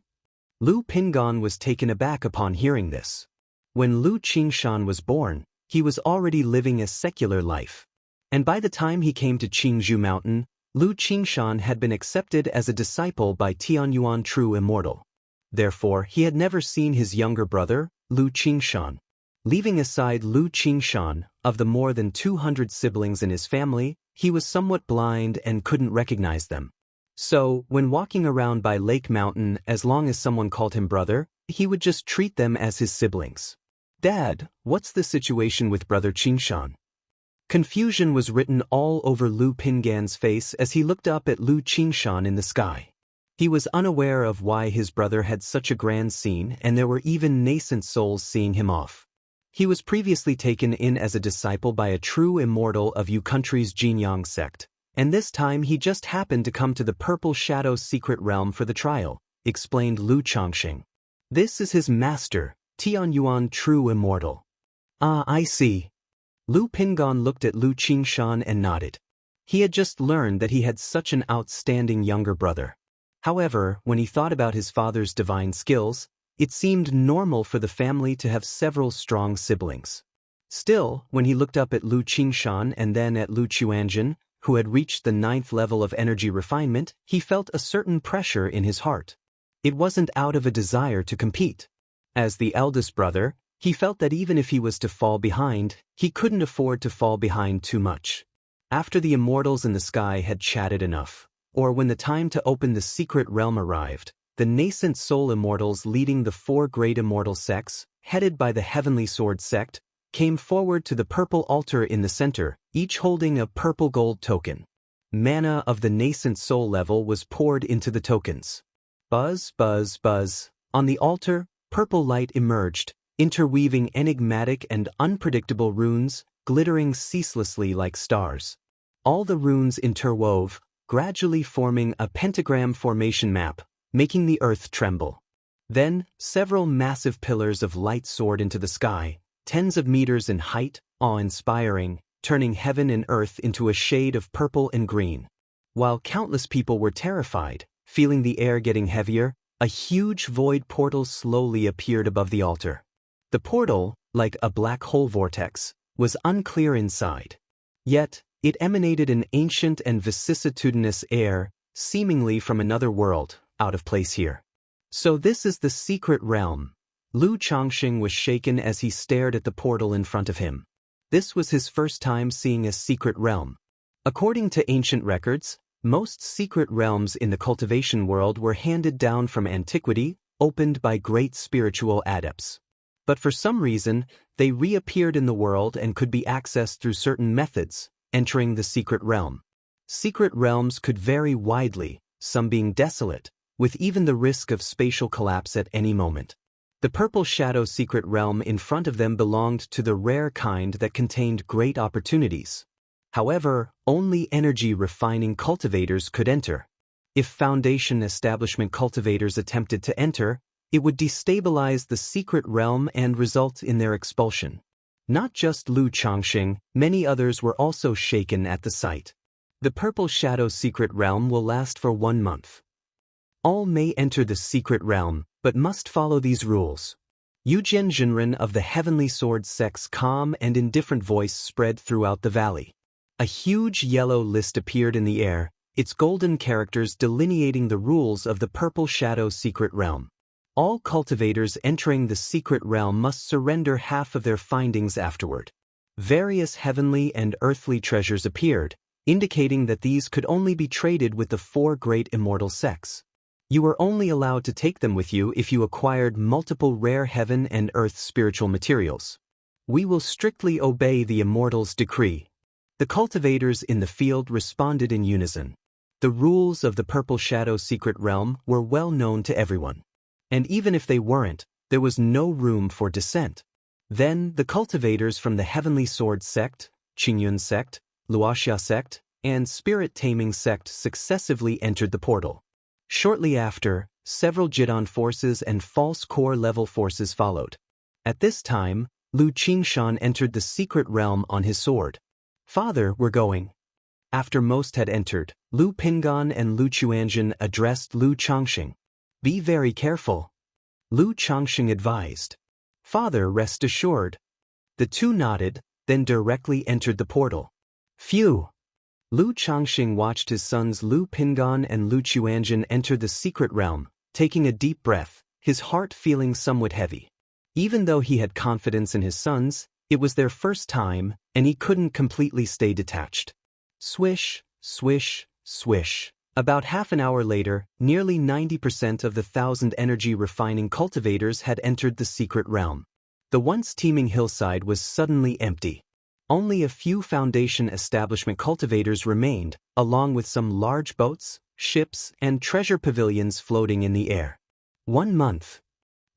S1: Lu Pingan was taken aback upon hearing this. When Lu Qingshan was born, he was already living a secular life. And by the time he came to Qingzhu Mountain, Lu Qingshan had been accepted as a disciple by Tianyuan True Immortal. Therefore, he had never seen his younger brother, Lu Qingshan. Leaving aside Lu Qingshan, of the more than 200 siblings in his family, he was somewhat blind and couldn't recognize them. So, when walking around by Lake Mountain, as long as someone called him brother, he would just treat them as his siblings. "Dad, what's the situation with brother Qingshan?" Confusion was written all over Lu Pingan's face as he looked up at Lu Qingshan in the sky. He was unaware of why his brother had such a grand scene, and there were even nascent souls seeing him off. He was previously taken in as a disciple by a true immortal of Yu country's Jinyang sect, and this time he just happened to come to the Purple Shadow's secret realm for the trial, explained Lu Changsheng. "This is his master, Tianyuan True Immortal." "Ah, I see." Lu Pingan looked at Lu Qingshan and nodded. He had just learned that he had such an outstanding younger brother. However, when he thought about his father's divine skills, it seemed normal for the family to have several strong siblings. Still, when he looked up at Lu Qingshan and then at Lu Chuanjin, who had reached the 9th level of energy refinement, he felt a certain pressure in his heart. It wasn't out of a desire to compete. As the eldest brother, he felt that even if he was to fall behind, he couldn't afford to fall behind too much. After the Immortals in the sky had chatted enough, or when the time to open the secret realm arrived, the nascent soul immortals leading the 4 great immortal sects, headed by the Heavenly Sword sect, came forward to the purple altar in the center, each holding a purple gold token. Mana of the nascent soul level was poured into the tokens. Buzz, buzz, buzz. On the altar, purple light emerged, interweaving enigmatic and unpredictable runes, glittering ceaselessly like stars. All the runes interwove, gradually forming a pentagram formation map, making the earth tremble. Then, several massive pillars of light soared into the sky, tens of meters in height, awe-inspiring, turning heaven and earth into a shade of purple and green. While countless people were terrified, feeling the air getting heavier, a huge void portal slowly appeared above the altar. The portal, like a black hole vortex, was unclear inside. Yet, it emanated an ancient and vicissitudinous air, seemingly from another world, out of place here. So this is the secret realm. Lu Changsheng was shaken as he stared at the portal in front of him. This was his first time seeing a secret realm. According to ancient records, most secret realms in the cultivation world were handed down from antiquity, opened by great spiritual adepts. But for some reason, they reappeared in the world and could be accessed through certain methods, entering the secret realm. Secret realms could vary widely, some being desolate, with even the risk of spatial collapse at any moment. The Purple Shadow secret realm in front of them belonged to the rare kind that contained great opportunities. However, only energy-refining cultivators could enter. If Foundation establishment cultivators attempted to enter, it would destabilize the secret realm and result in their expulsion. Not just Lu Changsheng, many others were also shaken at the sight. The Purple Shadow secret realm will last for 1 month. All may enter the secret realm, but must follow these rules. Yujian Jinren of the Heavenly Sword Sect's calm and indifferent voice spread throughout the valley. A huge yellow list appeared in the air, its golden characters delineating the rules of the Purple Shadow Secret Realm. All cultivators entering the secret realm must surrender half of their findings afterward. Various heavenly and earthly treasures appeared, indicating that these could only be traded with the 4 great immortal sects. You were only allowed to take them with you if you acquired multiple rare heaven and earth spiritual materials. We will strictly obey the Immortals' decree. The cultivators in the field responded in unison. The rules of the Purple Shadow Secret Realm were well known to everyone. And even if they weren't, there was no room for dissent. Then, the cultivators from the Heavenly Sword Sect, Qingyun Sect, Luoxia Sect, and Spirit Taming Sect successively entered the portal. Shortly after, several Jidon forces and false core level forces followed. At this time, Lu Qingshan entered the secret realm on his sword. "Father, we're going." After most had entered, Lu Pingan and Lu Chuanjin addressed Lu Changxing. "Be very careful," Lu Changxing advised. "Father, rest assured." The two nodded, then directly entered the portal. Phew! Lu Changxing watched his sons Lu Pingan and Lu Chuanjin enter the secret realm, taking a deep breath, his heart feeling somewhat heavy. Even though he had confidence in his sons, it was their first time, and he couldn't completely stay detached. Swish, swish, swish. About half an hour later, nearly 90% of the 1,000 energy refining cultivators had entered the secret realm. The once teeming hillside was suddenly empty. Only a few foundation establishment cultivators remained, along with some large boats, ships, and treasure pavilions floating in the air. 1 month.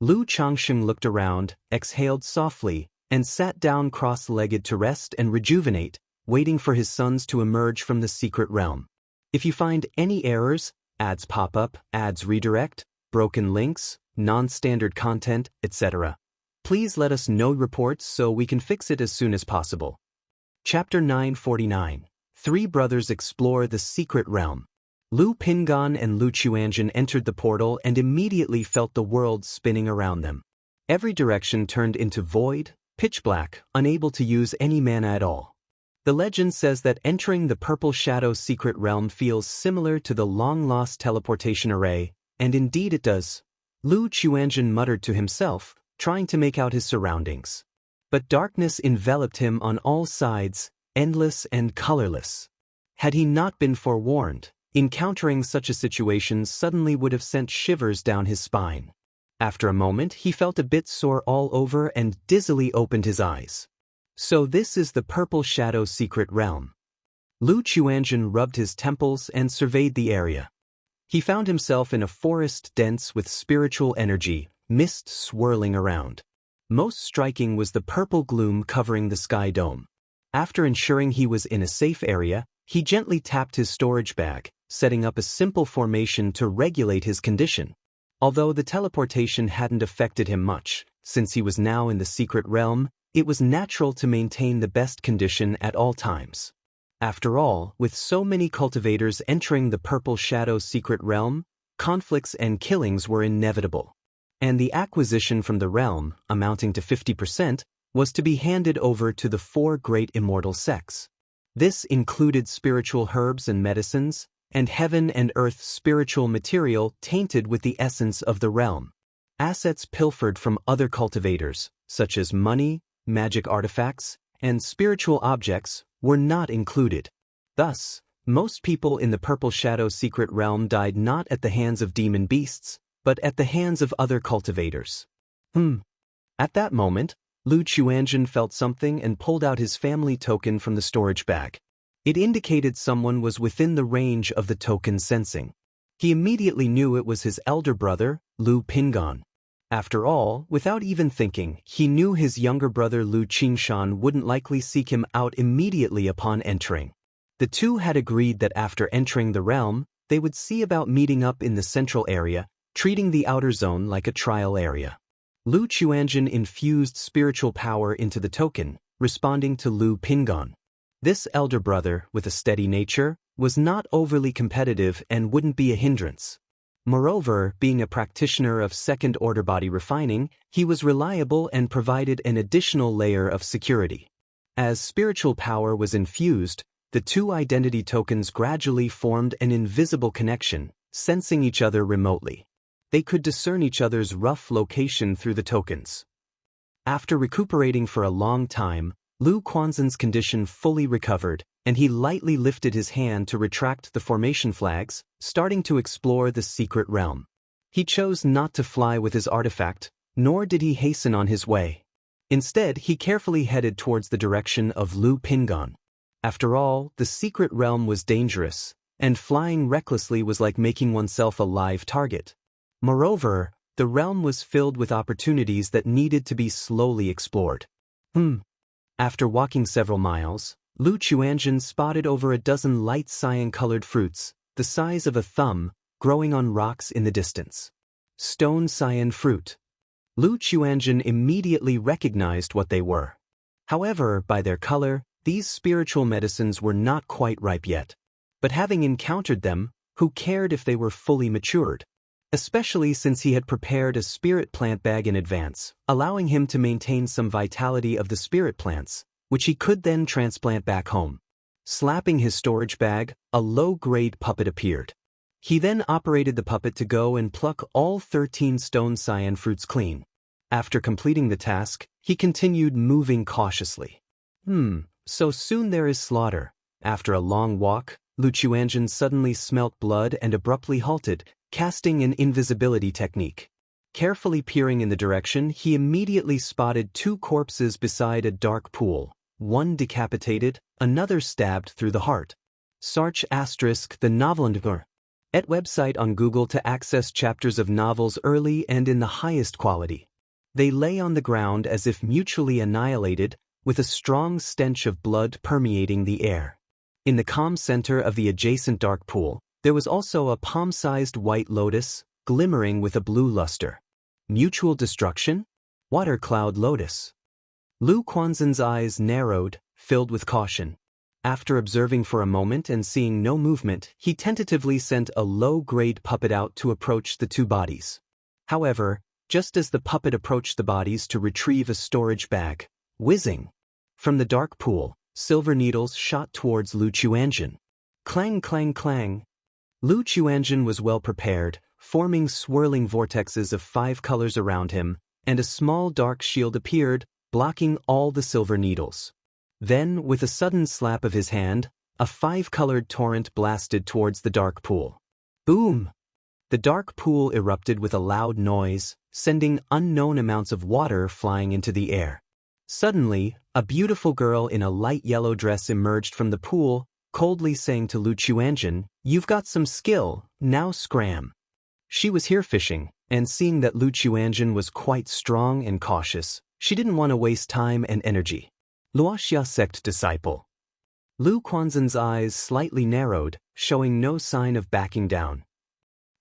S1: Lu Changxing looked around, exhaled softly, and sat down cross-legged to rest and rejuvenate, waiting for his sons to emerge from the secret realm. If you find any errors, ads pop up, ads redirect, broken links, non-standard content, etc., please let us know reports so we can fix it as soon as possible. Chapter 949. 3 brothers explore the secret realm. Lu Pingan and Lu Chuanjin entered the portal and immediately felt the world spinning around them. Every direction turned into void, pitch black, unable to use any mana at all. The legend says that entering the Purple Shadow Secret Realm feels similar to the long-lost teleportation array, and indeed it does. Lu Chuanjin muttered to himself, trying to make out his surroundings. But darkness enveloped him on all sides, endless and colorless. Had he not been forewarned, encountering such a situation suddenly would have sent shivers down his spine. After a moment, he felt a bit sore all over and dizzily opened his eyes. So this is the Purple Shadow Secret Realm. Lu Chuanjin rubbed his temples and surveyed the area. He found himself in a forest dense with spiritual energy, mist swirling around. Most striking was the purple gloom covering the sky dome. After ensuring he was in a safe area, he gently tapped his storage bag, setting up a simple formation to regulate his condition. Although the teleportation hadn't affected him much, since he was now in the secret realm, it was natural to maintain the best condition at all times. After all, with so many cultivators entering the Purple Shadow Secret Realm, conflicts and killings were inevitable. And the acquisition from the realm, amounting to 50%, was to be handed over to the 4 great immortal sects. This included spiritual herbs and medicines, and heaven and earth spiritual material tainted with the essence of the realm. Assets pilfered from other cultivators, such as money, magic artifacts, and spiritual objects, were not included. Thus, most people in the Purple Shadow Secret Realm died not at the hands of demon beasts, but at the hands of other cultivators. At that moment, Lu Chuanjin felt something and pulled out his family token from the storage bag. It indicated someone was within the range of the token sensing. He immediately knew it was his elder brother, Lu Pingan. After all, without even thinking, he knew his younger brother Lu Qingshan wouldn't likely seek him out immediately upon entering. The two had agreed that after entering the realm, they would see about meeting up in the central area, treating the outer zone like a trial area. Lu Chuanjin infused spiritual power into the token, responding to Lu Pingan. This elder brother, with a steady nature, was not overly competitive and wouldn't be a hindrance. Moreover, being a practitioner of second-order body refining, he was reliable and provided an additional layer of security. As spiritual power was infused, the two identity tokens gradually formed an invisible connection, sensing each other remotely. They could discern each other's rough location through the tokens. After recuperating for a long time, Lu Quanzhen's condition fully recovered, and he lightly lifted his hand to retract the formation flags, starting to explore the secret realm. He chose not to fly with his artifact, nor did he hasten on his way. Instead, he carefully headed towards the direction of Lu Pingon. After all, the secret realm was dangerous, and flying recklessly was like making oneself a live target. Moreover, the realm was filled with opportunities that needed to be slowly explored. After walking several miles, Lu Qianzhen spotted over a dozen light cyan-colored fruits, the size of a thumb, growing on rocks in the distance. Stone cyan fruit. Lu Qianzhen immediately recognized what they were. However, by their color, these spiritual medicines were not quite ripe yet. But having encountered them, who cared if they were fully matured? Especially since he had prepared a spirit plant bag in advance, allowing him to maintain some vitality of the spirit plants, which he could then transplant back home. Slapping his storage bag, a low-grade puppet appeared. He then operated the puppet to go and pluck all 13 stone cyan fruits clean. After completing the task, he continued moving cautiously. So soon there is slaughter. After a long walk, Lu Qianzhen suddenly smelt blood and abruptly halted, casting an invisibility technique. Carefully peering in the direction, he immediately spotted 2 corpses beside a dark pool, one decapitated, another stabbed through the heart. Search the novel at website on Google to access chapters of novels early and in the highest quality. They lay on the ground as if mutually annihilated, with a strong stench of blood permeating the air. In the calm center of the adjacent dark pool, there was also a palm-sized white lotus, glimmering with a blue luster. Mutual destruction? Water cloud lotus. Lu Quanzhen's eyes narrowed, filled with caution. After observing for a moment and seeing no movement, he tentatively sent a low-grade puppet out to approach the 2 bodies. However, just as the puppet approached the bodies to retrieve a storage bag, whizzing! From the dark pool, silver needles shot towards Lu Qianzhen. Clang, clang, clang! Lu Qianzhen was well prepared, forming swirling vortexes of 5 colors around him, and a small dark shield appeared, blocking all the silver needles. Then, with a sudden slap of his hand, a 5-colored torrent blasted towards the dark pool. Boom! The dark pool erupted with a loud noise, sending unknown amounts of water flying into the air. Suddenly, a beautiful girl in a light yellow dress emerged from the pool, coldly saying to Lu Qianzhen, "You've got some skill, now scram." She was here fishing, and seeing that Lu Qianzhen was quite strong and cautious, she didn't want to waste time and energy. Luoxia sect disciple. Lu Quanzhen's eyes slightly narrowed, showing no sign of backing down.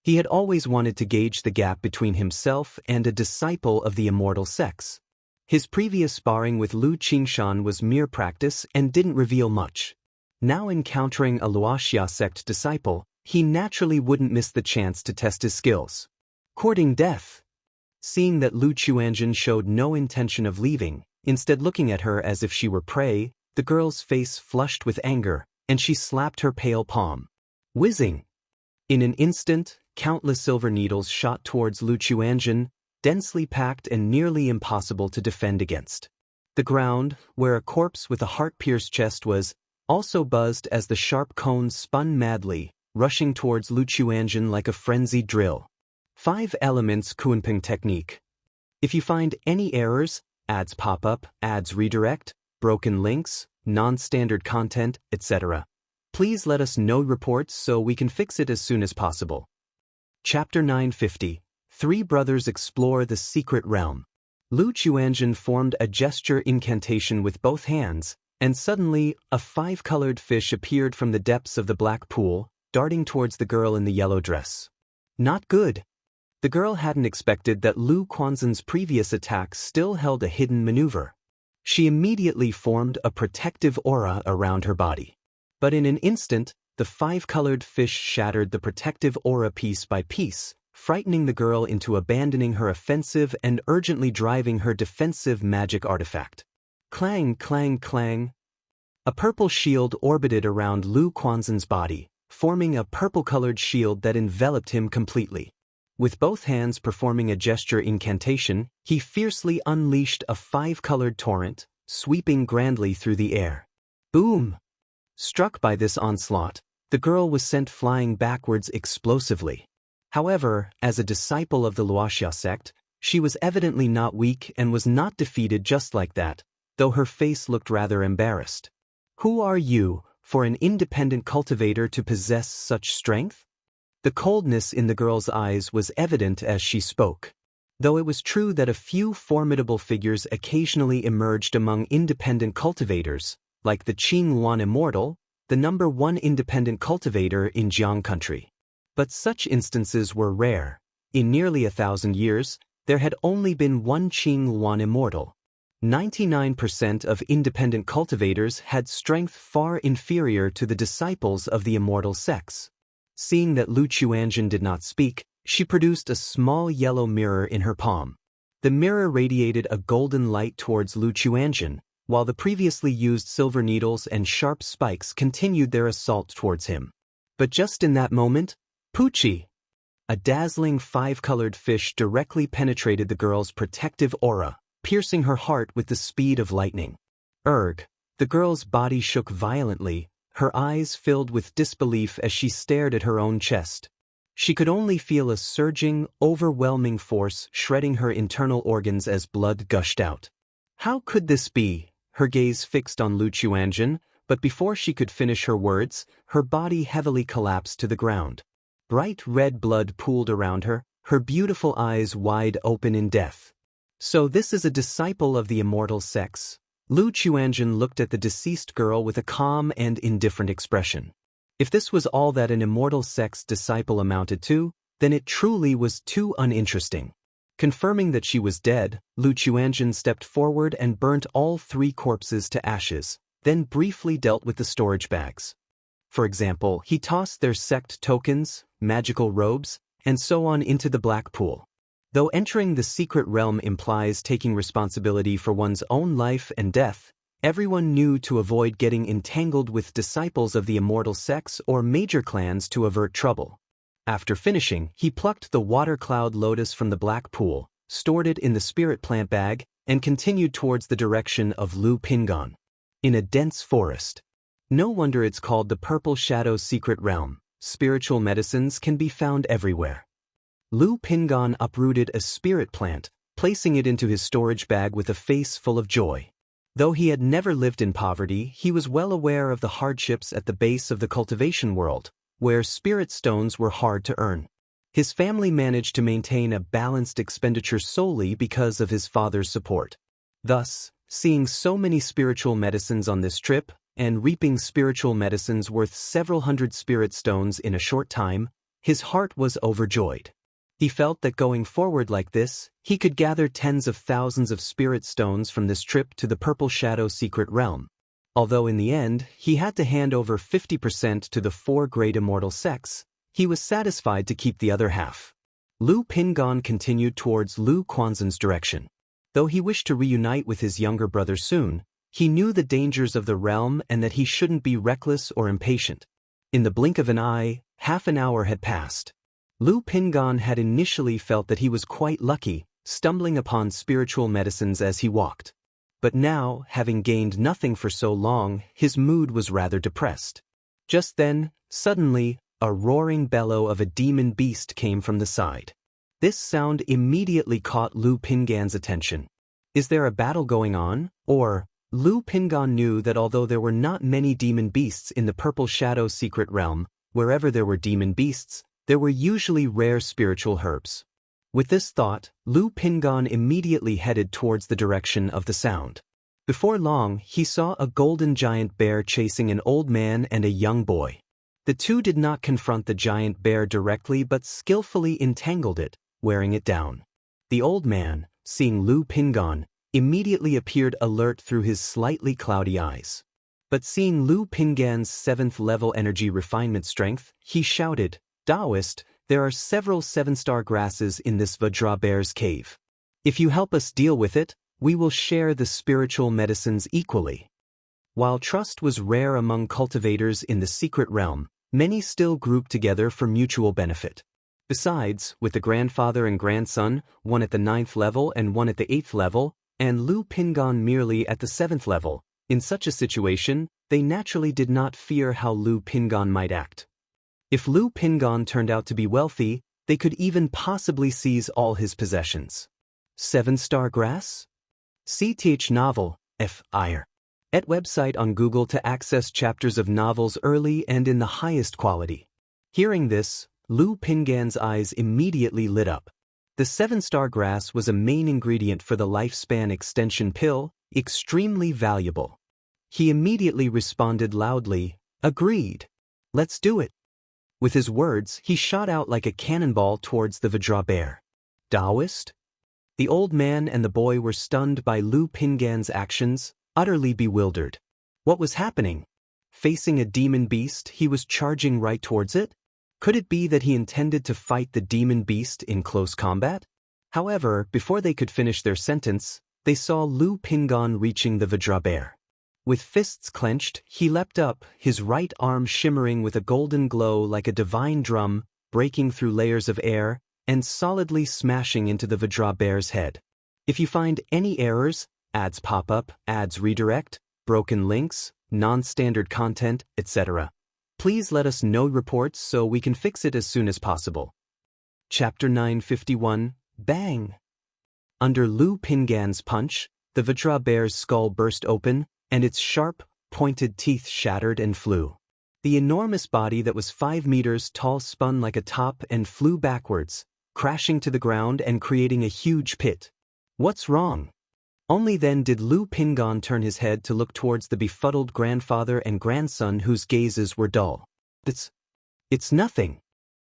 S1: He had always wanted to gauge the gap between himself and a disciple of the immortal sects. His previous sparring with Lu Qingshan was mere practice and didn't reveal much. Now encountering a Luoxia sect disciple, he naturally wouldn't miss the chance to test his skills. Courting death. Seeing that Lu Qianzhen showed no intention of leaving, instead looking at her as if she were prey, the girl's face flushed with anger, and she slapped her pale palm. Whizzing! In an instant, countless silver needles shot towards Lu Qianzhen, densely packed and nearly impossible to defend against. The ground, where a corpse with a heart-pierced chest was, also buzzed as the sharp cones spun madly, rushing towards Lu Qianzhen like a frenzied drill. 5 elements Kunping technique. If you find any errors, ads pop up, ads redirect, broken links, non-standard content, etc., please let us know reports so we can fix it as soon as possible. Chapter 950. 3 brothers explore the secret realm. Lu Qianzhen formed a gesture incantation with both hands, and suddenly, a 5-colored fish appeared from the depths of the black pool, darting towards the girl in the yellow dress. Not good. The girl hadn't expected that Lu Quanzhen's previous attacks still held a hidden maneuver. She immediately formed a protective aura around her body. But in an instant, the five-colored fish shattered the protective aura piece by piece, frightening the girl into abandoning her offensive and urgently driving her defensive magic artifact. Clang, clang, clang. A purple shield orbited around Lu Quanzhen's body, forming a purple-colored shield that enveloped him completely. With both hands performing a gesture incantation, he fiercely unleashed a five-colored torrent, sweeping grandly through the air. Boom! Struck by this onslaught, the girl was sent flying backwards explosively. However, as a disciple of the Luoxia sect, she was evidently not weak and was not defeated just like that, though her face looked rather embarrassed. Who are you, for an independent cultivator to possess such strength? The coldness in the girl's eyes was evident as she spoke. Though it was true that a few formidable figures occasionally emerged among independent cultivators, like the Qing Luan Immortal, the #1 independent cultivator in Jiang country. But such instances were rare. In nearly 1,000 years, there had only been one Qing Luan Immortal. 99% of independent cultivators had strength far inferior to the disciples of the Immortal sects. Seeing that Lu Chuanzhen did not speak, she produced a small yellow mirror in her palm. The mirror radiated a golden light towards Lu Chuanzhen, while the previously used silver needles and sharp spikes continued their assault towards him. But just in that moment, Poochie! A dazzling five-colored fish directly penetrated the girl's protective aura, piercing her heart with the speed of lightning. Erg! The girl's body shook violently, her eyes filled with disbelief as she stared at her own chest. She could only feel a surging, overwhelming force shredding her internal organs as blood gushed out. How could this be? Her gaze fixed on Lu Chuanzhen, but before she could finish her words, her body heavily collapsed to the ground. Bright red blood pooled around her, her beautiful eyes wide open in death. So this is a disciple of the Immortal sects. Lu Chuanzhen looked at the deceased girl with a calm and indifferent expression. If this was all that an Immortal sect's disciple amounted to, then it truly was too uninteresting. Confirming that she was dead, Lu Chuanzhen stepped forward and burnt all 3 corpses to ashes, then briefly dealt with the storage bags. For example, he tossed their sect tokens, magical robes, and so on into the black pool. Though entering the secret realm implies taking responsibility for one's own life and death, everyone knew to avoid getting entangled with disciples of the Immortal sects or major clans to avert trouble. After finishing, he plucked the water cloud lotus from the black pool, stored it in the spirit plant bag, and continued towards the direction of Lu Pingan. In a dense forest. No wonder it's called the Purple Shadow Secret Realm. Spiritual medicines can be found everywhere. Lu Pingan uprooted a spirit plant, placing it into his storage bag with a face full of joy. Though he had never lived in poverty, he was well aware of the hardships at the base of the cultivation world, where spirit stones were hard to earn. His family managed to maintain a balanced expenditure solely because of his father's support. Thus, seeing so many spiritual medicines on this trip, and reaping spiritual medicines worth several hundred spirit stones in a short time, his heart was overjoyed. He felt that going forward like this, he could gather tens of thousands of spirit stones from this trip to the Purple Shadow Secret Realm. Although in the end, he had to hand over 50% to the 4 great Immortal sects, he was satisfied to keep the other half. Lu Pingan continued towards Lu Quanzhen's direction. Though he wished to reunite with his younger brother soon, he knew the dangers of the realm and that he shouldn't be reckless or impatient. In the blink of an eye, half an hour had passed. Lu Pingan had initially felt that he was quite lucky, stumbling upon spiritual medicines as he walked. But now, having gained nothing for so long, his mood was rather depressed. Just then, suddenly, a roaring bellow of a demon beast came from the side. This sound immediately caught Lu Pingan's attention. Is there a battle going on? Or, Lu Pingan knew that although there were not many demon beasts in the Purple Shadow Secret Realm, wherever there were demon beasts, there were usually rare spiritual herbs. With this thought, Lu Pingan immediately headed towards the direction of the sound. Before long, he saw a golden giant bear chasing an old man and a young boy. The two did not confront the giant bear directly but skillfully entangled it, wearing it down. The old man, seeing Lu Pingan, immediately appeared alert through his slightly cloudy eyes. But seeing Lu Pingan's 7th level energy refinement strength, he shouted, "Daoist, there are several 7-star grasses in this Vajra Bear's cave. If you help us deal with it, we will share the spiritual medicines equally." While trust was rare among cultivators in the secret realm, many still grouped together for mutual benefit. Besides, with the grandfather and grandson, one at the 9th level and one at the 8th level, and Lu Pingan merely at the 7th level, in such a situation, they naturally did not fear how Lu Pingan might act. If Lu Pingan turned out to be wealthy, they could even possibly seize all his possessions. 7-star grass? CTH novel, F.I.R. at website on Google to access chapters of novels early and in the highest quality. Hearing this, Lu Pingan's eyes immediately lit up. The 7-star grass was a main ingredient for the lifespan extension pill, extremely valuable. He immediately responded loudly, "Agreed. Let's do it." With his words, he shot out like a cannonball towards the Vajra Bear. Daoist? The old man and the boy were stunned by Lu Pingan's actions, utterly bewildered. What was happening? Facing a demon beast, he was charging right towards it? Could it be that he intended to fight the demon beast in close combat? However, before they could finish their sentence, they saw Lu Pingan reaching the Vajra Bear. With fists clenched, he leapt up, his right arm shimmering with a golden glow like a divine drum, breaking through layers of air, and solidly smashing into the Vajra Bear's head. If you find any errors, ads pop up, ads redirect, broken links, non-standard content, etc., please let us know reports so we can fix it as soon as possible. Chapter 951, Bang! Under Lu Pingan's punch, the Vajra Bear's skull burst open, and its sharp, pointed teeth shattered and flew. The enormous body that was 5 meters tall spun like a top and flew backwards, crashing to the ground and creating a huge pit. What's wrong? Only then did Lu Pingan turn his head to look towards the befuddled grandfather and grandson whose gazes were dull. It's nothing.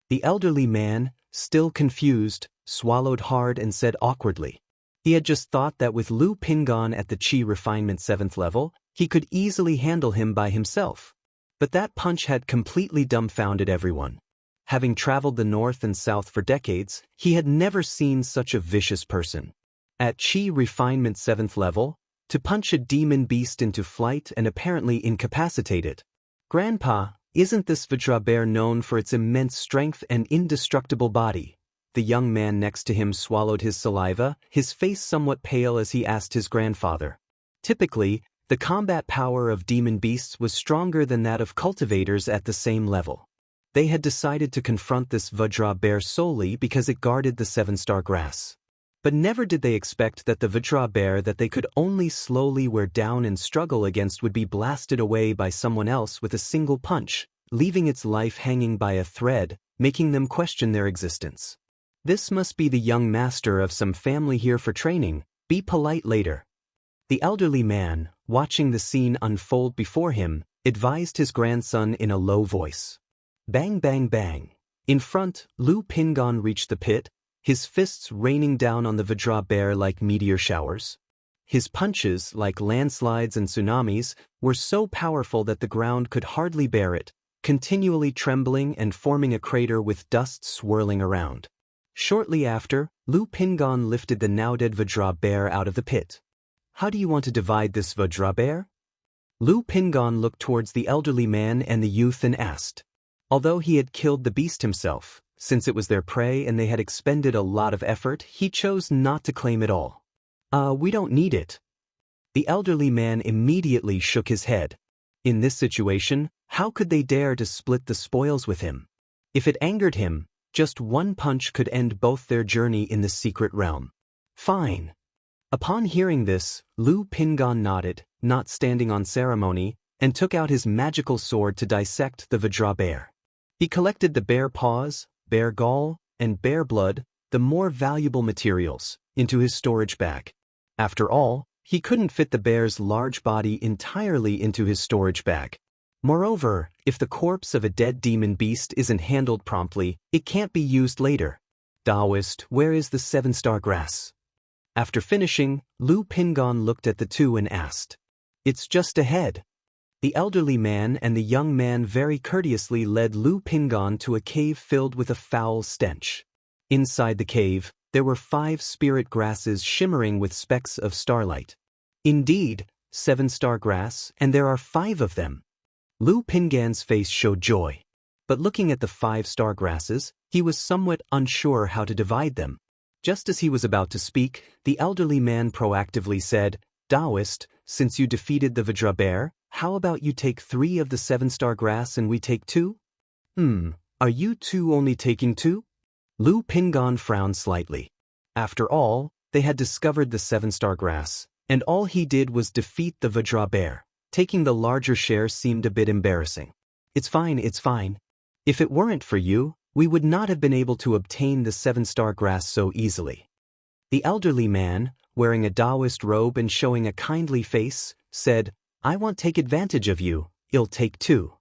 S1: The elderly man, still confused, swallowed hard and said awkwardly. He had just thought that with Lu Pingan at the Qi refinement 7th level, he could easily handle him by himself. But that punch had completely dumbfounded everyone. Having traveled the north and south for decades, he had never seen such a vicious person. At Qi refinement 7th level, to punch a demon beast into flight and apparently incapacitate it. Grandpa, isn't this Vajra Bear known for its immense strength and indestructible body? The young man next to him swallowed his saliva, his face somewhat pale as he asked his grandfather. Typically, the combat power of demon beasts was stronger than that of cultivators at the same level. They had decided to confront this Vajra Bear solely because it guarded the 7-star grass. But never did they expect that the Vajra Bear that they could only slowly wear down and struggle against would be blasted away by someone else with a single punch, leaving its life hanging by a thread, making them question their existence. This must be the young master of some family here for training. Be polite later. The elderly man, watching the scene unfold before him, advised his grandson in a low voice. Bang bang bang. In front, Lu Pingan reached the pit, his fists raining down on the Vajra Bear like meteor showers. His punches, like landslides and tsunamis, were so powerful that the ground could hardly bear it, continually trembling and forming a crater with dust swirling around. Shortly after, Lu Pingan lifted the now-dead Vajra Bear out of the pit. How do you want to divide this Vajra Bear? Lu Pingan looked towards the elderly man and the youth and asked. Although he had killed the beast himself, since it was their prey and they had expended a lot of effort, he chose not to claim it all. We don't need it. The elderly man immediately shook his head. In this situation, how could they dare to split the spoils with him? If it angered him, just one punch could end both their journey in the secret realm. Fine. Upon hearing this, Lu Pingan nodded, not standing on ceremony, and took out his magical sword to dissect the Vajra Bear. He collected the bear paws, bear gall, and bear blood, the more valuable materials, into his storage bag. After all, he couldn't fit the bear's large body entirely into his storage bag. Moreover, if the corpse of a dead demon beast isn't handled promptly, it can't be used later. Daoist, where is the 7-star grass? After finishing, Lu Pingan looked at the two and asked. It's just ahead. The elderly man and the young man very courteously led Lu Pingon to a cave filled with a foul stench. Inside the cave, there were 5 spirit grasses shimmering with specks of starlight. Indeed, 7-star grass, and there are 5 of them. Lu Pingan's face showed joy. But looking at the 5-star grasses, he was somewhat unsure how to divide them. Just as he was about to speak, the elderly man proactively said, "Daoist, since you defeated the Vajra bear, how about you take 3 of the 7-star grass and we take 2? Are you two only taking 2? Lu Pingon frowned slightly. After all, they had discovered the 7-star grass, and all he did was defeat the Vajra bear. Taking the larger share seemed a bit embarrassing. It's fine. If it weren't for you, we would not have been able to obtain the 7-star grass so easily." The elderly man, wearing a Daoist robe and showing a kindly face, said, "I won't take advantage of you, I'll take 2.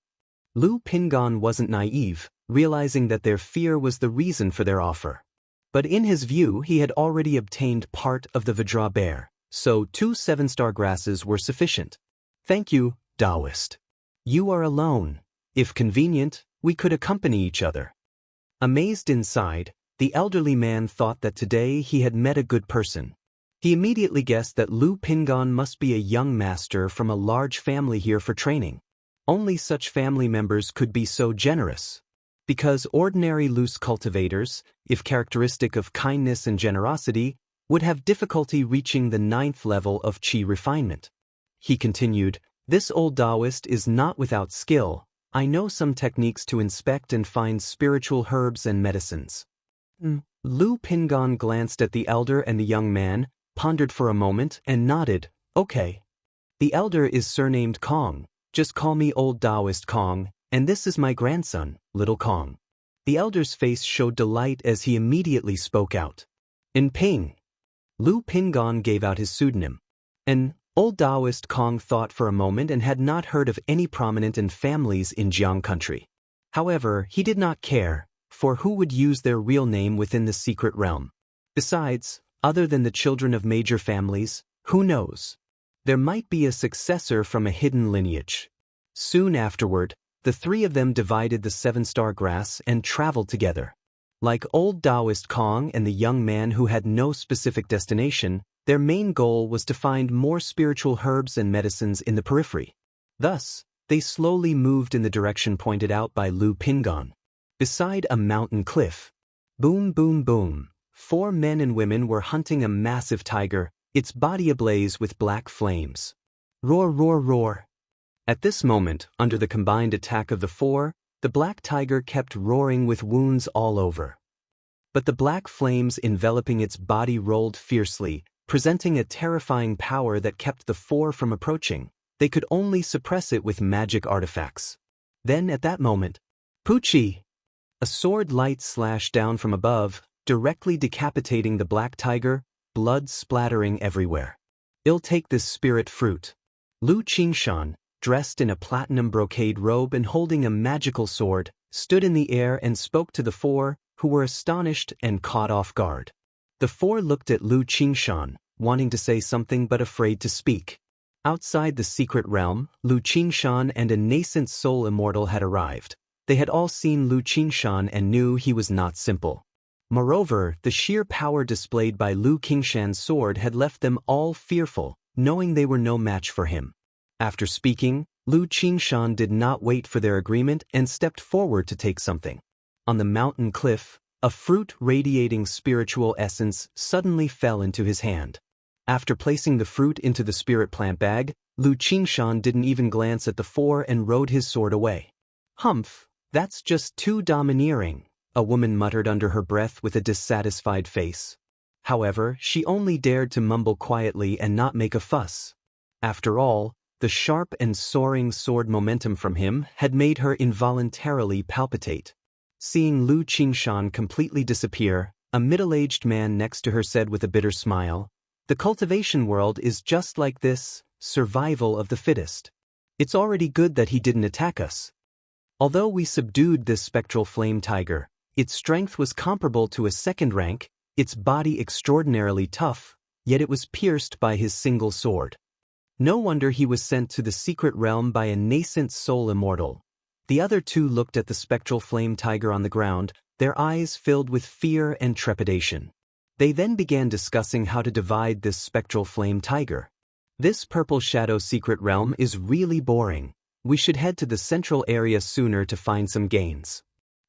S1: Lu Pingon wasn't naive, realizing that their fear was the reason for their offer. But in his view, he had already obtained part of the Vajra bear, so 2 7-star grasses were sufficient. "Thank you, Daoist. You are alone. If convenient, we could accompany each other." Amazed inside, the elderly man thought that today he had met a good person. He immediately guessed that Lu Pingon must be a young master from a large family here for training. Only such family members could be so generous. Because ordinary loose cultivators, if characteristic of kindness and generosity, would have difficulty reaching the 9th level of qi refinement. He continued, "This old Daoist is not without skill. I know some techniques to inspect and find spiritual herbs and medicines." Lu Pingon glanced at the elder and the young man, pondered for a moment, and nodded, "Okay. The elder is surnamed Kong. Just call me Old Daoist Kong, and this is my grandson, Little Kong." The elder's face showed delight as he immediately spoke out. "In Ping." Lu Pingon gave out his pseudonym. And Old Daoist Kong thought for a moment and had not heard of any prominent in families in Jiang country. However, he did not care, for who would use their real name within the secret realm? Besides, other than the children of major families, who knows? There might be a successor from a hidden lineage. Soon afterward, the 3 of them divided the 7-star grass and traveled together. Like Old Daoist Kong and the young man who had no specific destination, their main goal was to find more spiritual herbs and medicines in the periphery. Thus, they slowly moved in the direction pointed out by Lu Pingon. Beside a mountain cliff. Boom, boom, boom. 4 men and women were hunting a massive tiger, its body ablaze with black flames. Roar, roar, roar. At this moment, under the combined attack of the 4, the black tiger kept roaring with wounds all over. But the black flames enveloping its body rolled fiercely, presenting a terrifying power that kept the 4 from approaching. They could only suppress it with magic artifacts. Then at that moment, Poochie! A sword light slashed down from above, directly decapitating the black tiger, blood splattering everywhere. "I'll take this spirit fruit." Lu Qingshan, dressed in a platinum brocade robe and holding a magical sword, stood in the air and spoke to the 4, who were astonished and caught off guard. The 4 looked at Lu Qingshan, wanting to say something but afraid to speak. Outside the secret realm, Lu Qingshan and a nascent soul immortal had arrived. They had all seen Lu Qingshan and knew he was not simple. Moreover, the sheer power displayed by Lu Qingshan's sword had left them all fearful, knowing they were no match for him. After speaking, Lu Qingshan did not wait for their agreement and stepped forward to take something. On the mountain cliff, a fruit radiating spiritual essence suddenly fell into his hand. After placing the fruit into the spirit plant bag, Lu Qingshan didn't even glance at the 4 and rode his sword away. "Humph, that's just too domineering," a woman muttered under her breath with a dissatisfied face. However, she only dared to mumble quietly and not make a fuss. After all, the sharp and soaring sword momentum from him had made her involuntarily palpitate. Seeing Lu Qingshan completely disappear, a middle-aged man next to her said with a bitter smile, "The cultivation world is just like this, survival of the fittest. It's already good that he didn't attack us. Although we subdued this spectral flame tiger, its strength was comparable to a 2nd rank, its body extraordinarily tough, yet it was pierced by his single sword." No wonder he was sent to the secret realm by a nascent soul immortal. The other two looked at the spectral flame tiger on the ground, their eyes filled with fear and trepidation. They then began discussing how to divide this spectral flame tiger. This purple shadow secret realm is really boring. We should head to the central area sooner to find some gains.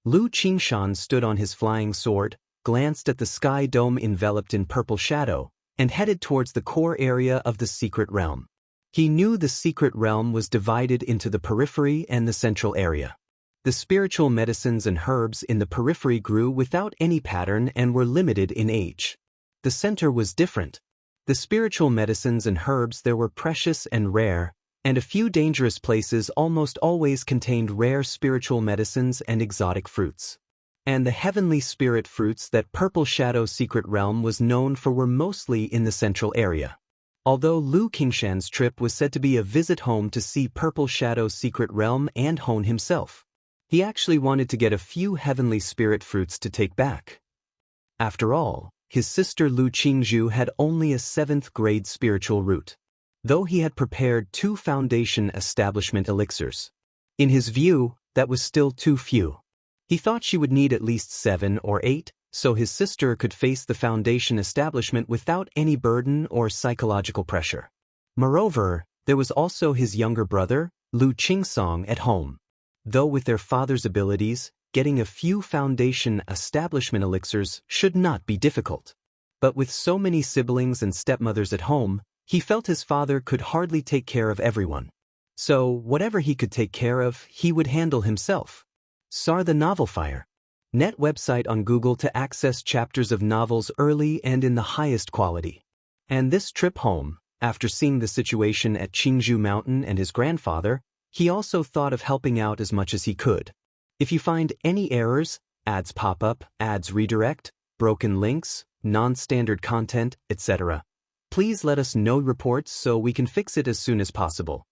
S1: Lu Qingshan stood on his flying sword, glanced at the sky dome enveloped in purple shadow, and headed towards the core area of the secret realm. He knew the secret realm was divided into the periphery and the central area. The spiritual medicines and herbs in the periphery grew without any pattern and were limited in age. The center was different. The spiritual medicines and herbs there were precious and rare, and a few dangerous places almost always contained rare spiritual medicines and exotic fruits. And the heavenly spirit fruits that Purple Shadow Secret Realm was known for were mostly in the central area. Although Lu Qingshan's trip was said to be a visit home to see Purple Shadow Secret Realm and hone himself, he actually wanted to get a few heavenly spirit fruits to take back. After all, his sister Lu Qingzhu had only a 7th grade spiritual root, though he had prepared 2 foundation establishment elixirs. In his view, that was still too few. He thought she would need at least 7 or 8, so his sister could face the foundation establishment without any burden or psychological pressure. Moreover, there was also his younger brother, Lu Qingsong, at home. Though with their father's abilities, getting a few foundation establishment elixirs should not be difficult. But with so many siblings and stepmothers at home, he felt his father could hardly take care of everyone. So, whatever he could take care of, he would handle himself. SAR the Novel Fire. Net website on Google to access chapters of novels early and in the highest quality. And this trip home, after seeing the situation at Qingzhu Mountain and his grandfather, he also thought of helping out as much as he could. If you find any errors, ads pop up, ads redirect, broken links, non-standard content, etc., please let us know reports so we can fix it as soon as possible.